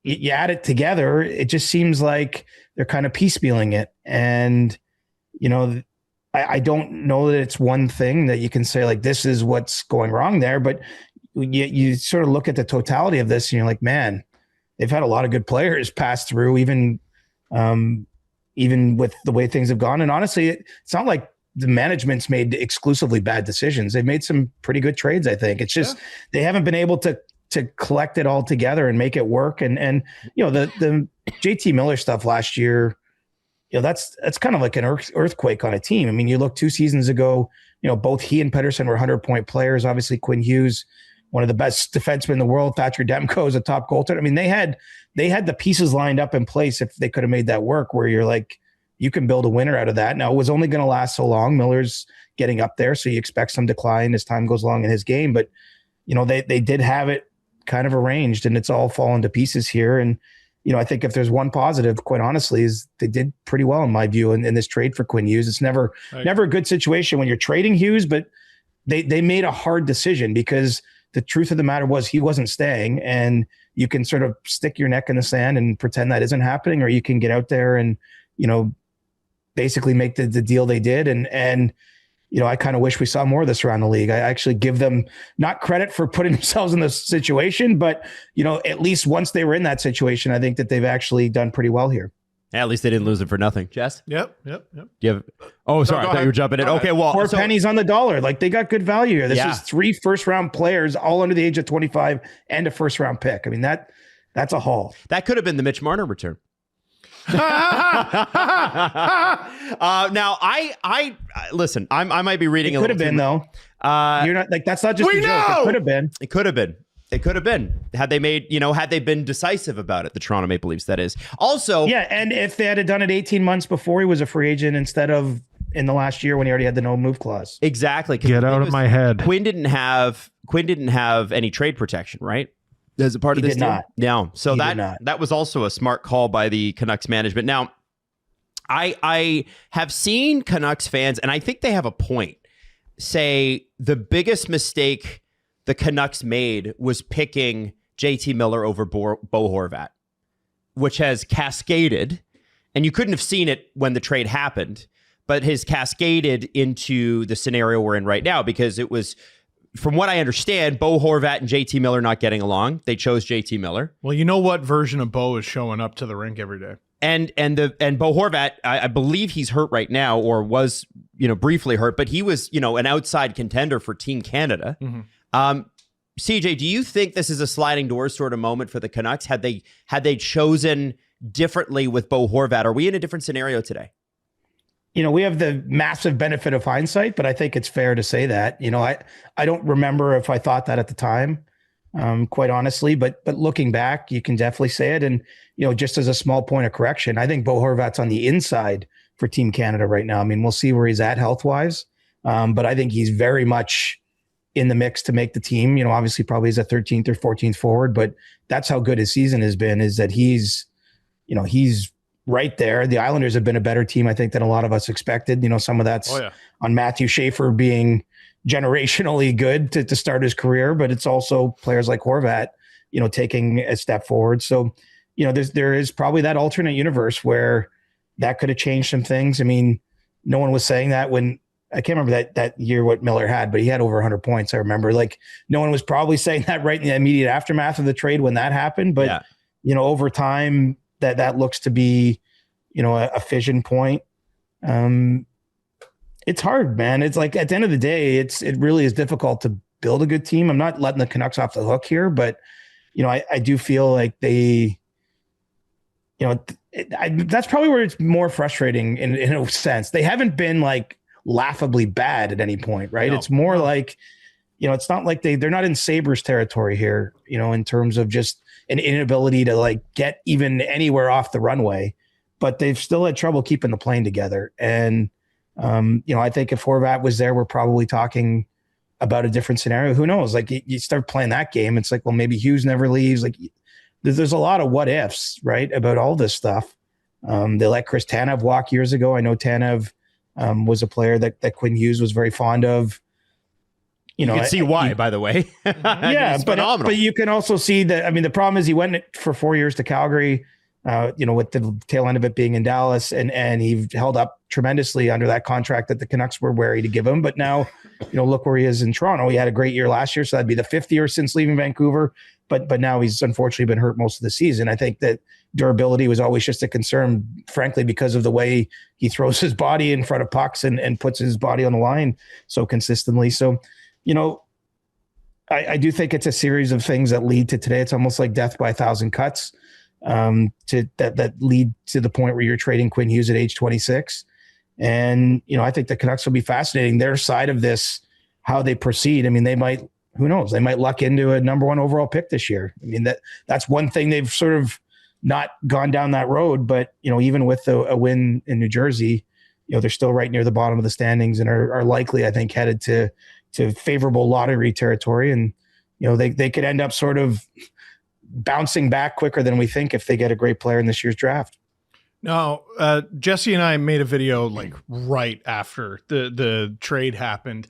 you add it together, it just seems like they're kind of piecemealing it. And, I don't know that it's one thing that you can say, like, this is what's going wrong there. But you sort of look at the totality of this and you're like, man, they've had a lot of good players pass through, even with the way things have gone. And honestly, it's not like the management's made exclusively bad decisions. They've made some pretty good trades, I think. It's just they haven't been able to collect it all together and make it work. And the JT Miller stuff last year, that's kind of like an earthquake on a team. I mean, you look 2 seasons ago, both he and Pettersson were 100-point players. Obviously, Quinn Hughes, one of the best defensemen in the world. Thatcher Demko is a top goaltender. I mean, they had the pieces lined up in place if they could have made that work, where you're like, you can build a winner out of that. Now, it was only going to last so long. Miller's getting up there, so you expect some decline as time goes along in his game. But, they did have it kind of arranged, and it's all fallen to pieces here. And, I think if there's one positive, quite honestly, is they did pretty well, in my view, in this trade for Quinn Hughes. It's never a good situation when you're trading Hughes, but they made a hard decision, because the truth of the matter was he wasn't staying, and you can sort of stick your neck in the sand and pretend that isn't happening, or you can get out there and, basically make the deal they did. And I kind of wish we saw more of this around the league. I actually give them not credit for putting themselves in this situation, but, at least once they were in that situation, I think that they've actually done pretty well here. Yeah, at least they didn't lose it for nothing. Jess? Yep. Sorry, I thought you were jumping in. Okay, well. 4 pennies on the dollar. Like, they got good value here. This is 3 first-round players, all under the age of 25, and a first-round pick. I mean, that's a haul. That could have been the Mitch Marner return. Now, I listen. I might be reading. It could have been, though. You're not like, that's not just a joke. It could have been. It could have been. It could have been, had they made, had they been decisive about it. The Toronto Maple Leafs, that is. Also, yeah, and if they had done it 18 months before he was a free agent instead of in the last year when he already had the no move clause. Exactly. Get out of my head. Quinn didn't have any trade protection, right? As a part of this deal? No. So that was also a smart call by the Canucks management. Now, I have seen Canucks fans, and I think they have a point, say the biggest mistake the Canucks made was picking JT Miller over Bo Horvat, which has cascaded, and you couldn't have seen it when the trade happened, but has cascaded into the scenario we're in right now, because it was, from what I understand, Bo Horvat and JT Miller not getting along. They chose JT Miller. Well, you know what version of Bo is showing up to the rink every day. And Bo Horvat, I believe he's hurt right now, or was, briefly hurt, but he was, an outside contender for Team Canada. Mm-hmm. CJ, do you think this is a sliding doors sort of moment for the Canucks? Had they chosen differently with Bo Horvat? Are we in a different scenario today? We have the massive benefit of hindsight, but I think it's fair to say that. I don't remember if I thought that at the time, quite honestly, but looking back, you can definitely say it. And, just as a small point of correction, I think Bo Horvat's on the inside for Team Canada right now. I mean, we'll see where he's at health-wise, but I think he's very much in the mix to make the team. Obviously probably he's a 13th or 14th forward, but that's how good his season has been, is that he's right there. The Islanders have been a better team, I think, than a lot of us expected. You know, some of that's on Matthew Schaefer being generationally good to start his career, but it's also players like Horvat, you know, taking a step forward. So, you know, there is probably that alternate universe where that could have changed some things. I mean, no one was saying that when I can't remember that year what Miller had, but he had over 100 points. I remember, like, no one was probably saying that right in the immediate aftermath of the trade when that happened. But, you know, over time that looks to be, you know, a fission point. It's hard, man. It's like, at the end of the day, it really is difficult to build a good team. I'm not letting the Canucks off the hook here, but, you know, I do feel like they, you know, that's probably where it's more frustrating in a sense. They haven't been like laughably bad at any point, right? It's more like, you know, it's not like they're not in Sabres territory here, you know, in terms of just an inability to like get even anywhere off the runway, but they've still had trouble keeping the plane together. And, you know, I think if Horvat was there, we're probably talking about a different scenario. Who knows? Like, you start playing that game, it's like, well, maybe Hughes never leaves. Like, there's a lot of what ifs, right, about all this stuff. They let Chris Tanev walk years ago. I know Tanev was a player that Quinn Hughes was very fond of. You know, can see why, by the way. Yeah, but you can also see that. I mean, the problem is he went for 4 years to Calgary, you know, with the tail end of it being in Dallas, and he held up tremendously under that contract that the Canucks were wary to give him. But now, you know, look where he is in Toronto. He had a great year last year, so that'd be the 5th year since leaving Vancouver. But now he's unfortunately been hurt most of the season. I think that durability was always just a concern, frankly, because of the way he throws his body in front of pucks and puts his body on the line so consistently. So, you know, I do think it's a series of things that lead to today. It's almost like death by a thousand cuts that lead to the point where you're trading Quinn Hughes at age 26. And, you know, I think the Canucks will be fascinating. Their side of this, how they proceed. I mean, they might, who knows? They might luck into a number 1 overall pick this year. I mean, that's one thing they've sort of not gone down that road. But, you know, even with a win in New Jersey, you know, they're still right near the bottom of the standings and are likely, I think, headed to favorable lottery territory. And, you know, they could end up sort of bouncing back quicker than we think if they get a great player in this year's draft. Now, Jesse and I made a video like right after the trade happened.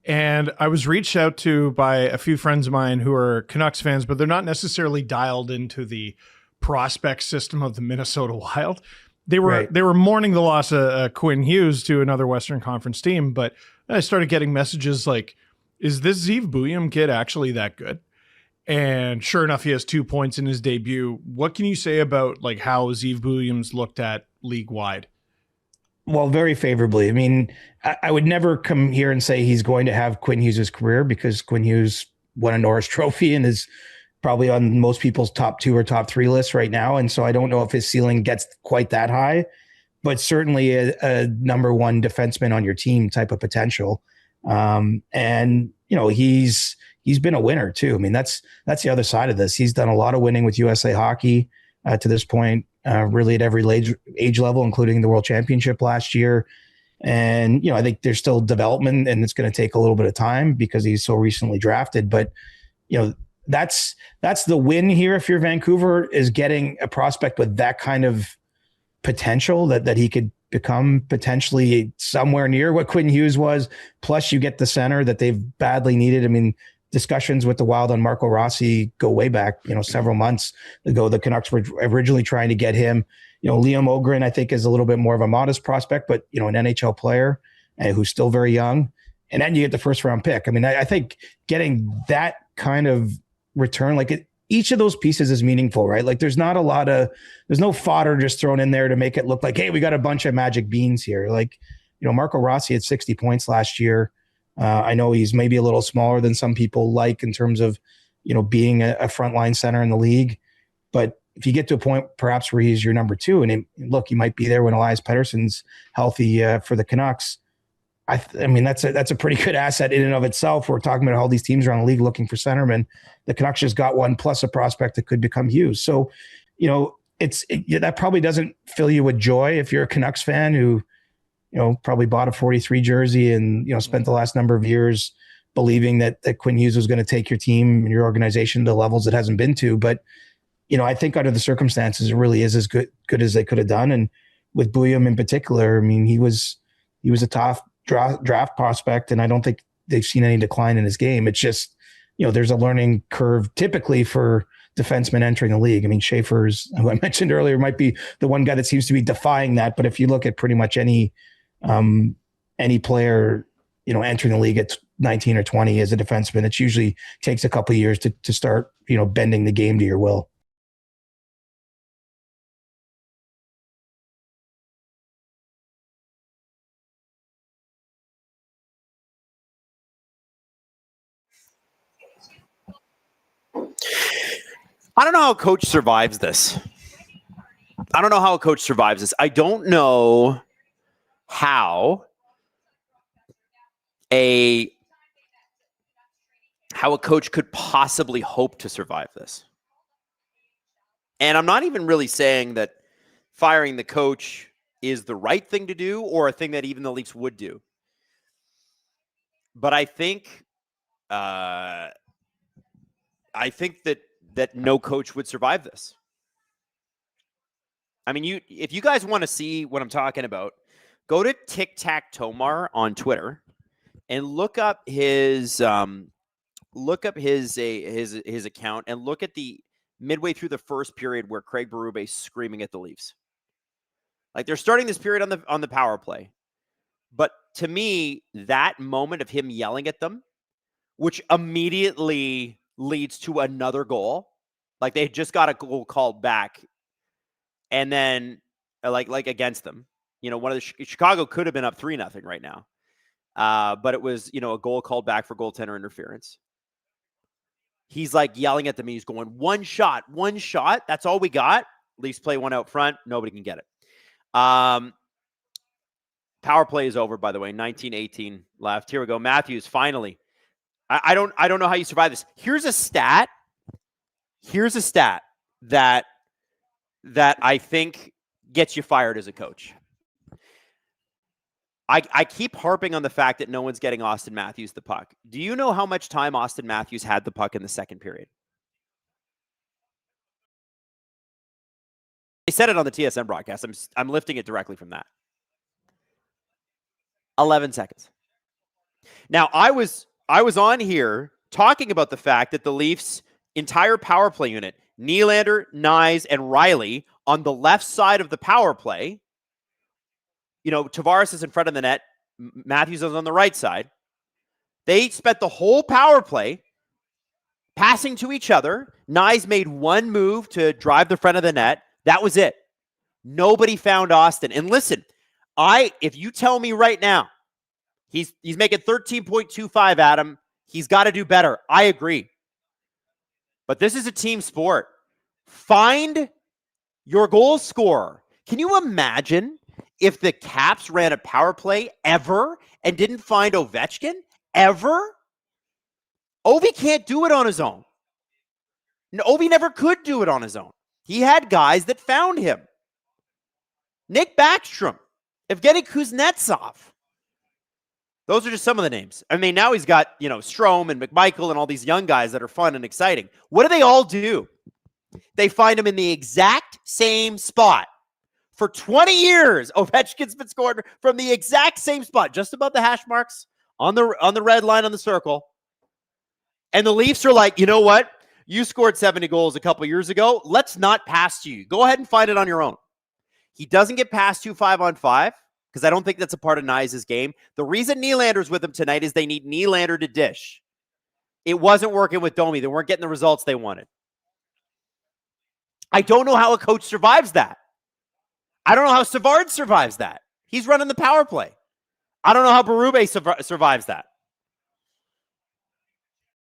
And I was reached out to by a few friends of mine who are Canucks fans, but they're not necessarily dialed into the prospect system of the Minnesota Wild. They were mourning the loss of Quinn Hughes to another Western Conference team, but I started getting messages like, is this Zeev Buium kid actually that good? And sure enough, he has 2 points in his debut. What can you say about like how Zeev Buium's looked at league wide? Well, very favorably. I mean, I would never come here and say he's going to have Quinn Hughes' career, because Quinn Hughes won a Norris Trophy and is probably on most people's top 2 or top 3 lists right now. And so I don't know if his ceiling gets quite that high, but certainly a number 1 defenseman on your team type of potential. And, you know, he's been a winner too. I mean, that's the other side of this. He's done a lot of winning with USA Hockey to this point, really at every age level, including the World Championship last year. And, you know, I think there's still development and it's going to take a little bit of time because he's so recently drafted. But, you know, that's the win here. If you're Vancouver, is getting a prospect with that kind of potential that he could become potentially somewhere near what Quinn Hughes was. Plus you get the center that they've badly needed. I mean, discussions with the Wild on Marco Rossi go way back, you know, several months ago. The Canucks were originally trying to get him. You know, Liam Ogren, I think, is a little bit more of a modest prospect, but, you know, an NHL player who's still very young. And then you get the first round pick. I mean, I think getting that kind of return, like each of those pieces is meaningful, right? Like there's no fodder just thrown in there to make it look like, hey, we got a bunch of magic beans here. Like, you know, Marco Rossi had 60 points last year. I know he's maybe a little smaller than some people like in terms of, you know, being a frontline center in the league. But if you get to a point perhaps where he's your number 2, and look, he might be there when Elias Pettersson's healthy for the Canucks. I mean, that's a pretty good asset in and of itself. We're talking about all these teams around the league looking for centermen. The Canucks just got one plus a prospect that could become Hughes. So, you know, that probably doesn't fill you with joy if you're a Canucks fan who, you know, probably bought a 43 jersey and, you know, spent the last number of years believing that Quinn Hughes was going to take your team and your organization to levels it hasn't been to. But, I think under the circumstances, it really is as good as they could have done. And with Bouillon in particular, I mean, he was a top draft prospect, and I don't think they've seen any decline in his game. It's just, there's a learning curve typically for defensemen entering the league. I mean, Schaefer's, who I mentioned earlier, might be the one guy that seems to be defying that. But if you look at pretty much any player, entering the league at 19 or 20 as a defenseman, it usually takes a couple of years to start, bending the game to your will. I don't know how a coach survives this. I don't know how a coach could possibly hope to survive this. And I'm not even really saying that firing the coach is the right thing to do or a thing that even the Leafs would do. But I think that no coach would survive this. I mean, if you guys want to see what I'm talking about, go to Tic Tac Tomar on Twitter and look up his account and look at the midway through the first period where Craig Berube is screaming at the Leafs. Like, they're starting this period on the power play. But to me, that moment of him yelling at them, which immediately leads to another goal, like they just got a goal called back, and then like against them, one of the Chicago could have been up 3-0 right now, but it was a goal called back for goaltender interference. He's like yelling at them. He's going, one shot. That's all we got. Leafs play one out front. Nobody can get it. Power play is over, by the way. 19-18 left. Here we go. Matthews, finally. I don't know how you survive this. Here's a stat that I think gets you fired as a coach. I keep harping on the fact that no one's getting Auston Matthews the puck. Do you know how much time Auston Matthews had the puck in the second period? They said it on the TSN broadcast. I'm lifting it directly from that. 11 seconds. Now, I was on here talking about the fact that the Leafs' entire power play unit, Nylander, Nyes, and Riley on the left side of the power play, Tavares is in front of the net, Matthews is on the right side. They spent the whole power play passing to each other. Nyes made one move to drive the front of the net. That was it. Nobody found Auston. And listen, if you tell me right now, he's making 13.25, Adam, he's got to do better. I agree. But this is a team sport. Find your goal scorer. Can you imagine if the Caps ran a power play ever and didn't find Ovechkin? Ever? Ovi can't do it on his own. No, Ovi never could do it on his own. He had guys that found him. Nick Backstrom, Evgeny Kuznetsov. Those are just some of the names. I mean, now he's got, Strome and McMichael and all these young guys that are fun and exciting. What do they all do? They find him in the exact same spot. For 20 years, Ovechkin's been scoring from the exact same spot, just above the hash marks on the red line on the circle. And the Leafs are like, you know what? You scored 70 goals a couple years ago. Let's not pass to you. Go ahead and find it on your own. He doesn't get past 2 5-on-5 because I don't think that's a part of Nyes' game. The reason Nylander's with him tonight is they need Nylander to dish. It wasn't working with Domi. They weren't getting the results they wanted. I don't know how a coach survives that. I don't know how Savard survives that. He's running the power play. I don't know how Berube survives that.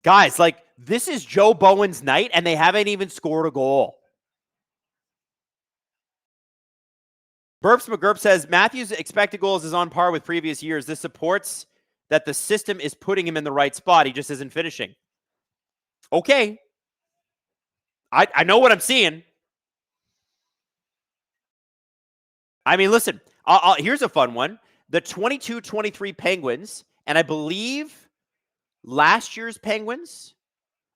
Guys, this is Joe Bowen's night, and they haven't even scored a goal. Burps McGurp says, Matthews' expected goals is on par with previous years. This supports that the system is putting him in the right spot. He just isn't finishing. Okay. I know what I'm seeing. I mean, listen, here's a fun one. The 22-23 Penguins, and I believe last year's Penguins,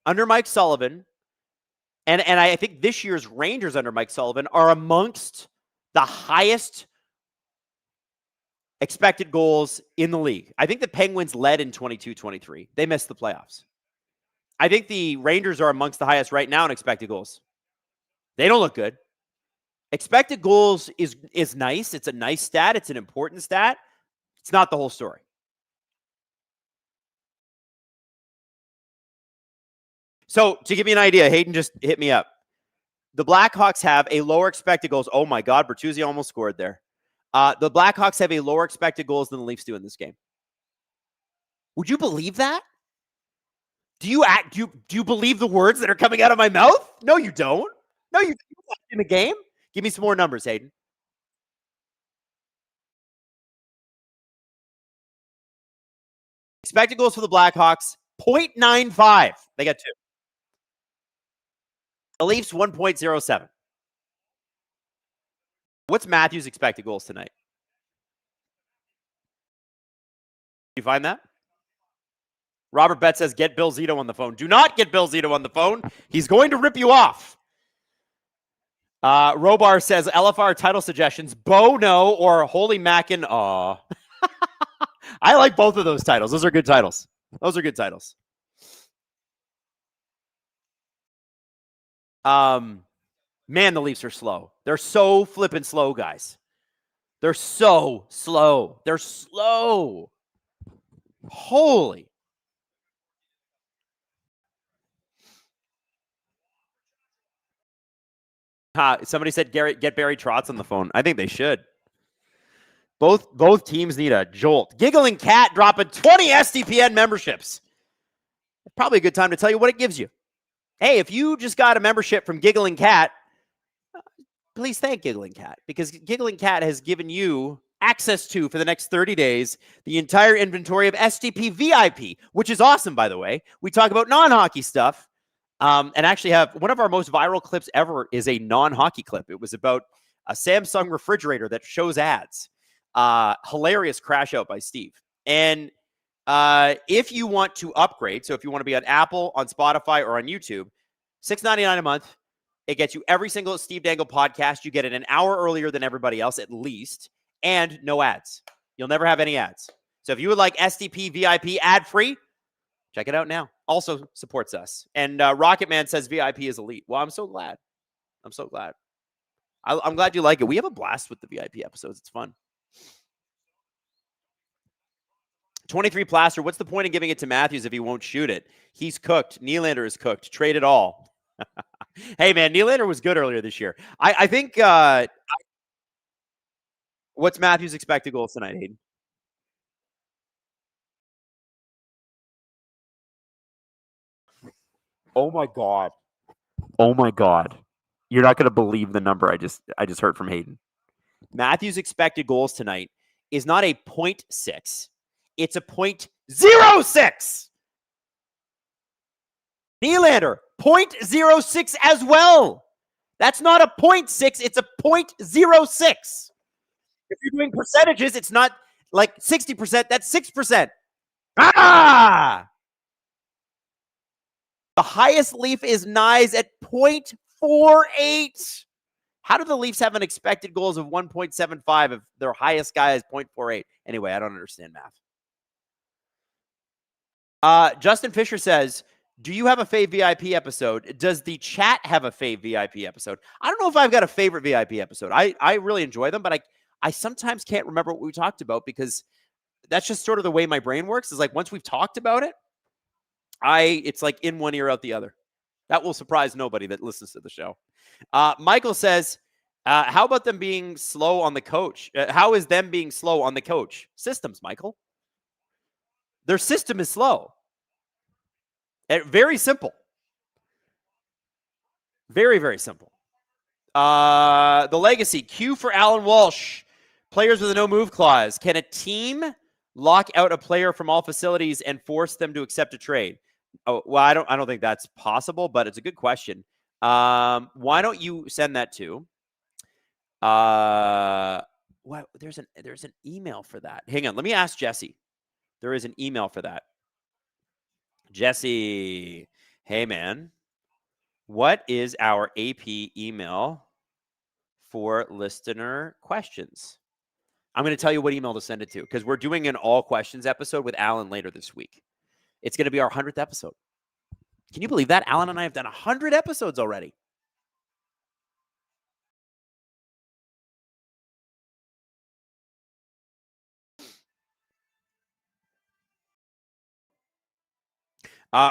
under Mike Sullivan, And I think this year's Rangers under Mike Sullivan are amongst the highest expected goals in the league. I think the Penguins led in 22-23. They missed the playoffs. I think the Rangers are amongst the highest right now in expected goals. They don't look good. Expected goals is nice. It's a nice stat. It's an important stat. It's not the whole story. So to give you an idea, Hayden just hit me up. The Blackhawks have a lower expected goals. Oh my God, Bertuzzi almost scored there. The Blackhawks have a lower expected goals than the Leafs do in this game. Would you believe that? Do you believe the words that are coming out of my mouth? No, you don't. No, you in the game. Give me some more numbers, Hayden. Expected goals for the Blackhawks, 0.95. They got 2. The Leafs, 1.07. What's Matthews' expected goals tonight? You find that? Robert Betts says, get Bill Zito on the phone. Do not get Bill Zito on the phone. He's going to rip you off. Robar says, LFR title suggestions, Bo No or Holy Mackin. Aw. I like both of those titles. Those are good titles. Those are good titles. Man, the Leafs are slow. They're so flippin' slow, guys. They're so slow. They're slow. Holy. Somebody said get Barry Trotz on the phone. I think they should. Both teams need a jolt. Giggling Cat dropping 20 SDPN memberships. Probably a good time to tell you what it gives you. Hey, if you just got a membership from Giggling Cat, please thank Giggling Cat, because Giggling Cat has given you access to, for the next 30 days, the entire inventory of SDP VIP, which is awesome, by the way. We talk about non-hockey stuff, and actually have one of our most viral clips ever is a non-hockey clip. It was about a Samsung refrigerator that shows ads. Hilarious crash out by Steve. And if you want to upgrade, so if you want to be on Apple, on Spotify, or on YouTube, $6.99 a month. It gets you every single Steve Dangle podcast. You get it an hour earlier than everybody else, at least, and no ads. You'll never have any ads. So if you would like SDP VIP ad-free, check it out now. Also supports us. And Rocket Man says VIP is elite. Well, I'm so glad. I'm so glad. I'm glad you like it. We have a blast with the VIP episodes. It's fun. 23 Plaster, what's the point in giving it to Matthews if he won't shoot it? He's cooked. Nylander is cooked. Trade it all. Hey, man, Nylander was good earlier this year. I think what's Matthews' expected goals tonight, Hayden? Oh, my God. Oh, my God. You're not going to believe the number I just heard from Hayden. Matthews' expected goals tonight is not a 0.6. It's a 0.06. Nylander, 0.06 as well. That's not a 0.6. It's a 0.06. If you're doing percentages, it's not like 60%. That's 6%. Ah! The highest Leaf is Nyes at 0.48. How do the Leafs have an expected goals of 1.75 if their highest guy is 0.48? Anyway, I don't understand math. Justin Fisher says, do you have a fave VIP episode? Does the chat have a fave VIP episode? I don't know if I've got a favorite VIP episode. I really enjoy them, but I sometimes can't remember what we talked about because that's just sort of the way my brain works. Is like once we've talked about it, it's like in one ear out the other. That will surprise nobody that listens to the show. Michael says, how about them being slow on the coach? How is them being slow on the coach? Systems, Michael. Their system is slow. Very simple. Very, very simple. The legacy. Q for Alan Walsh. Players with a no-move clause. Can a team lock out a player from all facilities and force them to accept a trade? Oh, well, I don't think that's possible, but it's a good question. Why don't you send that to? What? There's an email for that. Hang on, let me ask Jesse. There is an email for that. Jesse, hey man, What is our AP email for listener questions? I'm going to tell you what email to send it to because we're doing an all questions episode with Alan later this week. It's going to be our 100th episode. Can you believe that? Alan and I have done 100 episodes already.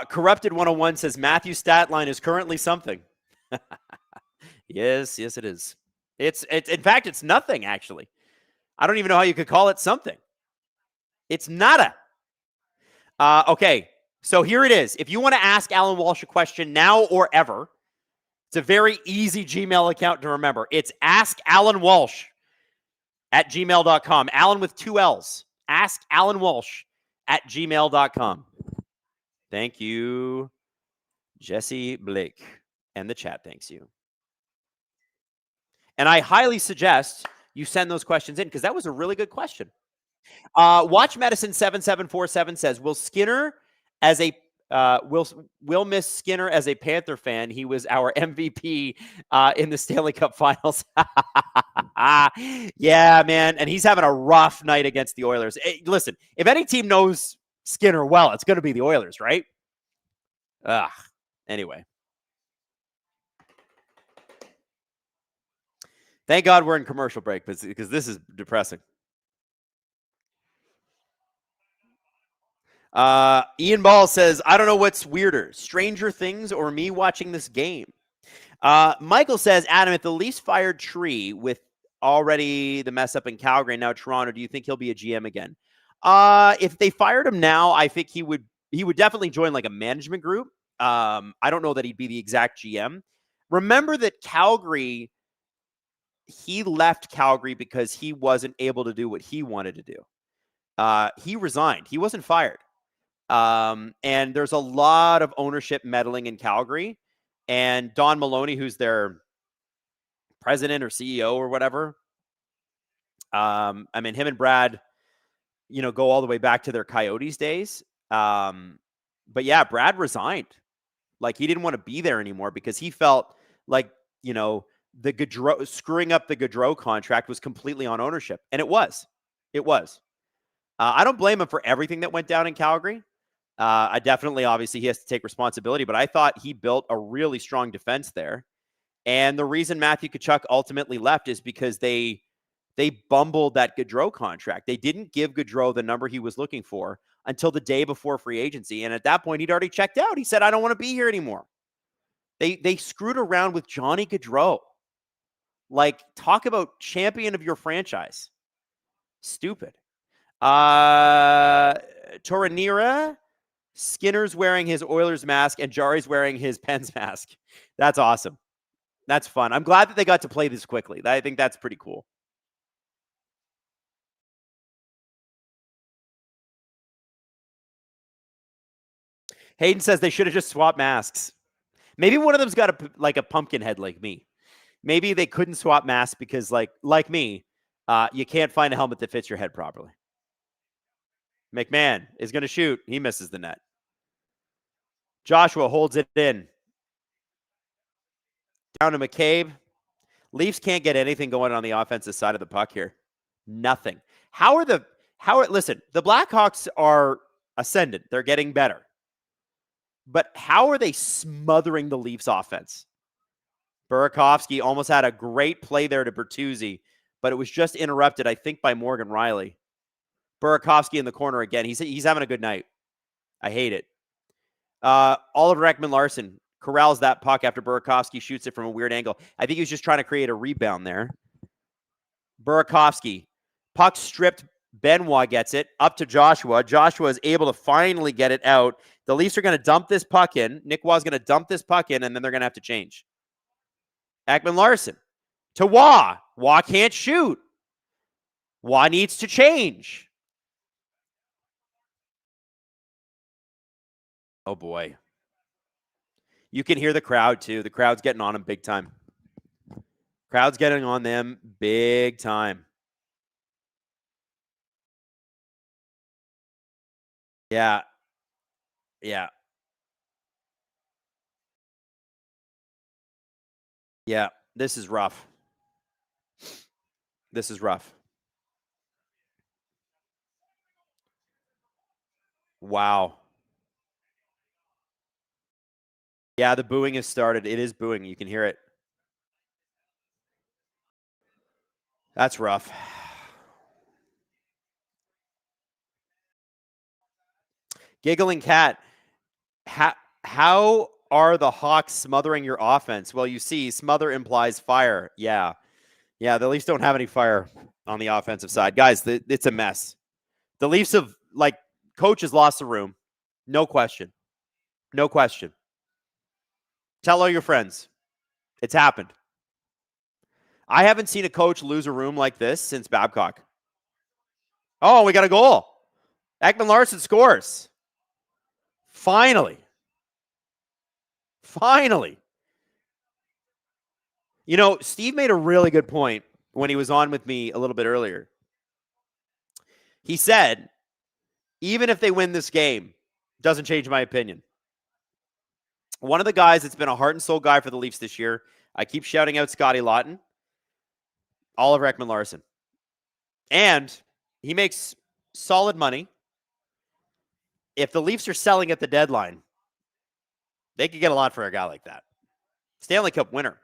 Corrupted 101 says Matthew's stat line is currently something. Yes, it is. It's in fact, it's nothing, actually. I don't even know how you could call it something. It's nada. Okay, so here it is. If you want to ask Alan Walsh a question now or ever, it's a very easy Gmail account to remember. It's askalanwalsh@gmail.com. Alan with 2 L's. Askalanwalsh@gmail.com. Thank you, Jesse Blake. And the chat thanks you. And I highly suggest you send those questions in because that was a really good question. Watch Medicine 7747 says, will Skinner as a will miss Skinner as a Panther fan? He was our MVP in the Stanley Cup Finals. Yeah, man, and he's having a rough night against the Oilers. Hey, listen, if any team knows Skinner well, it's going to be the Oilers, right? Anyway. Thank God we're in commercial break because this is depressing. Ian Ball says, I don't know what's weirder, Stranger Things or me watching this game. Michael says, Adam, if the Leafs fired Tree with already the mess up in Calgary and now Toronto, do you think he'll be a GM again? If they fired him now, I think he would definitely join like a management group. I don't know that he'd be the exact GM. Remember that Calgary, he left Calgary because he wasn't able to do what he wanted to do. He resigned. He wasn't fired. And there's a lot of ownership meddling in Calgary. And Don Maloney, who's their president or CEO or whatever, I mean, him and Brad, go all the way back to their Coyotes days. But yeah, Brad resigned. Like, he didn't want to be there anymore because he felt like, the Gaudreau, screwing up the Gaudreau contract was completely on ownership. And it was. It was. I don't blame him for everything that went down in Calgary. I definitely, obviously, he has to take responsibility, but I thought he built a really strong defense there. And the reason Matthew Tkachuk ultimately left is because they bumbled that Gaudreau contract. They didn't give Gaudreau the number he was looking for until the day before free agency. And at that point, he'd already checked out. He said, I don't want to be here anymore. They screwed around with Johnny Gaudreau. Like, talk about champion of your franchise. Stupid. Toranira, Skinner's wearing his Oilers mask and Jari's wearing his Pens mask. That's awesome. That's fun. I'm glad that they got to play this quickly. I think that's pretty cool. Hayden says they should have just swapped masks. Maybe one of them's got a pumpkin head like me. Maybe they couldn't swap masks because, like me, you can't find a helmet that fits your head properly. McMahon is going to shoot. He misses the net. Joshua holds it in. Down to McCabe. Leafs can't get anything going on the offensive side of the puck here. Nothing. Listen, the Blackhawks are ascendant. They're getting better. But how are they smothering the Leafs offense? Burakovsky almost had a great play there to Bertuzzi, but it was just interrupted, I think, by Morgan Riley. Burakovsky in the corner again. He's having a good night. I hate it. Oliver Ekman-Larsson corrals that puck after Burakovsky shoots it from a weird angle. I think he was just trying to create a rebound there. Burakovsky. Puck stripped. Benoit gets it up to Joshua. Joshua is able to finally get it out. The Leafs are going to dump this puck in. Nick Waugh's going to dump this puck in, and then they're going to have to change. Ekman-Larsson to Waugh. Waugh can't shoot. Waugh needs to change. Oh, boy. You can hear the crowd, too. The crowd's getting on them big time. Crowd's getting on them big time. Yeah. Yeah. Yeah, this is rough. This is rough. Wow. Yeah, the booing has started. It is booing. You can hear it. That's rough. Giggling Cat, how are the Hawks smothering your offense? Well, you see, smother implies fire. Yeah. Yeah, the Leafs don't have any fire on the offensive side. Guys, it's a mess. The Leafs have, coach has lost the room. No question. No question. Tell all your friends. It's happened. I haven't seen a coach lose a room like this since Babcock. Oh, we got a goal. Ekman-Larsson scores. Finally. Finally. You know, Steve made a really good point when he was on with me a little bit earlier. He said, even if they win this game, doesn't change my opinion. One of the guys that's been a heart and soul guy for the Leafs this year, I keep shouting out Scotty Lawton, Oliver Ekman-Larsson. And he makes solid money. If the Leafs are selling at the deadline, they could get a lot for a guy like that. Stanley Cup winner.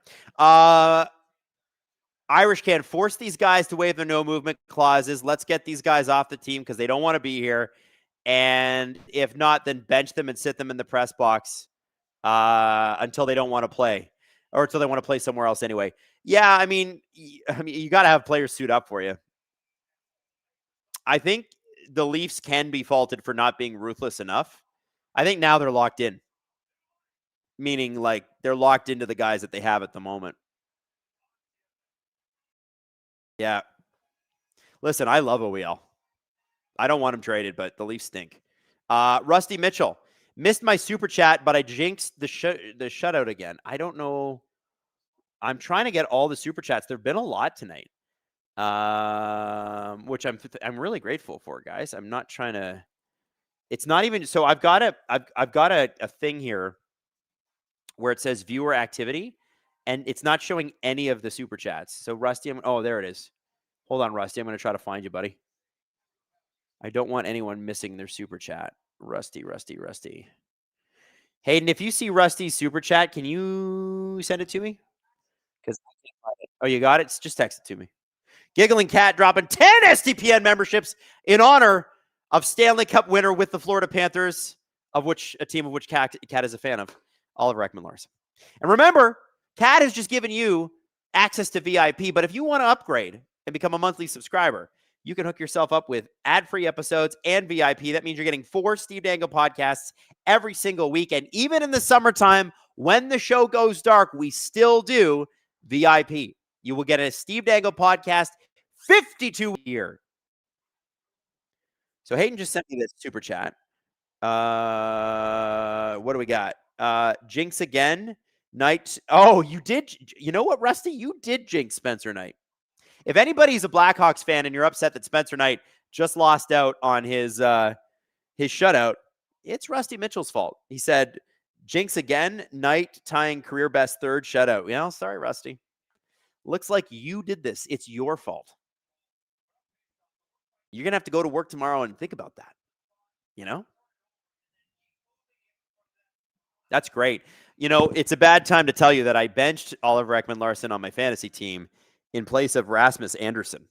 Irish can't force these guys to waive their no movement clauses. Let's get these guys off the team because they don't want to be here. And if not, then bench them and sit them in the press box until they don't want to play, or until they want to play somewhere else anyway. Yeah, I mean, you got to have players suit up for you. I think the Leafs can be faulted for not being ruthless enough. I think now they're locked in, meaning they're locked into the guys that they have at the moment. Yeah. Listen, I love Wylde. I don't want him traded, but the Leafs stink. Rusty Mitchell. Missed my super chat, but I jinxed the shutout again. I don't know. I'm trying to get all the super chats. There've been a lot tonight, which I'm really grateful for, guys. I'm not trying to. It's not even so. I've got a thing here where it says viewer activity, and it's not showing any of the super chats. So Rusty, oh, there it is. Hold on, Rusty. I'm going to try to find you, buddy. I don't want anyone missing their super chat. Rusty. Hayden, if you see Rusty's super chat, can you send it to me? Because I can't find it. Oh, you got it? Just text it to me. Giggling Cat dropping 10 SDPN memberships in honor of Stanley Cup winner with the Florida Panthers, a team of which Cat is a fan of, Oliver Ekman-Larsson. And remember, Cat has just given you access to VIP, but if you want to upgrade and become a monthly subscriber, you can hook yourself up with ad-free episodes and VIP. That means you're getting 4 Steve Dangle podcasts every single week. And even in the summertime, when the show goes dark, we still do VIP. You will get a Steve Dangle podcast 52 a year. So Hayden just sent me this super chat. What do we got? Jinx again. Knight. Oh, you did. You know what, Rusty? You did jinx Spencer Knight. If anybody's a Blackhawks fan and you're upset that Spencer Knight just lost out on his shutout, it's Rusty Mitchell's fault. He said, jinx again, Knight tying career best third shutout. You know, sorry, Rusty. Looks like you did this. It's your fault. You're going to have to go to work tomorrow and think about that. You know? That's great. You know, it's a bad time to tell you that I benched Oliver Ekman-Larsson on my fantasy team in place of Rasmus Andersson.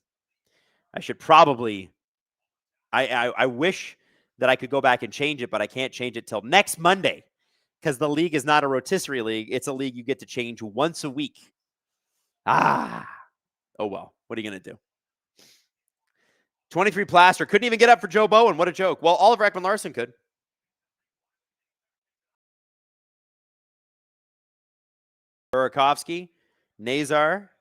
I should probably, I wish that I could go back and change it, but I can't change it till next Monday because the league is not a rotisserie league. It's a league you get to change once a week. Oh well, what are you going to do? 23 Plaster couldn't even get up for Joe Bowen. What a joke. Well, Oliver Ekman-Larsson could. Burakovsky, Nazar.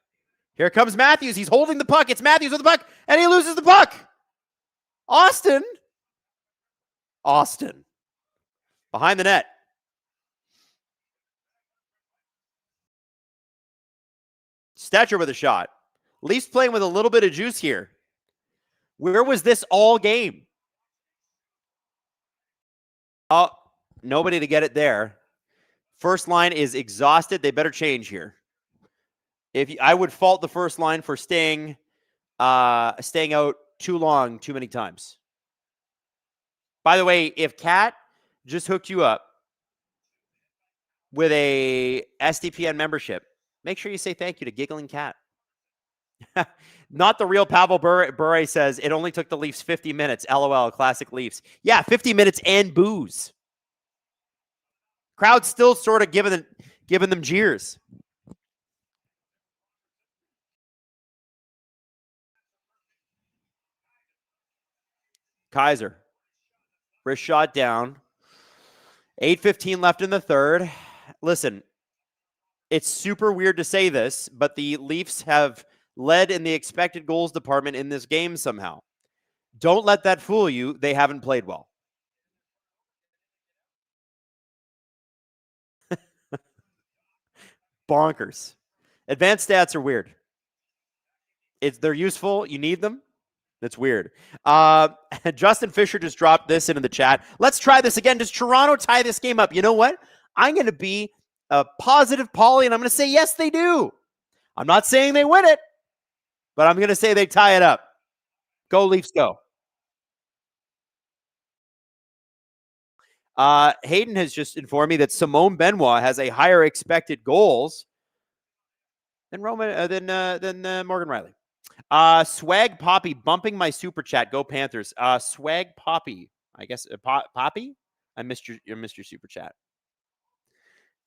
Here comes Matthews. He's holding the puck. It's Matthews with the puck, and he loses the puck. Austin. Behind the net. Stetcher with a shot. Leafs playing with a little bit of juice here. Where was this all game? Oh, nobody to get it there. First line is exhausted. They better change here. I would fault the first line for staying out too long, too many times. By the way, if Kat just hooked you up with a SDPN membership, make sure you say thank you to Giggling Cat. Not the real Pavel Bure says it only took the Leafs 50 minutes. LOL, classic Leafs. Yeah, 50 minutes and booze. Crowd's still sort of giving them jeers. Kaiser. Wrist shot down. 8:15 left in the third. Listen, it's super weird to say this, but the Leafs have led in the expected goals department in this game somehow. Don't let that fool you. They haven't played well. Bonkers. Advanced stats are weird. They're useful. You need them. That's weird. Justin Fisher just dropped this into the chat. Let's try this again. Does Toronto tie this game up? You know what? I'm going to be a positive Polly, and I'm going to say, yes, they do. I'm not saying they win it, but I'm going to say they tie it up. Go Leafs, go. Hayden has just informed me that Simone Benoit has a higher expected goals than Morgan Riley. Swag Poppy bumping my super chat. Go Panthers. Swag Poppy. I guess Poppy? I missed your super chat.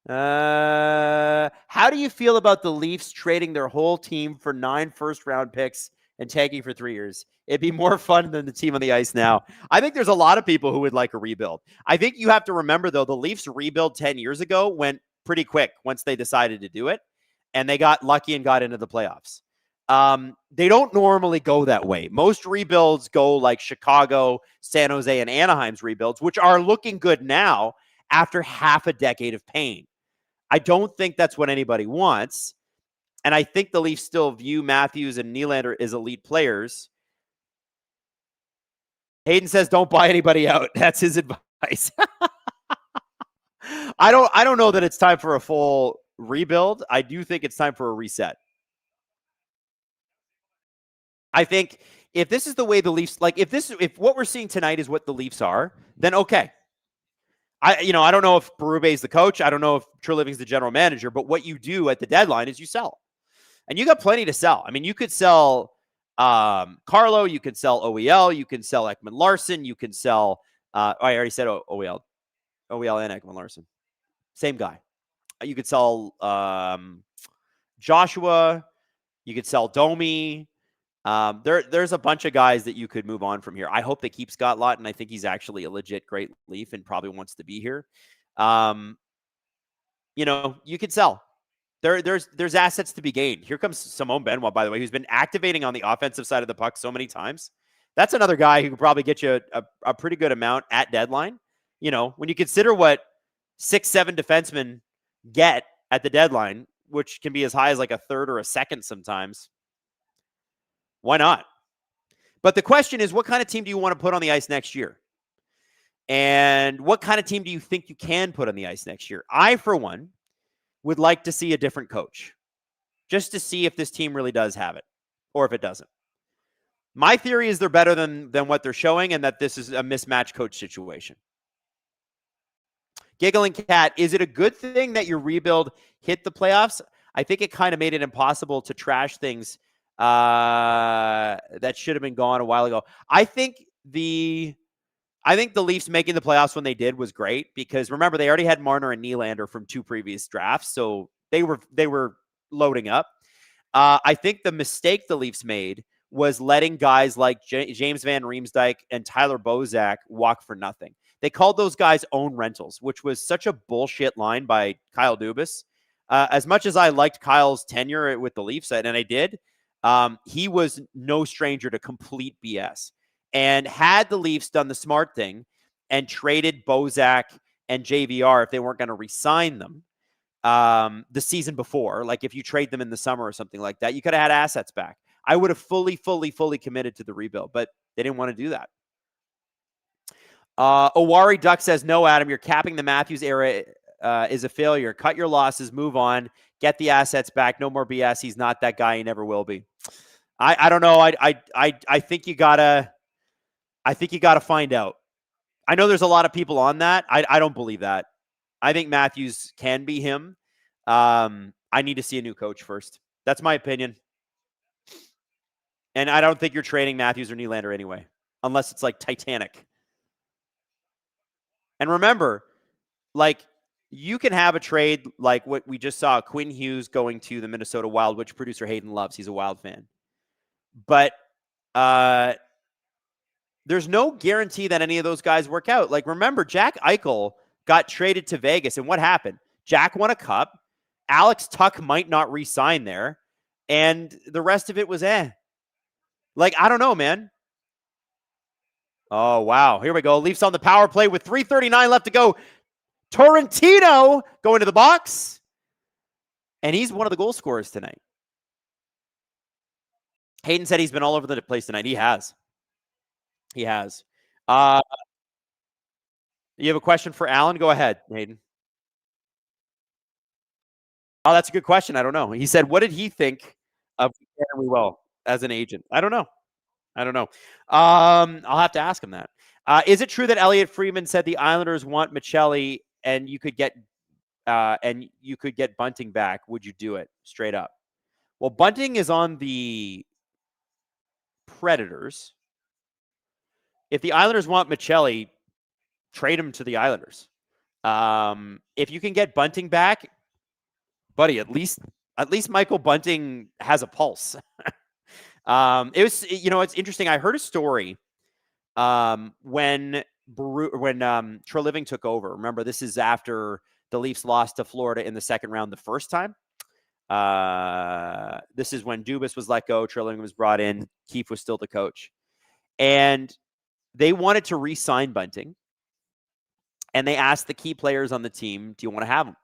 How do you feel about the Leafs trading their whole team for 9 first-round picks and tagging for 3 years? It'd be more fun than the team on the ice now. I think there's a lot of people who would like a rebuild. I think you have to remember, though, the Leafs rebuild 10 years ago went pretty quick once they decided to do it, and they got lucky and got into the playoffs. They don't normally go that way. Most rebuilds go like Chicago, San Jose, and Anaheim's rebuilds, which are looking good now after half a decade of pain. I don't think that's what anybody wants. And I think the Leafs still view Matthews and Nylander as elite players. Hayden says, don't buy anybody out. That's his advice. I don't know that it's time for a full rebuild. I do think it's time for a reset. I think if this is the way the Leafs, like if what we're seeing tonight is what the Leafs are, then okay. I don't know if Berube is the coach. I don't know if Treliving's the general manager, but what you do at the deadline is you sell. And you got plenty to sell. I mean, you could sell Carlo, you could sell OEL, you can sell Ekman Larson, you can sell I already said OEL and Ekman Larson. Same guy. You could sell Joshua, you could sell Domi. There's a bunch of guys that you could move on from here. I hope they keep Scott Laughton. I think he's actually a legit great Leaf and probably wants to be here. You could sell. There's assets to be gained. Here comes Simone Benoit, by the way, who's been activating on the offensive side of the puck so many times. That's another guy who could probably get you a pretty good amount at deadline. When you consider what 6-7 defensemen get at the deadline, which can be as high as like a third or a second sometimes. Why not? But the question is, what kind of team do you want to put on the ice next year? And what kind of team do you think you can put on the ice next year? I, for one, would like to see a different coach just to see if this team really does have it or if it doesn't. My theory is they're better than what they're showing and that this is a mismatched coach situation. Giggling Cat, is it a good thing that your rebuild hit the playoffs? I think it kind of made it impossible to trash things that should have been gone a while ago. I think the Leafs making the playoffs when they did was great because remember they already had Marner and Nylander from 2 previous drafts, so they were loading up. I think the mistake the Leafs made was letting guys like James Van Riemsdyk and Tyler Bozak walk for nothing. They called those guys own rentals, which was such a bullshit line by Kyle Dubas. As much as I liked Kyle's tenure with the Leafs, and I did, he was no stranger to complete BS. And had the Leafs done the smart thing and traded Bozak and JVR if they weren't going to re-sign them the season before, like if you trade them in the summer or something like that, you could have had assets back. I would have fully committed to the rebuild, but they didn't want to do that. Owari Duck says, no, Adam, you're capping the Matthews era is a failure. Cut your losses, move on, get the assets back. No more BS. He's not that guy. He never will be. I don't know. I think you gotta find out. I know there's a lot of people on that. I don't believe that. I think Matthews can be him. I need to see a new coach first. That's my opinion. And I don't think you're trading Matthews or Nylander anyway, unless it's like Titanic. And remember, like, you can have a trade like what we just saw, Quinn Hughes going to the Minnesota Wild, which producer Hayden loves. He's a Wild fan. But there's no guarantee that any of those guys work out. Like, remember, Jack Eichel got traded to Vegas, and what happened? Jack won a cup. Alex Tuck might not re-sign there, and the rest of it was Like, I don't know, man. Oh, wow. Here we go. Leafs on the power play with 3:39 left to go. Torrentino going to the box. And he's one of the goal scorers tonight. Hayden said he's been all over the place tonight. He has. He has. You have a question for Alan? Go ahead, Hayden. Oh, that's a good question. I don't know. He said, what did he think of Henry Well as an agent? I don't know. I'll have to ask him that. Is it true that Elliot Friedman said the Islanders want Michelli and you could get Bunting back? Would you do it? Straight up. Well, Bunting is on the Predators. If the Islanders want Michelli, trade him to the Islanders. If you can get Bunting back, buddy, at least Michael Bunting has a pulse. It's interesting. I heard a story when Treliving took over. Remember, this is after the Leafs lost to Florida in the second round the first time. This is when Dubas was let go, Treliving was brought in, Keefe was still the coach. And they wanted to re-sign Bunting. And they asked the key players on the team, do you want to have him?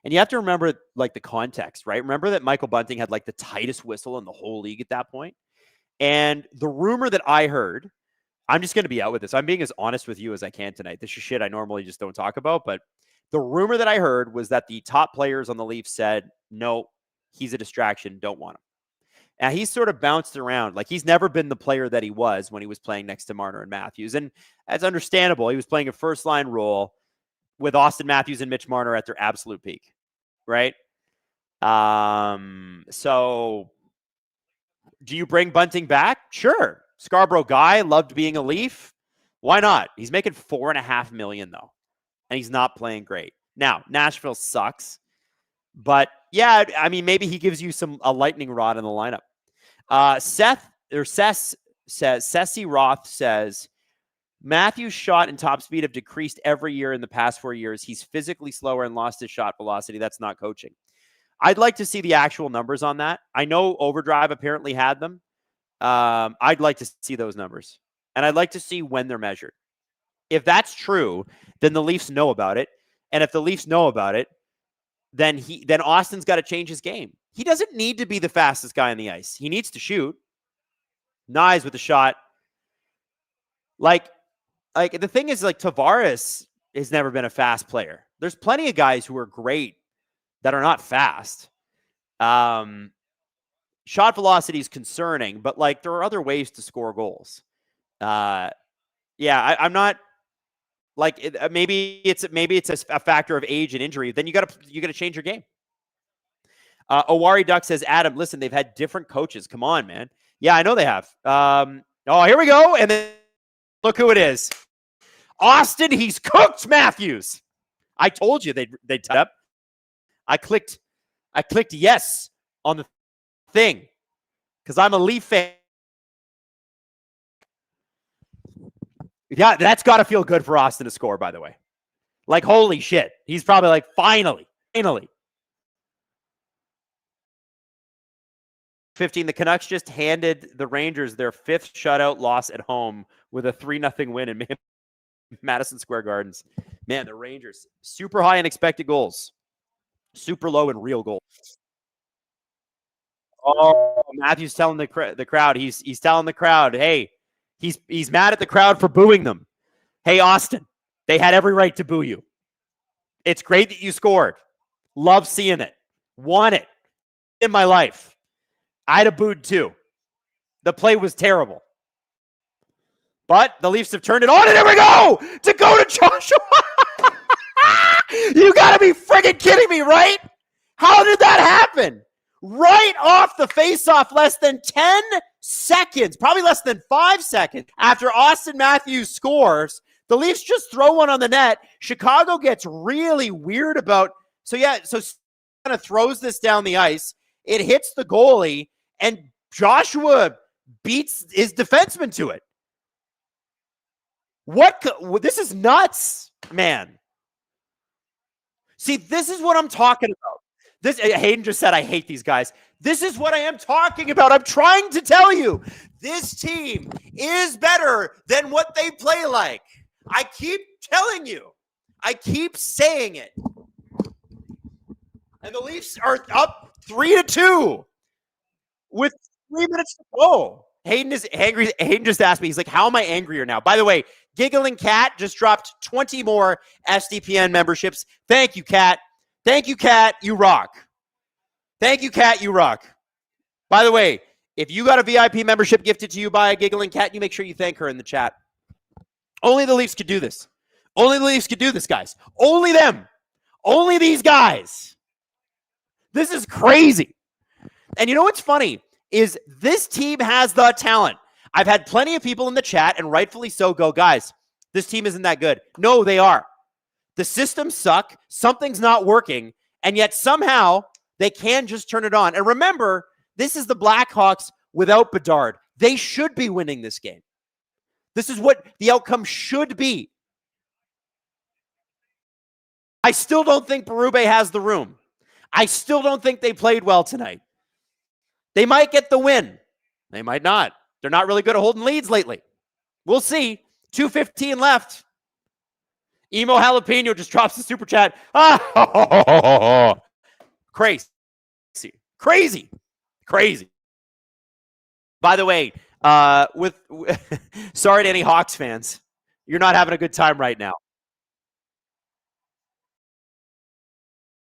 And you have to remember, like, the context, right? Remember that Michael Bunting had, like, the tightest whistle in the whole league at that point. And the rumor that I heard, I'm just going to be out with this. I'm being as honest with you as I can tonight. This is shit I normally just don't talk about. But the rumor that I heard was that the top players on the Leafs said, no, he's a distraction. Don't want him. And he's sort of bounced around. Like, he's never been the player that he was when he was playing next to Marner and Matthews. And that's understandable. He was playing a first-line role with Austin Matthews and Mitch Marner at their absolute peak, right? So do you bring Bunting back? Sure. Scarborough guy, loved being a Leaf. Why not? He's making $4.5 million, though, and he's not playing great. Now, Nashville sucks, but yeah, I mean, maybe he gives you a lightning rod in the lineup. Ceci Roth says, Matthews' shot and top speed have decreased every year in the past 4 years. He's physically slower and lost his shot velocity. That's not coaching. I'd like to see the actual numbers on that. I know Overdrive apparently had them. I'd like to see those numbers. And I'd like to see when they're measured. If that's true, then the Leafs know about it. And if the Leafs know about it, then Austin's got to change his game. He doesn't need to be the fastest guy on the ice. He needs to shoot. Knies with the shot. Like the thing is, like, Tavares has never been a fast player. There's plenty of guys who are great that are not fast. Shot velocity is concerning, but, like, there are other ways to score goals. I'm not like maybe it's a factor of age and injury. Then you got to change your game. Owari Duck says, Adam, listen, they've had different coaches. Come on, man. Yeah, I know they have. Here we go. And then look who it is. Austin, he's cooked Matthews. I told you they'd tie up. I clicked yes on the thing because I'm a Leaf fan. Yeah, that's got to feel good for Austin to score, by the way. Like, holy shit. He's probably like, finally. 15, the Canucks just handed the Rangers their 5th shutout loss at home with a 3-0 win in Madison Square Gardens. Man, the Rangers, super high in expected goals, super low in real goals. Oh, Matthews telling the crowd, he's telling the crowd, hey, he's mad at the crowd for booing them. Hey, Austin, they had every right to boo you. It's great that you scored. Love seeing it. Want it in my life. I'd have booed too. The play was terrible. But the Leafs have turned it on, and there we go! To go to Joshua! You gotta be friggin' kidding me, right? How did that happen? Right off the face-off, less than 10 seconds, probably less than 5 seconds after Austin Matthews scores, the Leafs just throw one on the net. Chicago gets really weird about, so kind of throws this down the ice. It hits the goalie, and Joshua beats his defenseman to it. This is nuts, man. See, this is what I'm talking about. Hayden just said, I hate these guys. This is what I am talking about. I'm trying to tell you, this team is better than what they play like. I keep telling you. I keep saying it. And the Leafs are up 3-2 with 3 minutes to go. Hayden is angry. Hayden just asked me, he's like, how am I angrier now? By the way, Giggling Cat just dropped 20 more SDPN memberships. Thank you, Cat. Thank you, Cat. You rock. Thank you, Cat. You rock. By the way, if you got a VIP membership gifted to you by a Giggling Cat, you make sure you thank her in the chat. Only the Leafs could do this. Only the Leafs could do this, guys. Only them. Only these guys. This is crazy. And you know what's funny is this team has the talent. I've had plenty of people in the chat, and rightfully so, go, guys, this team isn't that good. No, they are. The systems suck. Something's not working. And yet somehow they can just turn it on. And remember, this is the Blackhawks without Bedard. They should be winning this game. This is what the outcome should be. I still don't think Berube has the room. I still don't think they played well tonight. They might get the win. They might not. They're not really good at holding leads lately. We'll see. 2:15 left. Emo Jalapeno just drops the super chat. Crazy. Crazy. Crazy. By the way, sorry to any Hawks fans. You're not having a good time right now.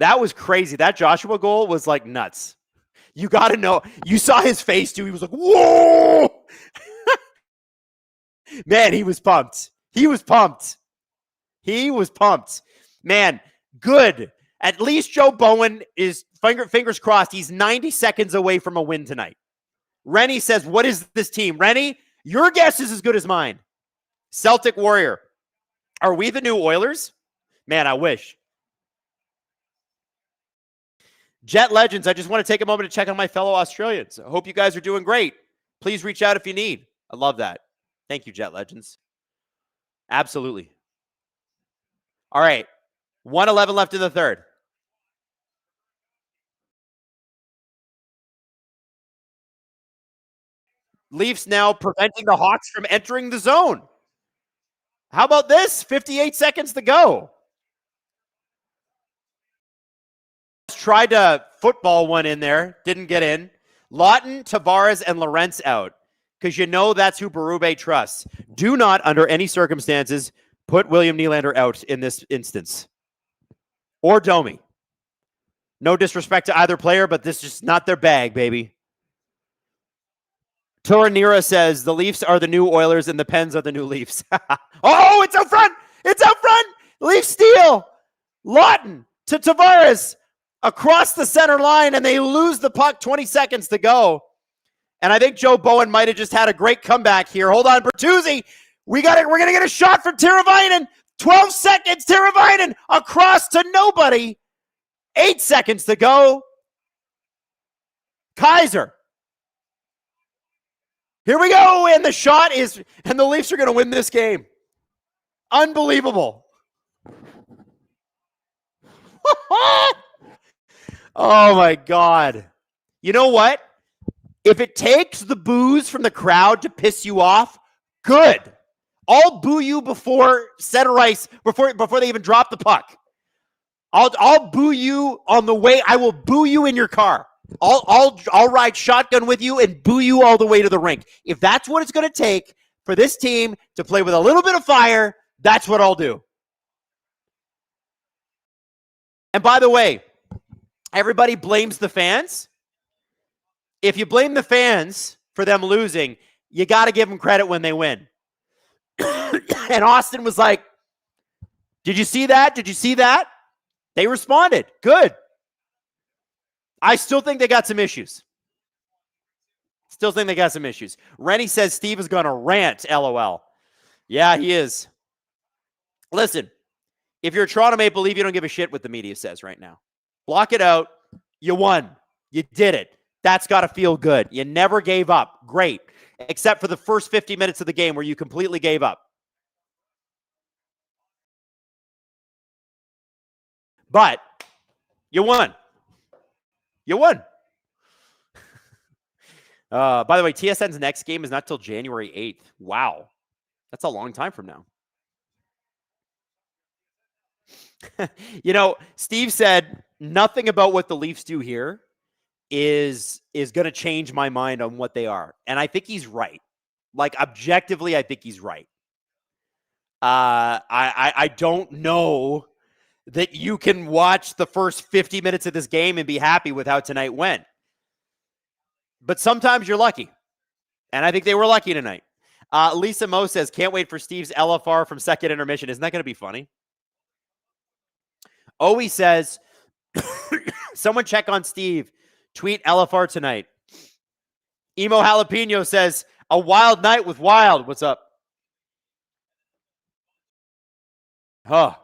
That was crazy. That Joshua goal was like nuts. You got to know. You saw his face too. He was like, whoa. Man, he was pumped. He was pumped. He was pumped. Man, good. At least Joe Bowen is, fingers crossed, he's 90 seconds away from a win tonight. Rennie says, what is this team? Rennie, your guess is as good as mine. Celtic Warrior. Are we the new Oilers? Man, I wish. Jet Legends, I just want to take a moment to check on my fellow Australians. I hope you guys are doing great. Please reach out if you need. I love that. Thank you, Jet Legends. Absolutely. All right. 1:11 left in the third. Leafs now preventing the Hawks from entering the zone. How about this? 58 seconds to go. Tried to football one in there. Didn't get in. Lawton, Tavares, and Lorentz out. Because you know that's who Berube trusts. Do not, under any circumstances, put William Nylander out in this instance. Or Domi. No disrespect to either player, but this is just not their bag, baby. Toranira says, the Leafs are the new Oilers and the Pens are the new Leafs. Oh, it's out front! It's out front! Leafs steal! Lawton to Tavares across the center line, and they lose the puck. 20 seconds to go. And I think Joe Bowen might have just had a great comeback here. Hold on, Bertuzzi. We're going to get a shot from Teravainen. 12 seconds, Teravainen across to nobody. 8 seconds to go. Kaiser. Here we go, and the shot is, and the Leafs are going to win this game. Unbelievable. Oh, my God. You know what? If it takes the boos from the crowd to piss you off, good. I'll boo you before center ice, before they even drop the puck. I'll boo you on the way. I will boo you in your car. I'll ride shotgun with you and boo you all the way to the rink. If that's what it's going to take for this team to play with a little bit of fire, that's what I'll do. And by the way, everybody blames the fans. If you blame the fans for them losing, you got to give them credit when they win. And Austin was like, did you see that? Did you see that? They responded. Good. I still think they got some issues. Still think they got some issues. Rennie says Steve is going to rant, LOL. Yeah, he is. Listen, if you're a Toronto Maple Leaf, you don't give a shit what the media says right now. Block it out. You won. You did it. That's got to feel good. You never gave up. Great. Except for the first 50 minutes of the game where you completely gave up. But you won. You won. By the way, TSN's next game is not till January 8th. Wow. That's a long time from now. You know, Steve said nothing about what the Leafs do here is going to change my mind on what they are. And I think he's right. Like, objectively, I think he's right. I don't know that you can watch the first 50 minutes of this game and be happy with how tonight went. But sometimes you're lucky. And I think they were lucky tonight. Lisa Mo says, can't wait for Steve's LFR from second intermission. Isn't that going to be funny? Owie says, someone check on Steve. Tweet LFR tonight. Emo Jalapeno says, a wild night with Wylde. What's up? Huh.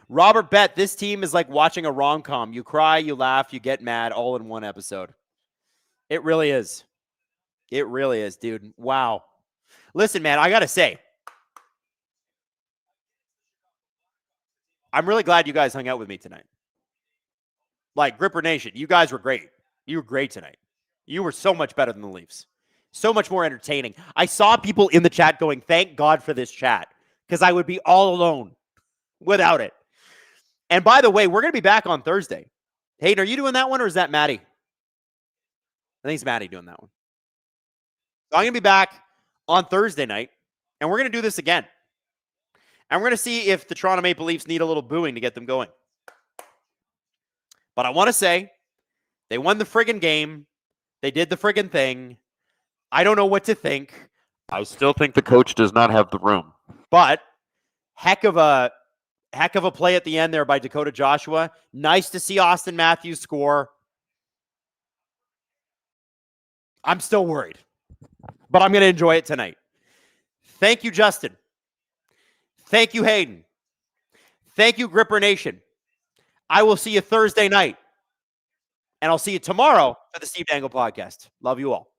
Robert Bet, this team is like watching a rom-com. You cry, you laugh, you get mad all in one episode. It really is. It really is, dude. Wow. Listen, man, I got to say, I'm really glad you guys hung out with me tonight. Like, Gripper Nation, you guys were great. You were great tonight. You were so much better than the Leafs. So much more entertaining. I saw people in the chat going, thank God for this chat, because I would be all alone without it. And by the way, we're going to be back on Thursday. Hayden, are you doing that one, or is that Maddie? I think it's Maddie doing that one. So I'm going to be back on Thursday night, and we're going to do this again. And we're going to see if the Toronto Maple Leafs need a little booing to get them going. But I want to say, they won the friggin' game. They did the friggin' thing. I don't know what to think. I still think the coach does not have the room. But heck of a play at the end there by Dakota Joshua. Nice to see Austin Matthews score. I'm still worried, but I'm going to enjoy it tonight. Thank you, Justin. Thank you, Hayden. Thank you, Gripper Nation. I will see you Thursday night, and I'll see you tomorrow for the Steve Dangle podcast. Love you all.